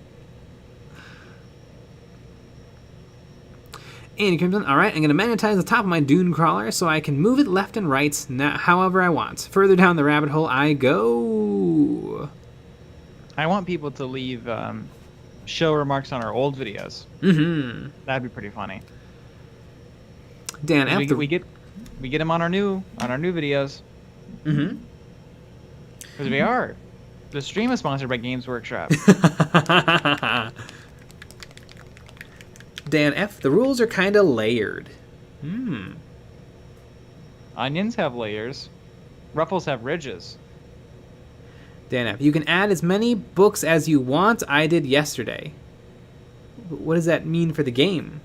S2: Andy Crimson, alright, I'm going to magnetize the top of my Dune Crawler so I can move it left and right however I want. Further down the rabbit hole I go.
S1: I want people to leave show remarks on our old videos. That'd be pretty funny.
S2: Dan F.
S1: We get them on our new videos. Because we are. The stream is sponsored by Games Workshop.
S2: Dan F. The rules are kind of layered.
S1: Onions have layers. Ruffles have ridges.
S2: Dan F. You can add as many books as you want. I did yesterday. What does that mean for the game?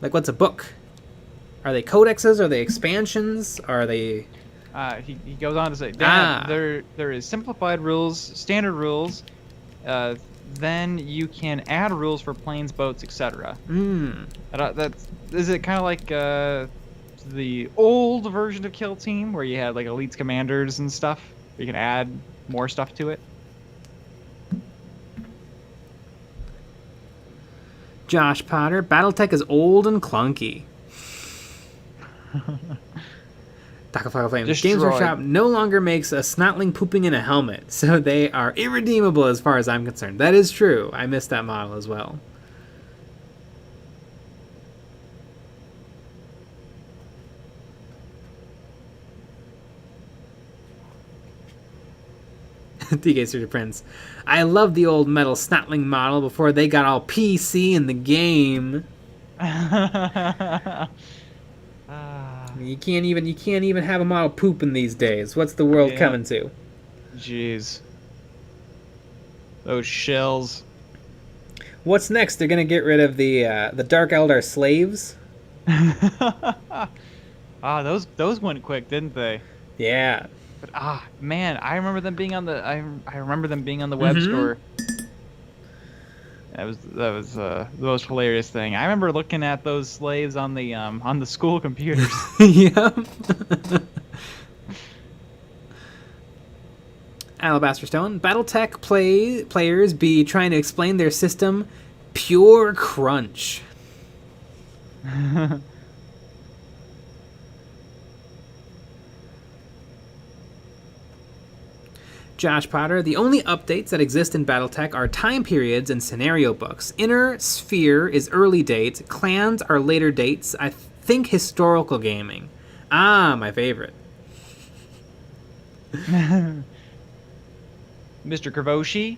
S2: Like, what's a book? Are they codexes? Are they expansions? Are they...
S1: He goes on to say, there is simplified rules, standard rules. Then you can add rules for planes, boats, etc. Is it kind of like the old version of Kill Team, where you had like elites, commanders, and stuff? You can add more stuff to it.
S2: Josh Potter, BattleTech is old and clunky. Dakaflago Flames. Games Workshop no longer makes a snotling pooping in a helmet, so they are irredeemable as far as I'm concerned. That is true. I missed that model as well. TK Studio Prince. I love the old metal snotling model before they got all PC in the game. You can't even have a model pooping these days. What's the world coming to?
S1: Jeez. Those shells.
S2: What's next? They're gonna get rid of the Dark Eldar slaves.
S1: Those went quick, didn't they?
S2: Yeah.
S1: But man, I remember them being on the web store. That was the most hilarious thing. I remember looking at those slaves on the school computers.
S2: Yep. Alabaster Stone. BattleTech players be trying to explain their system. Pure crunch. Josh Potter, the only updates that exist in BattleTech are time periods and scenario books. Inner Sphere is early date. Clans are later dates. I think historical gaming. My favorite.
S1: Mr. Kravoshi,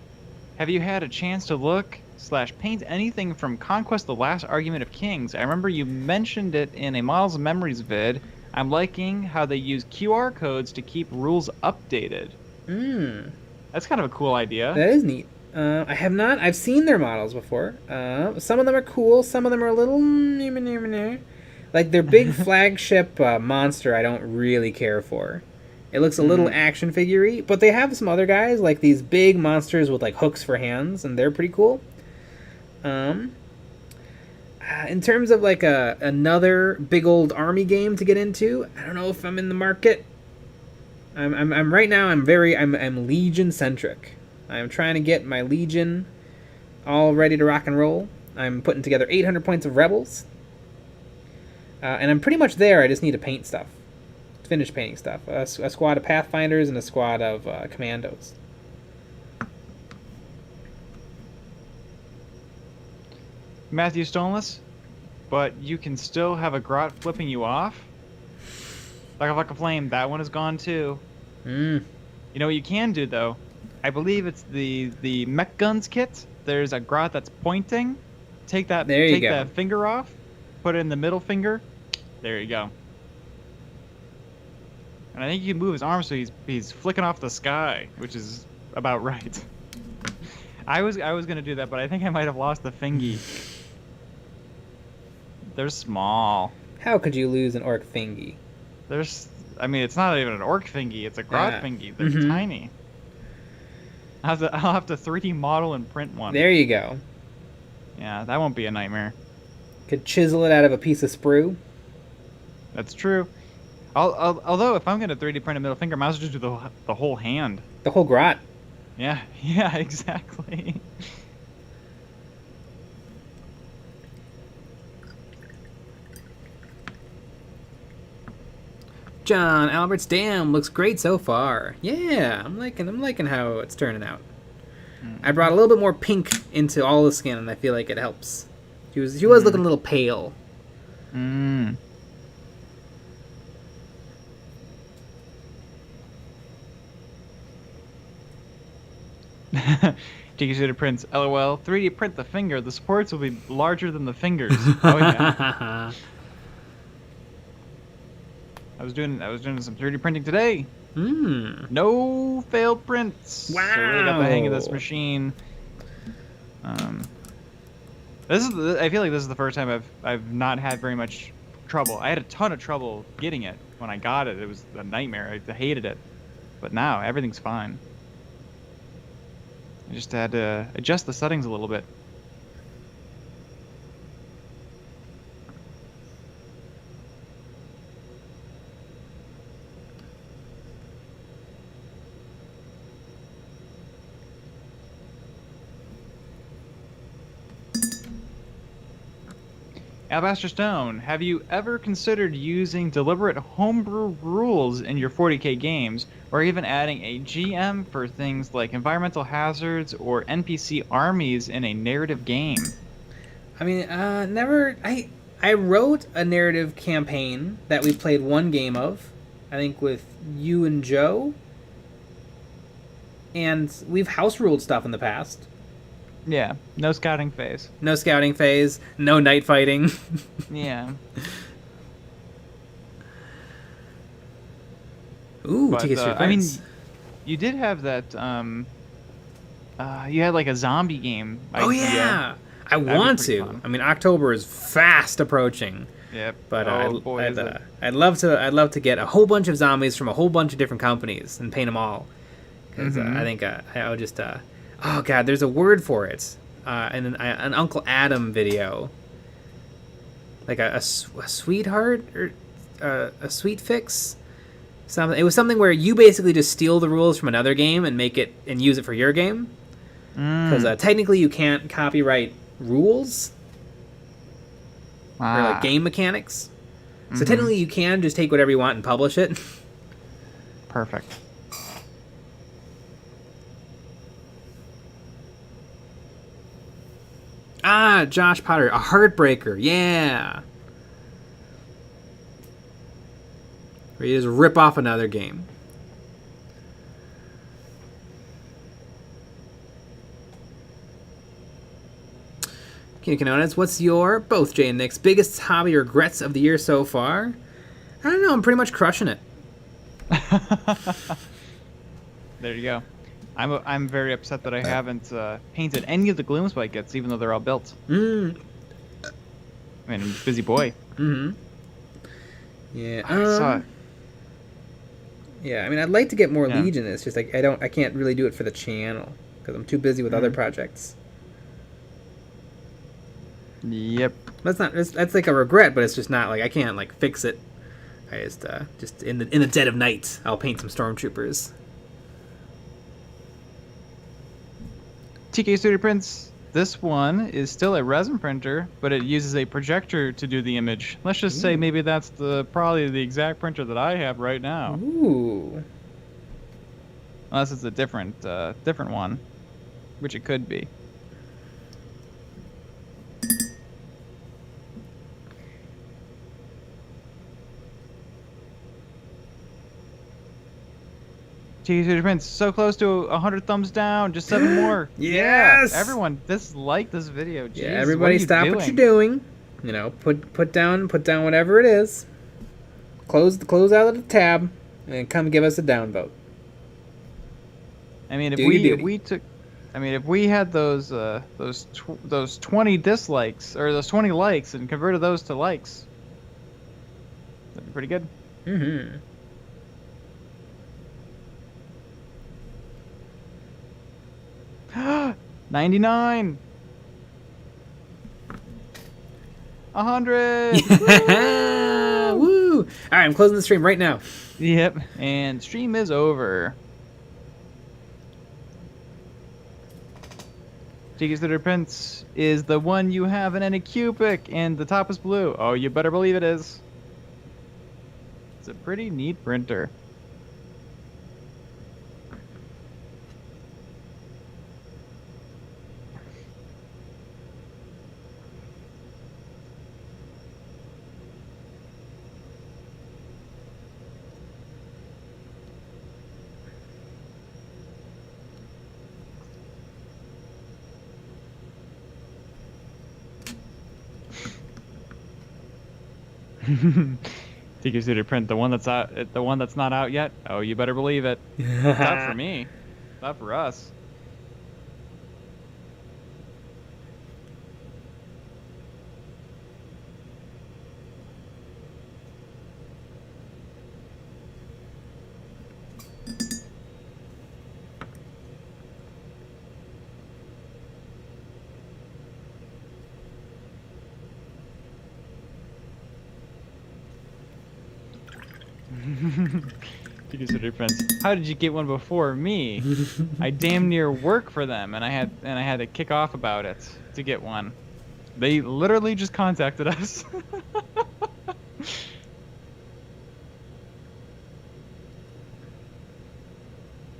S1: have you had a chance to look/paint anything from Conquest: The Last Argument of Kings? I remember you mentioned it in a Models of Memories vid. I'm liking how they use QR codes to keep rules updated. That's kind of a cool idea.
S2: That is neat. I have not. I've seen their models before. Some of them are cool. Some of them are a little... Like their big flagship monster I don't really care for. It looks a little action figure-y, but they have some other guys, like these big monsters with like hooks for hands, and they're pretty cool. In terms of like another big old army game to get into, I don't know if I'm in the market. I'm right now. I'm Legion centric. I'm trying to get my Legion all ready to rock and roll. I'm putting together 800 points of Rebels, and I'm pretty much there. I just need to paint stuff, finish painting stuff. A squad of Pathfinders and a squad of Commandos.
S1: Matthew Stoneless, but you can still have a grot flipping you off. Like a flame. That one is gone too. You know what you can do though? I believe it's the mech guns kit. There's a grot that's pointing. Take that finger off. Put it in the middle finger. There you go. And I think you can move his arm so he's flicking off the sky, which is about right. I was gonna do that, but I think I might have lost the fingy. They're small.
S2: How could you lose an orc thingy?
S1: It's not even an orc thingy. It's a grot thingy. They're tiny. I'll have to 3D model and print one.
S2: There you go.
S1: Yeah, that won't be a nightmare.
S2: Could chisel it out of a piece of sprue.
S1: That's true. Although, if I'm going to 3D print a middle finger, I might as well just do the whole hand.
S2: The whole grot.
S1: Yeah, exactly.
S2: John Albert's Dam looks great so far. Yeah, I'm liking how it's turning out. I brought a little bit more pink into all the skin, and I feel like it helps. She was looking a little pale.
S1: TK Prince, LOL. 3D print the finger. The supports will be larger than the fingers. Oh yeah. I was doing some 3D printing today. No failed prints.
S2: Wow.
S1: So really got the hang of this machine. I feel like this is the first time I've not had very much trouble. I had a ton of trouble getting it when I got it. It was a nightmare. I hated it. But now everything's fine. I just had to adjust the settings a little bit. Alabaster Stone, have you ever considered using deliberate homebrew rules in your 40k games, or even adding a GM for things like environmental hazards or NPC armies in a narrative game?
S2: I mean, never. I wrote a narrative campaign that we played one game of, I think with you and Joe, and we've house ruled stuff in the past.
S1: Yeah, no scouting phase.
S2: No scouting phase, no night fighting.
S1: Yeah.
S2: Ooh,
S1: But,
S2: TK
S1: I mean, you did have that, you had like a zombie game idea.
S2: Oh yeah! I want to.
S1: Fun.
S2: I mean, October is fast approaching.
S1: Yep.
S2: But
S1: boy,
S2: I'd love to get a whole bunch of zombies from a whole bunch of different companies and paint them all. Because I think I would just... oh god, there's a word for it. And an Uncle Adam video. Like a sweetheart or a sweet fix. Something. It was something where you basically just steal the rules from another game and make it and use it for your game. Because technically you can't copyright rules or like game mechanics. So technically you can just take whatever you want and publish it.
S1: Perfect.
S2: Josh Potter, a heartbreaker, yeah. Where you just rip off another game. Canonas, what's your, both Jay and Nick's, biggest hobby regrets of the year so far? I don't know, I'm pretty much crushing it.
S1: There you go. I'm very upset that I haven't painted any of the gloom spikes, even though they're all built. I mean, I'm a busy boy.
S2: Yeah. Yeah, I mean, I'd like to get more Legion. It's just like I can't really do it for the channel because I'm too busy with other projects.
S1: Yep.
S2: That's like a regret, but it's just not like I can't like fix it. I just in the dead of night, I'll paint some stormtroopers.
S1: TK Studio Prints. This one is still a resin printer, but it uses a projector to do the image. Let's just say maybe that's probably the exact printer that I have right now.
S2: Ooh.
S1: Unless it's a different one, which it could be. Prince, so close to 100 thumbs down. Just 7 more.
S2: Yes.
S1: Yeah, everyone, like this video. Jeez,
S2: yeah, everybody, stop what you're doing. You know, put down whatever it is. Close out of the tab, and then come give us a downvote.
S1: I mean, if we had those 20 dislikes or those 20 likes and converted those to likes, that'd be pretty good. 99. 100.
S2: Woo! All right, I'm closing the stream right now.
S1: Yep, and stream is over. Jiggy's Litter Prince is the one you have in any cubic, and the top is blue. Oh, you better believe it is. It's a pretty neat printer. TQ Suited Print, the one that's out, the one that's not out yet. Oh, you better believe it. It's out for me. It's out for us. To consider friends. How did you get one before me? I damn near work for them, and I had to kick off about it to get one. They literally just contacted us.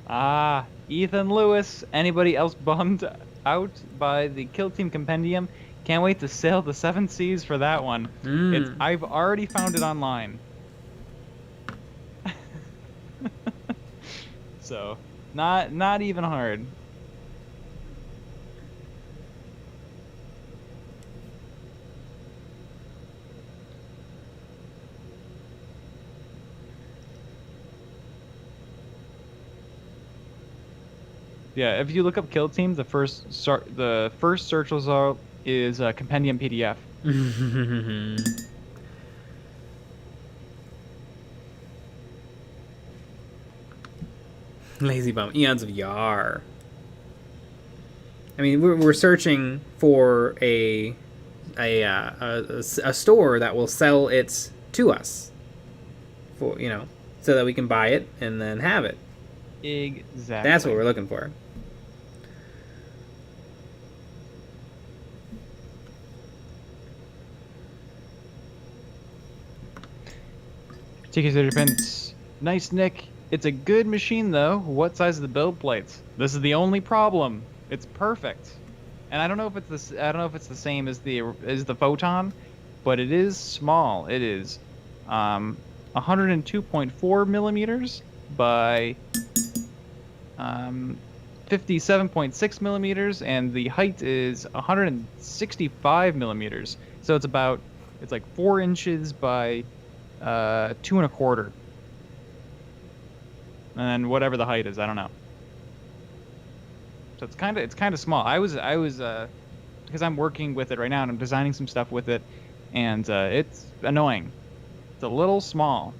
S1: Ah, Ethan Lewis. Anybody else bummed out by the Kill Team Compendium? Can't wait to sail the seven seas for that one. I've already found it online. So, not even hard. Yeah, if you look up Kill Team, the first search result is a compendium PDF.
S2: Lazy bum. Eons of Yar. I mean, we're searching for a store that will sell it to us, for so that we can buy it and then have it.
S1: Exactly.
S2: That's what we're looking for.
S1: TK Depends. Nice, Nick. It's a good machine, though. What size are the build plates? This is the only problem. It's perfect, and I don't know if it's the same as the Photon, but it is small. It is 102.4 millimeters by 57.6 millimeters, and the height is 165 millimeters. So it's like 4 inches by 2.25. And then whatever the height is, I don't know. So it's kind of small. I was because I'm working with it right now and I'm designing some stuff with it, and it's annoying. It's a little small.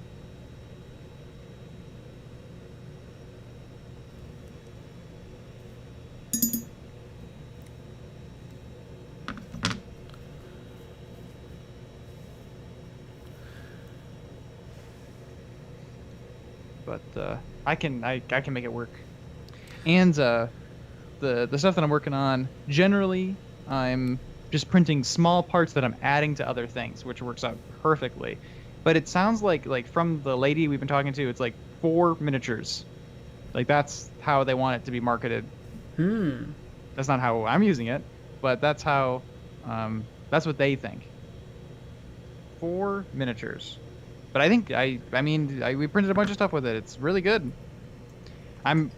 S1: But I can make it work. And the stuff that I'm working on, generally I'm just printing small parts that I'm adding to other things, which works out perfectly. But it sounds like from the lady we've been talking to, it's like 4 miniatures. Like that's how they want it to be marketed. That's not how I'm using it, but that's how that's what they think. 4 miniatures. But I think we printed a bunch of stuff with it. It's really good. I'm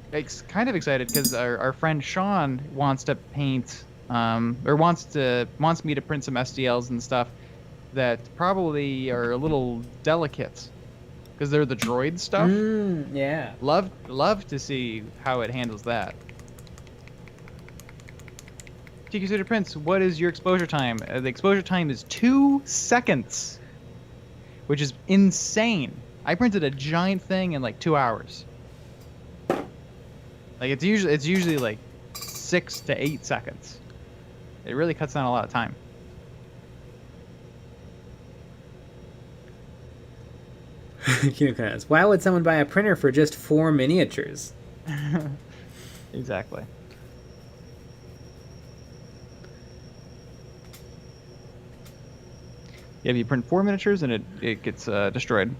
S1: kind of excited because our friend Sean wants to paint, or wants me to print some STLs and stuff that probably are a little delicate because they're the droid stuff.
S2: Yeah.
S1: Love to see how it handles that. TQ Suited Prince, what is your exposure time? The exposure time is 2 seconds. Which is insane. I printed a giant thing in like 2 hours. Like it's usually like 6 to 8 seconds. It really cuts down a lot of time.
S2: Why would someone buy a printer for just 4 miniatures?
S1: Exactly. Yeah, if you print 4 miniatures and it gets destroyed.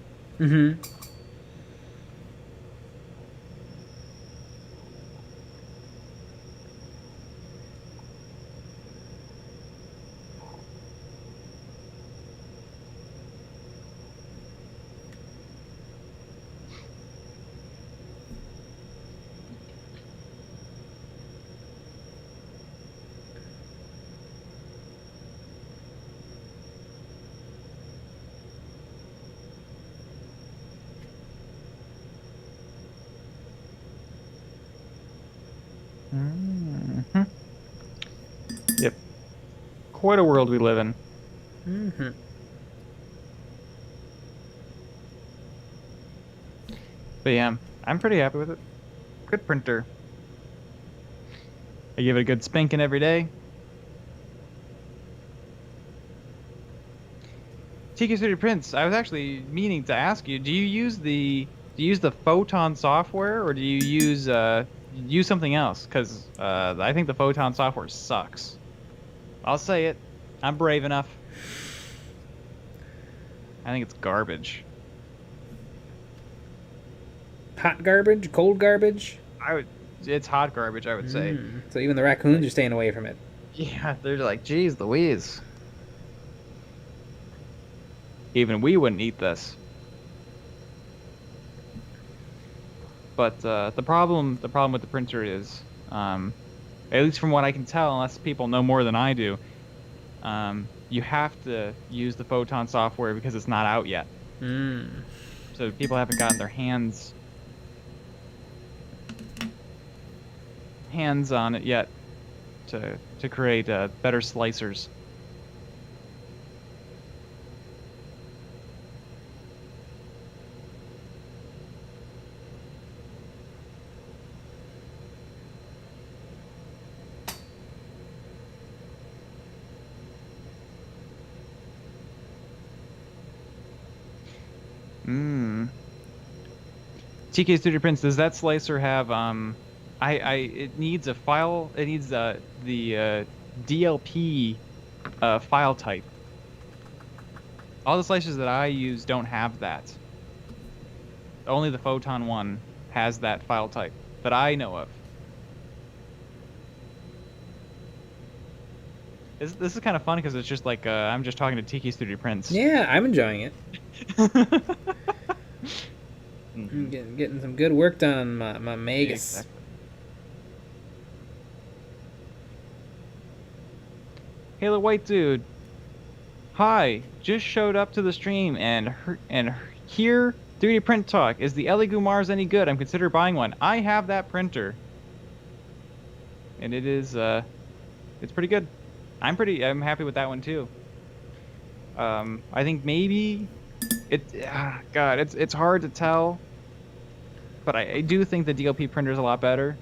S1: quite a world we live in.
S2: Mm-hmm.
S1: But yeah, I'm pretty happy with it. Good printer. I give it a good spanking every day. TK3D Prints, I was actually meaning to ask you, do you use the Photon software, or do you use something else? Because I think the Photon software sucks. I'll say it. I'm brave enough. I think it's garbage.
S2: Hot garbage? Cold garbage?
S1: It's hot garbage, I would say.
S2: So even the raccoons are staying away from it.
S1: Yeah, they're like, geez Louise. Even we wouldn't eat this. But the problem with the printer is, at least from what I can tell, unless people know more than I do, you have to use the Photon software because it's not out yet. So people haven't gotten their hands on it yet to create better slicers. TK Studio Prints, does that slicer have it needs a file, it needs the DLP file type. All the slicers that I use don't have that. Only the Photon one has that file type that I know of. This is kind of fun because it's just like I'm just talking to TK Studio Prints.
S2: Yeah, I'm enjoying it. I'm getting some good work done on my MAGUS. Yeah, exactly.
S1: Halo White Dude, hi, just showed up to the stream and here 3D Print Talk. Is the Elegoo Mars any good? I'm considering buying one. I have that printer, and it is it's pretty good. I'm happy with that one too. I think maybe it's hard to tell, but I do think the DLP printer is a lot better.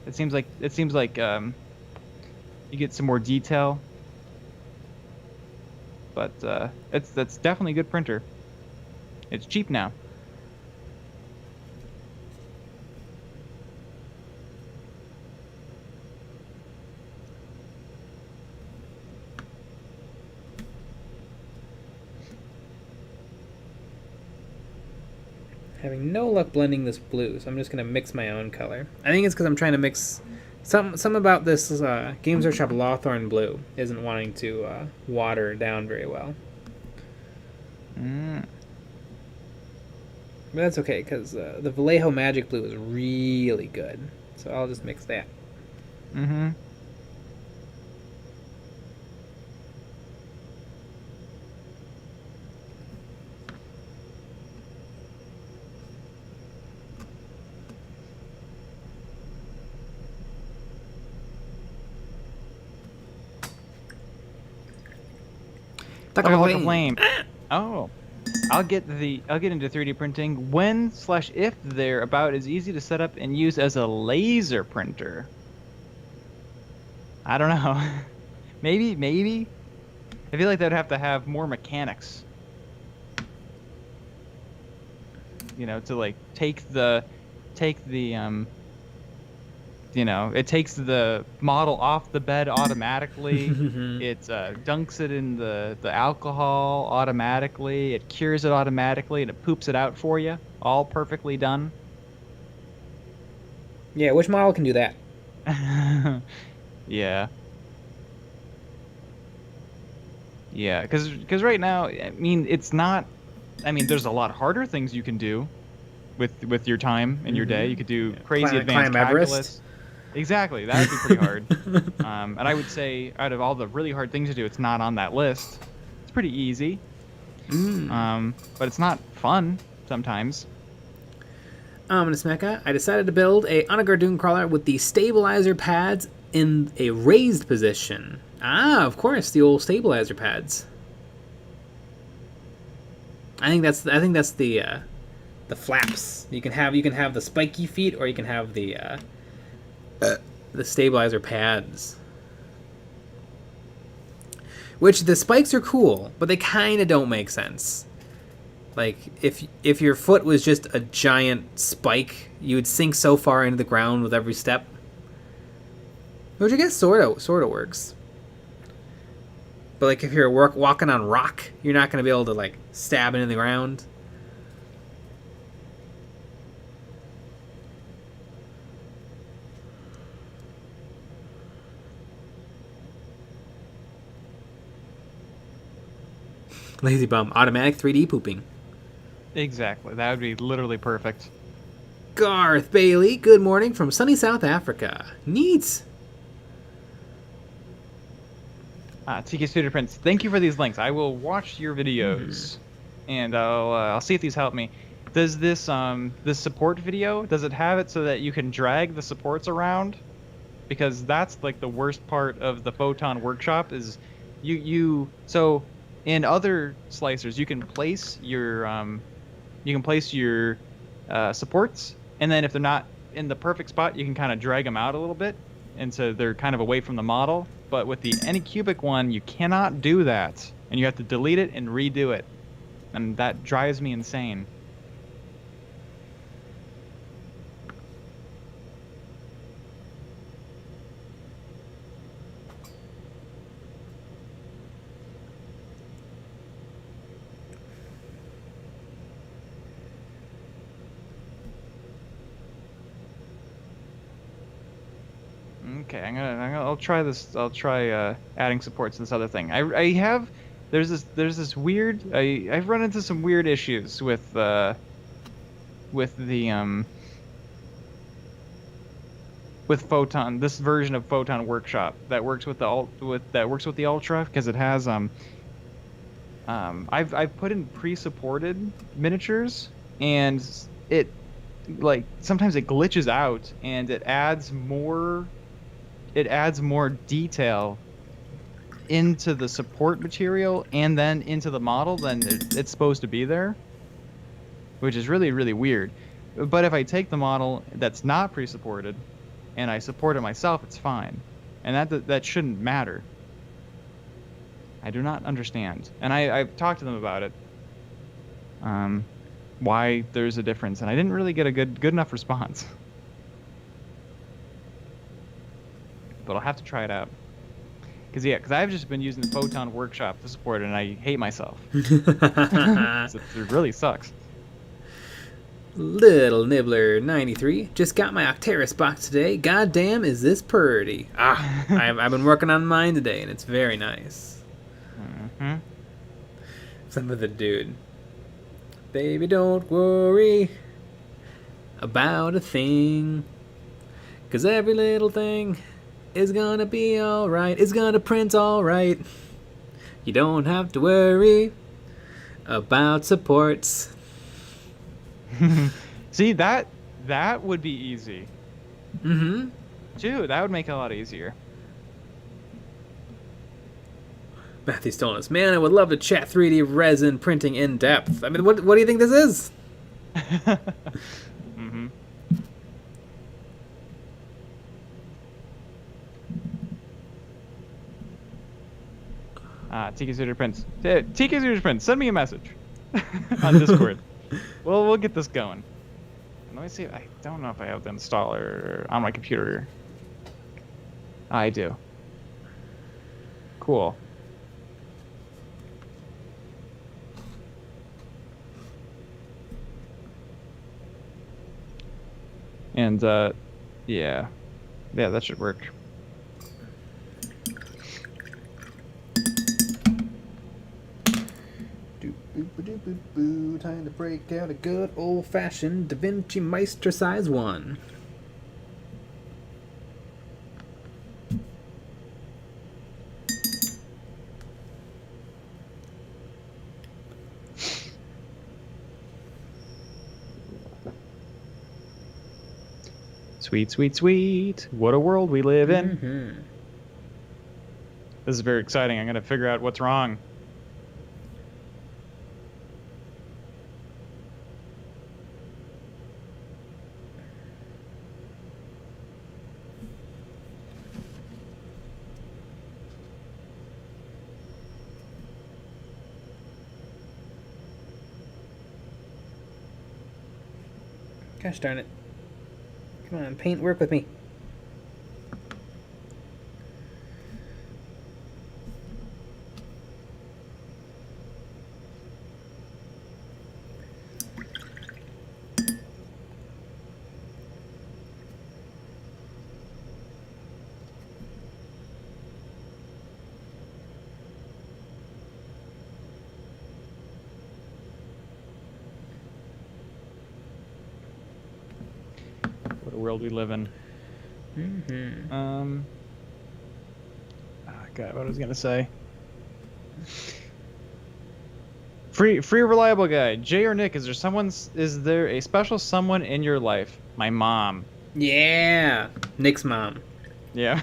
S1: It seems like you get some more detail, but that's definitely a good printer. It's cheap now.
S2: Having no luck blending this blue, so I'm just gonna mix my own color. I think it's because I'm trying to mix some about this Games Workshop Lawthorn blue isn't wanting to water down very well. But that's okay because the Vallejo Magic Blue is really good, so I'll just mix that.
S1: Like a flame. Oh, I'll get into 3D printing when/if they're about as easy to set up and use as a laser printer. I don't know. maybe. I feel like they'd have to have more mechanics. You know, to like take the you know, it takes the model off the bed automatically. It dunks it in the alcohol automatically. It cures it automatically, and it poops it out for you. All perfectly done.
S2: Yeah, which model can do that?
S1: Yeah. Yeah, because right now, I mean, it's not... I mean, there's a lot harder things you can do with your time and your day. You could do crazy advanced calculus. Everest. Exactly, that would be pretty hard. And I would say, out of all the really hard things to do, it's not on that list. It's pretty easy. But it's not fun sometimes.
S2: Nesmeka, I decided to build a Onagar Dune crawler with the stabilizer pads in a raised position. Ah, of course, the old stabilizer pads. I think that's the flaps. You can have the spiky feet, or you can have the stabilizer pads. Which the spikes are cool, but they kind of don't make sense. Like if your foot was just a giant spike, you would sink so far into the ground with every step. Which I guess sort of works. But like if you're walking on rock, you're not going to be able to like stab into the ground. Lazy bum, automatic 3D pooping.
S1: Exactly. That would be literally perfect.
S2: Garth Bailey, good morning from sunny South Africa. Neat.
S1: TK Studio Prince, thank you for these links. I will watch your videos, and I'll see if these help me. Does this support video, does it have it so that you can drag the supports around? Because that's like the worst part of the Photon Workshop is so in other slicers you can place your supports, and then if they're not in the perfect spot, you can kind of drag them out a little bit, and so they're kind of away from the model. But with the Anycubic one, you cannot do that, and you have to delete it and redo it, and that drives me insane. Okay, I'll try this. I'll try adding supports to this other thing. There's this weird. I've run into some weird issues with the with Photon, this version of Photon Workshop that works with the Ultra, because it has I've put in pre-supported miniatures, and it like sometimes it glitches out, and it adds more detail into the support material and then into the model than it's supposed to be there, which is really, really weird. But if I take the model that's not pre-supported and I support it myself, it's fine, and that shouldn't matter. I do not understand, and I've talked to them about it, why there's a difference, and I didn't really get a good enough response. But I'll have to try it out. Because I've just been using the Photon Workshop to support it, and I hate myself. It really sucks.
S2: Little Nibbler 93, just got my Octeris box today. Goddamn, is this purty. I've been working on mine today, and it's very nice. Some of the dude. Baby, don't worry about a thing, 'cause every little thing is gonna be alright. It's gonna print alright. You don't have to worry about supports.
S1: See, that would be easy.
S2: Mm-hmm.
S1: Dude, that would make it a lot easier.
S2: Matthew Stolas, man, I would love to chat 3D resin printing in depth. I mean, what do you think this is?
S1: Mm-hmm. TK Studio Prince. TK Studio Prince, send me a message on Discord. We'll get this going. Let me see. I don't know if I have the installer on my computer. I do. Cool. And yeah, that should work.
S2: Time to break out a good old-fashioned Da Vinci Meister size 1.
S1: Sweet, sweet, sweet. What a world we live in.
S2: Mm-hmm.
S1: This is very exciting. I'm going to figure out what's wrong.
S2: Gosh darn it. Come on, paint, work with me.
S1: What a world we live in.
S2: Mm-hmm.
S1: Oh God, what I was gonna say. Free reliable guy. Jay or Nick, is there a special someone in your life? My mom.
S2: Yeah. Nick's mom.
S1: Yeah.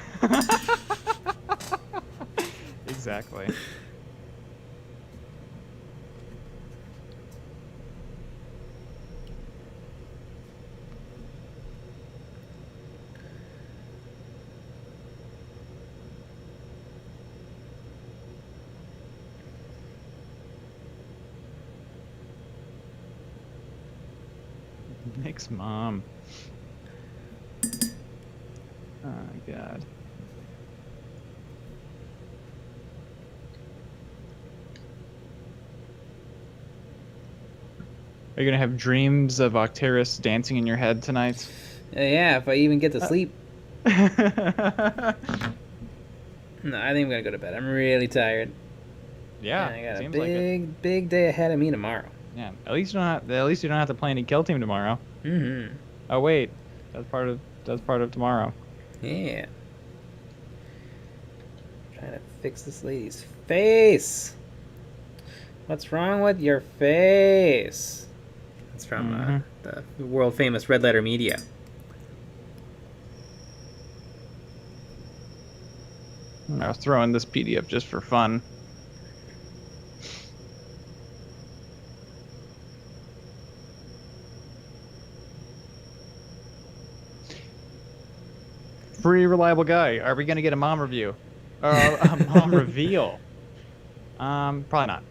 S1: Exactly. Nick's mom. Oh, God. Are you going to have dreams of Octaris dancing in your head tonight?
S2: Yeah, if I even get to sleep. No, I think I'm going to go to bed. I'm really tired.
S1: Yeah,
S2: I got a
S1: seems like it.
S2: big day ahead of me tomorrow.
S1: Yeah, at least you don't have to play any kill team tomorrow.
S2: Mm-hmm.
S1: Oh wait, that's part of tomorrow.
S2: Yeah. Trying to fix this lady's face. What's wrong with your face? It's from the world famous Red Letter Media.
S1: I was throwing this PDF just for fun. Free reliable guy. Are we gonna get a mom review? A mom reveal? Probably not.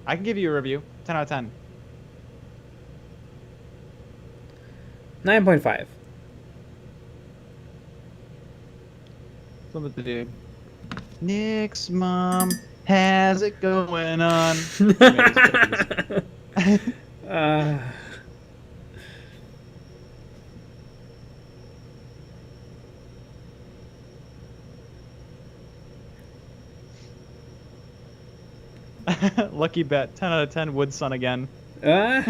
S1: I can give you a review. 10 out of 10.
S2: 9.5.
S1: Something to do. Nick's mom has it going on. Lucky bet. 10 out of 10. Wood Sun again. I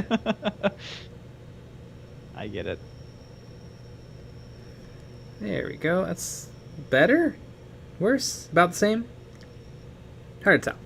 S1: get it.
S2: There we go. That's better? Worse? About the same? Hard to tell.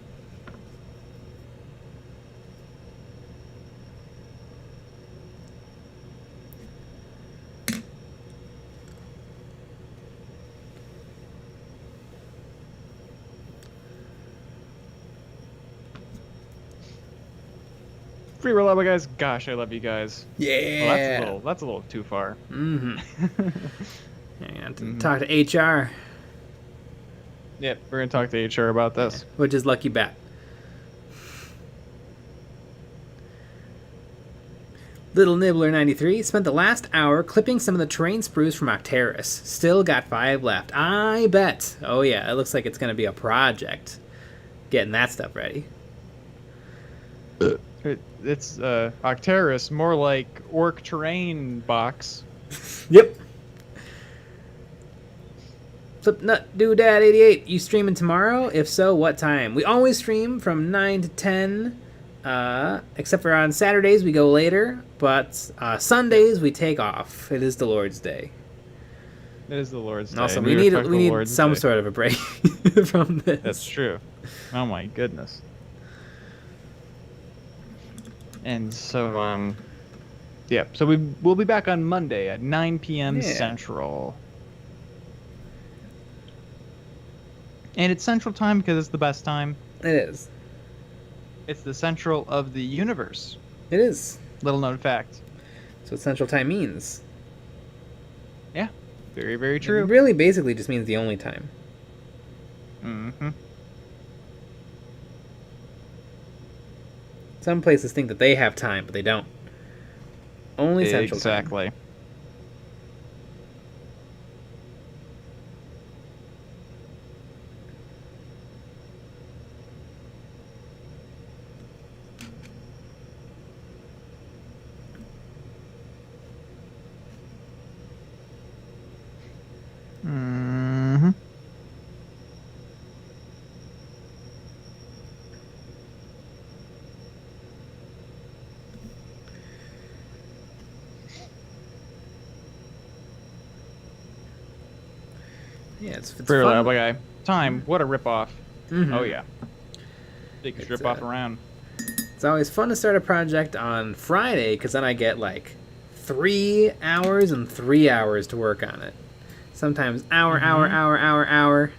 S1: Free reliable guys. Gosh, I love you guys.
S2: Yeah.
S1: Well, that's a little too far.
S2: Mm-hmm. Talk to HR.
S1: Yep, we're gonna talk to HR about this.
S2: Which is Lucky Bat. Little Nibbler 93 spent the last hour clipping some of the terrain sprues from Octaris. Still got 5 left. I bet. Oh yeah, it looks like it's gonna be a project. Getting that stuff ready.
S1: It's Octaris, more like Orc Terrain Box.
S2: Yep. Slipnut Doodad 88, you streaming tomorrow? If so, what time? We always stream from 9 to 10, except for on Saturdays we go later, but Sundays we take off. It is the Lord's Day.
S1: It is the Lord's Day.
S2: Also, we need some sort of a break from this.
S1: That's true. Oh my goodness. And so, Yep. So we'll be back on Monday at 9 p.m.
S2: Yeah.
S1: Central. And it's Central Time because it's the best time.
S2: It is.
S1: It's the central of the universe.
S2: It is.
S1: Little known fact.
S2: That's what Central Time means.
S1: Yeah. Very, very true.
S2: It really basically just means the only time.
S1: Mm-hmm.
S2: Some places think that they have time, but they don't. Only Central Time.
S1: Exactly. Mm-hmm.
S2: Yeah, it's
S1: Pretty
S2: fun.
S1: loud guy. Time. What a ripoff.
S2: Mm-hmm.
S1: Oh yeah. Biggest ripoff around.
S2: It's always fun to start a project on Friday because then I get like 3 hours and 3 hours to work on it. Sometimes hour,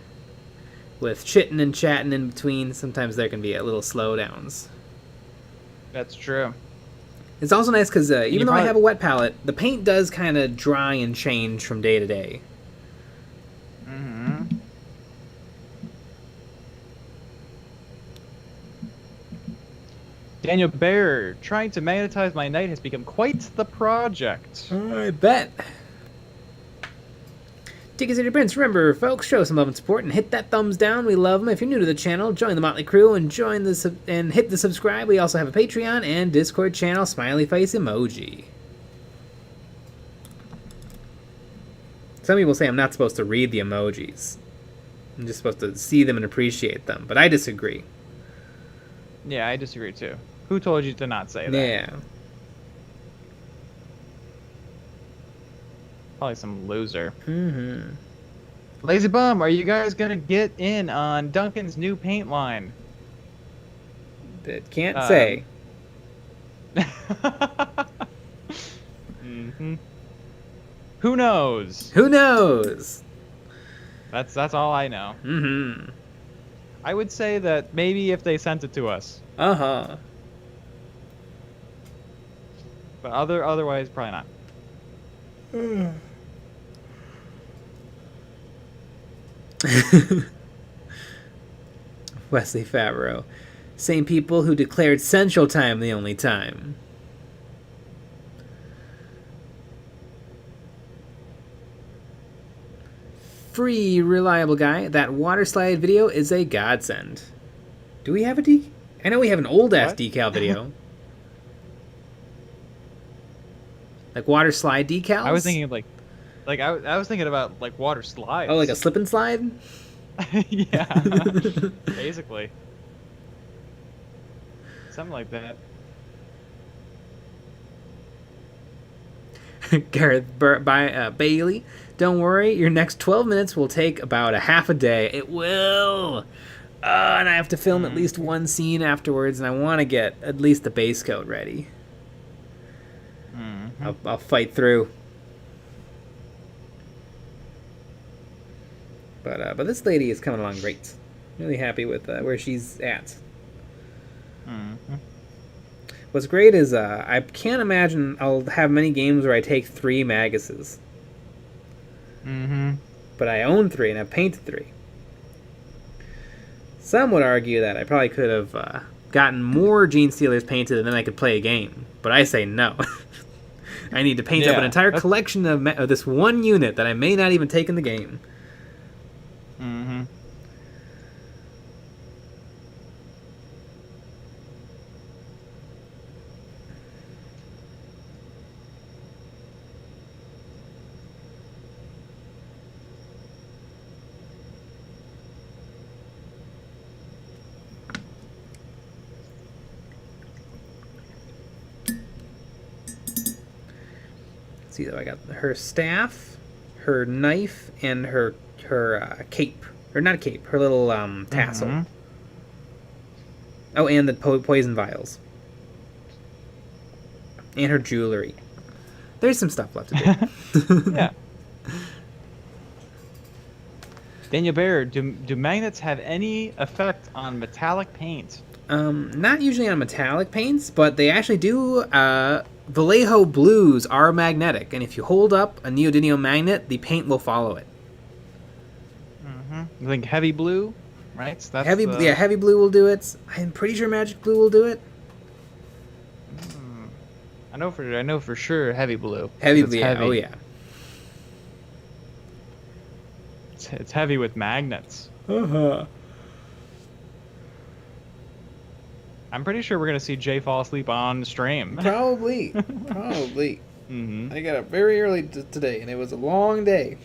S2: with chitting and chatting in between. Sometimes there can be little slowdowns.
S1: That's true.
S2: It's also nice because even though I have a wet palette, the paint does kind of dry and change from day to day.
S1: Mm-hmm. Daniel Bear, trying to magnetize my knight has become quite the project.
S2: I bet. Tickets and your prints. Remember, folks, show some love and support and hit that thumbs down. We love them. If you're new to the channel, join the Motley Crew and and hit the subscribe. We also have a Patreon and Discord channel. Smiley face emoji. Some people say I'm not supposed to read the emojis. I'm just supposed to see them and appreciate them, but I disagree.
S1: Yeah, I disagree too. Who told you to not say that?
S2: Yeah.
S1: Probably some loser.
S2: Mm-hmm.
S1: Lazy Bum, are you guys gonna get in on Duncan's new paint line?
S2: Can't say.
S1: Mm-hmm. Who knows?
S2: Who knows?
S1: That's all I know.
S2: Mm-hmm.
S1: I would say that maybe if they sent it to us.
S2: Uh-huh.
S1: But otherwise, probably not.
S2: Wesley Favreau. Same people who declared Central Time the only time. Free reliable guy. That water slide video is a godsend. Do we have a I know we have an old ass decal video. Like water slide decals?
S1: I was thinking of I was thinking about like water slides.
S2: Oh, like a slip and slide?
S1: Yeah. Basically. Something like that.
S2: Gareth Bailey, don't worry, your next 12 minutes will take about a half a day. It will. And I have to film at least one scene afterwards, and I want to get at least the base coat ready. I'll fight through. But this lady is coming along great. Really happy with where she's at. What's great is I can't imagine I'll have many games where I take 3 Maguses. But I own 3 and I've painted 3. Some would argue that I probably could have gotten more Genestealers painted and then I could play a game. But I say no. I need to paint up an entire collection of this one unit that I may not even take in the game. See, though, I got her staff, her knife, and her cape. Or not a cape, her little tassel. Oh, and the poison vials. And her jewelry. There's some stuff left to do.
S1: Yeah. Daniel Bear, do magnets have any effect on metallic paint?
S2: Not usually on metallic paints, but they actually do. Vallejo blues are magnetic, and if you hold up a neodymium magnet, the paint will follow it.
S1: I think heavy blue, right? That's
S2: heavy blue will do it. I'm pretty sure magic blue will do it.
S1: I know for sure heavy blue.
S2: Heavy blue, yeah. Oh yeah.
S1: It's heavy with magnets.
S2: Uh-huh.
S1: I'm pretty sure we're gonna see Jay fall asleep on stream.
S2: Probably. I got up very early today, and it was a long day.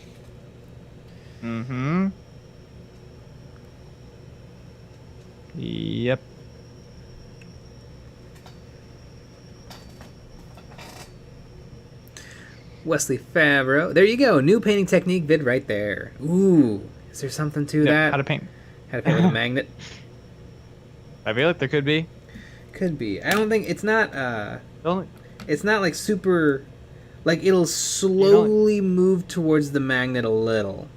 S1: Yep.
S2: Wesley Favreau. There you go. New painting technique vid right there. Ooh. Is there something to that?
S1: How to paint.
S2: How to paint with a magnet.
S1: I feel like there could be.
S2: Could be. I don't think it's not it's not like super like it'll slowly move towards the magnet a little.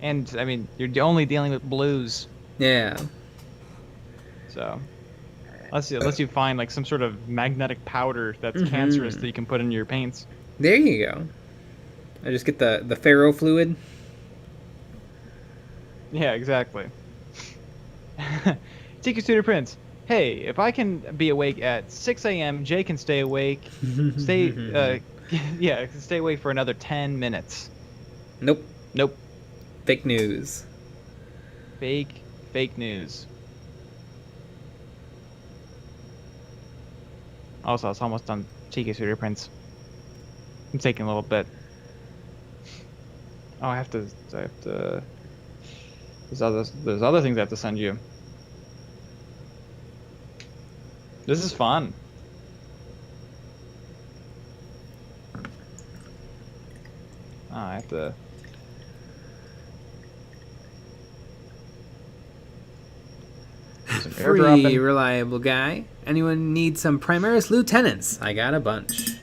S1: And I mean, you're only dealing with blues.
S2: Yeah.
S1: So unless you find like some sort of magnetic powder that's cancerous that you can put in your paints.
S2: There you go. I just get the ferro fluid.
S1: Yeah, exactly. Tiki Studio Prince. Hey, if I can be awake at 6 a.m., Jay can stay awake. Stay awake for another 10 minutes.
S2: Nope. Fake news.
S1: Fake news. Also, it's almost done. Tiki Studio Prince. I'm taking a little bit. Oh, I have to. There's other things I have to send you. This is fun. Oh, I have to.
S2: Free reliable guy. Anyone need some Primaris lieutenants? I got a bunch.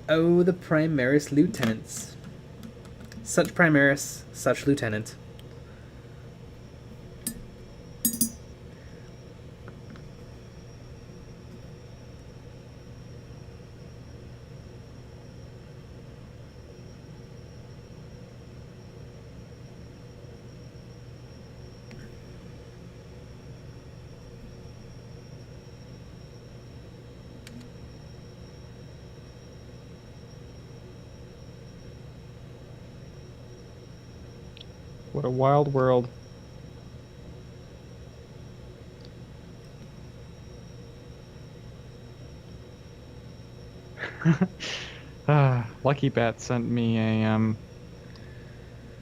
S2: Oh, the Primaris lieutenants. Such Primaris, such lieutenant.
S1: What a wild world. Lucky Bat sent me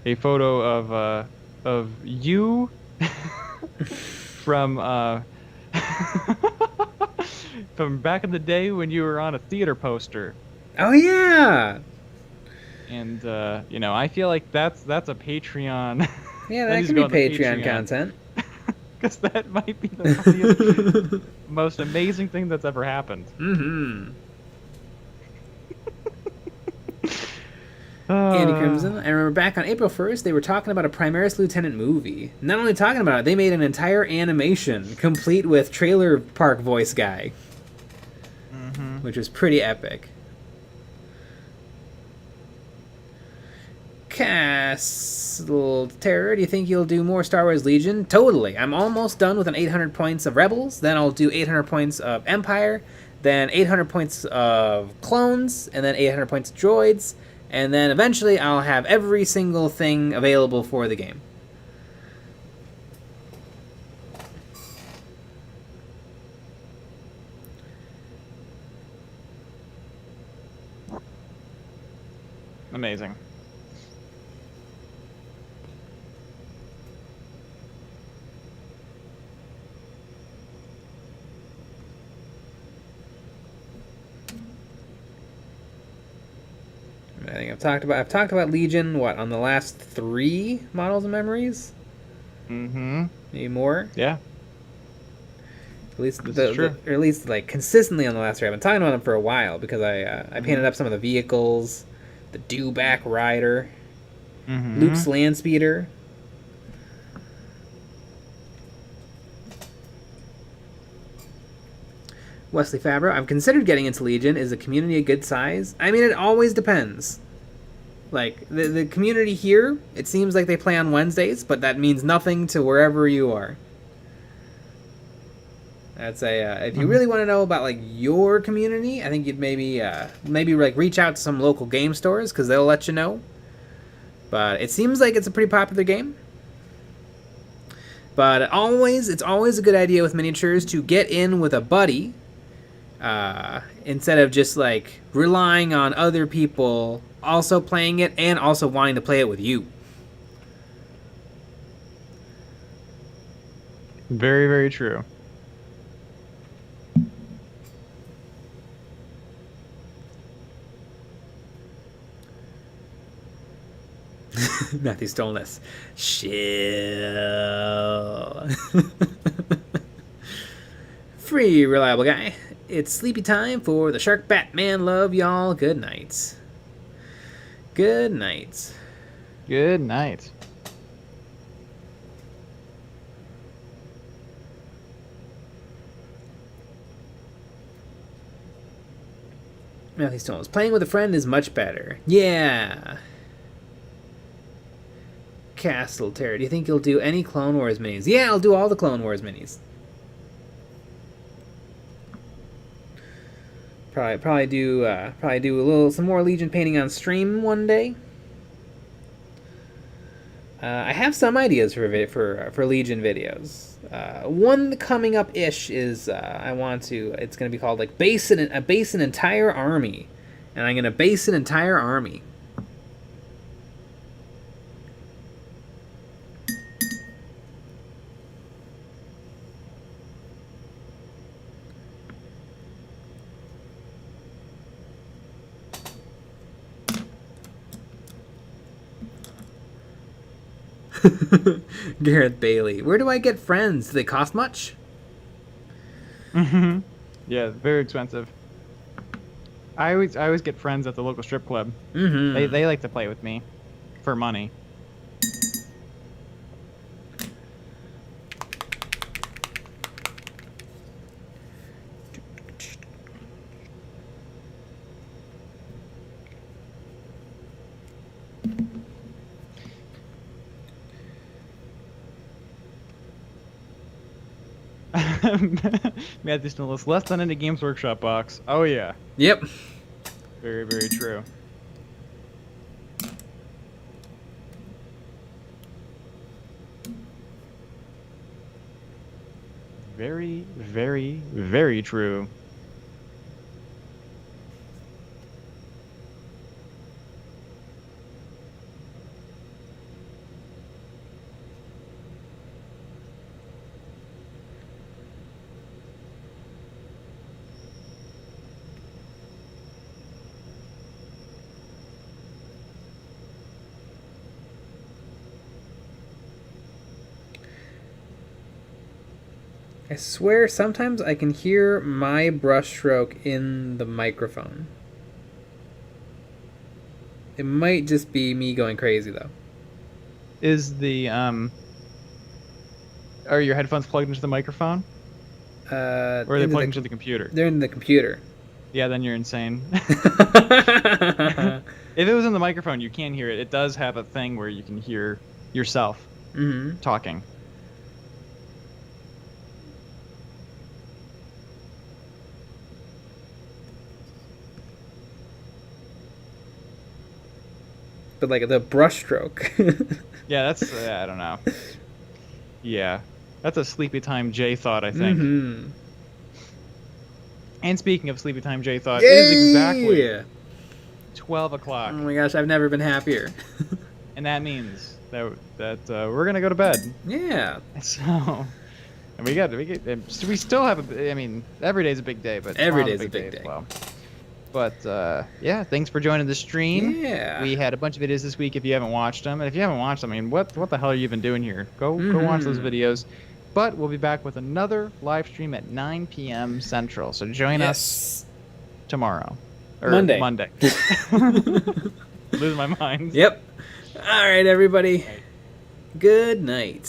S1: a photo of you from from back in the day when you were on a theater poster.
S2: Oh yeah.
S1: And I feel like that's a Patreon.
S2: Yeah, that could be Patreon content.
S1: Because that might be the funniest, most amazing thing that's ever happened.
S2: Andy Crimson. I remember back on April 1st, they were talking about a Primaris Lieutenant movie. Not only talking about it, they made an entire animation complete with trailer park voice guy, which was pretty epic. Castle Terror, do you think you'll do more Star Wars Legion? Totally. I'm almost done with an 800 points of Rebels, then I'll do 800 points of Empire, then 800 points of Clones, and then 800 points of Droids, and then eventually I'll have every single thing available for the game.
S1: Amazing.
S2: I think I've talked about Legion, what, on the last 3 Models and Memories? Maybe more?
S1: Yeah.
S2: At least
S1: or
S2: at least like consistently on the last raid. I've been talking about them for a while because I painted up some of the vehicles, the Dewback Rider, Luke's Land Speeder. Wesley Fabro, I've considered getting into Legion. Is the community a good size? I mean, it always depends. Like, the community here, it seems like they play on Wednesdays, but that means nothing to wherever you are. I'd say, if you really want to know about, like, your community, I think you'd maybe like, reach out to some local game stores, because they'll let you know. But it seems like it's a pretty popular game. But it's always a good idea with miniatures to get in with a buddy, instead of just like relying on other people also playing it and also wanting to play it with you.
S1: Very, very true.
S2: Matthew Stolness. Chill. Free reliable guy. It's sleepy time for the Shark Batman. Love y'all. Good nights. Good nights.
S1: Good night.
S2: Matthew Stolness. Playing with a friend is much better. Yeah. Castle Terror. Do you think you'll do any Clone Wars minis? Yeah, I'll do all the Clone Wars minis. Probably do some more Legion painting on stream one day. I have some ideas for Legion videos. One coming up ish is it's gonna be called like base an entire army, and I'm gonna base an entire army. Gareth Bailey. Where do I get friends? Do they cost much?
S1: Yeah, very expensive. I always get friends at the local strip club. They like to play with me for money. Matthew Snillis, less than in a Games Workshop box. Oh yeah.
S2: Yep.
S1: Very, very true. Very, very, very true.
S2: I swear sometimes I can hear my brushstroke in the microphone. It might just be me going crazy though.
S1: Is the are your headphones plugged into the microphone? Or are they plugged into the computer?
S2: They're in the computer.
S1: Yeah, then you're insane. If it was in the microphone, you can hear it. It does have a thing where you can hear yourself talking.
S2: But like the brushstroke.
S1: Yeah, that's I don't know. Yeah, that's a Sleepy Time J thought, I think. And speaking of Sleepy Time J thought, it is exactly 12 o'clock.
S2: Oh my gosh, I've never been happier.
S1: And that means that we're gonna go to bed.
S2: Yeah.
S1: So, and we still have every day's a big day, but
S2: every day's a big day.
S1: As well. But yeah, thanks for joining the stream.
S2: Yeah.
S1: We had a bunch of videos this week. If you haven't watched them, and if you haven't watched them, what the hell are you even doing here? Go watch those videos. But we'll be back with another live stream at 9 p.m. Central. So join us tomorrow. Or
S2: Monday.
S1: Lose my mind.
S2: Yep. All right, everybody. Good night.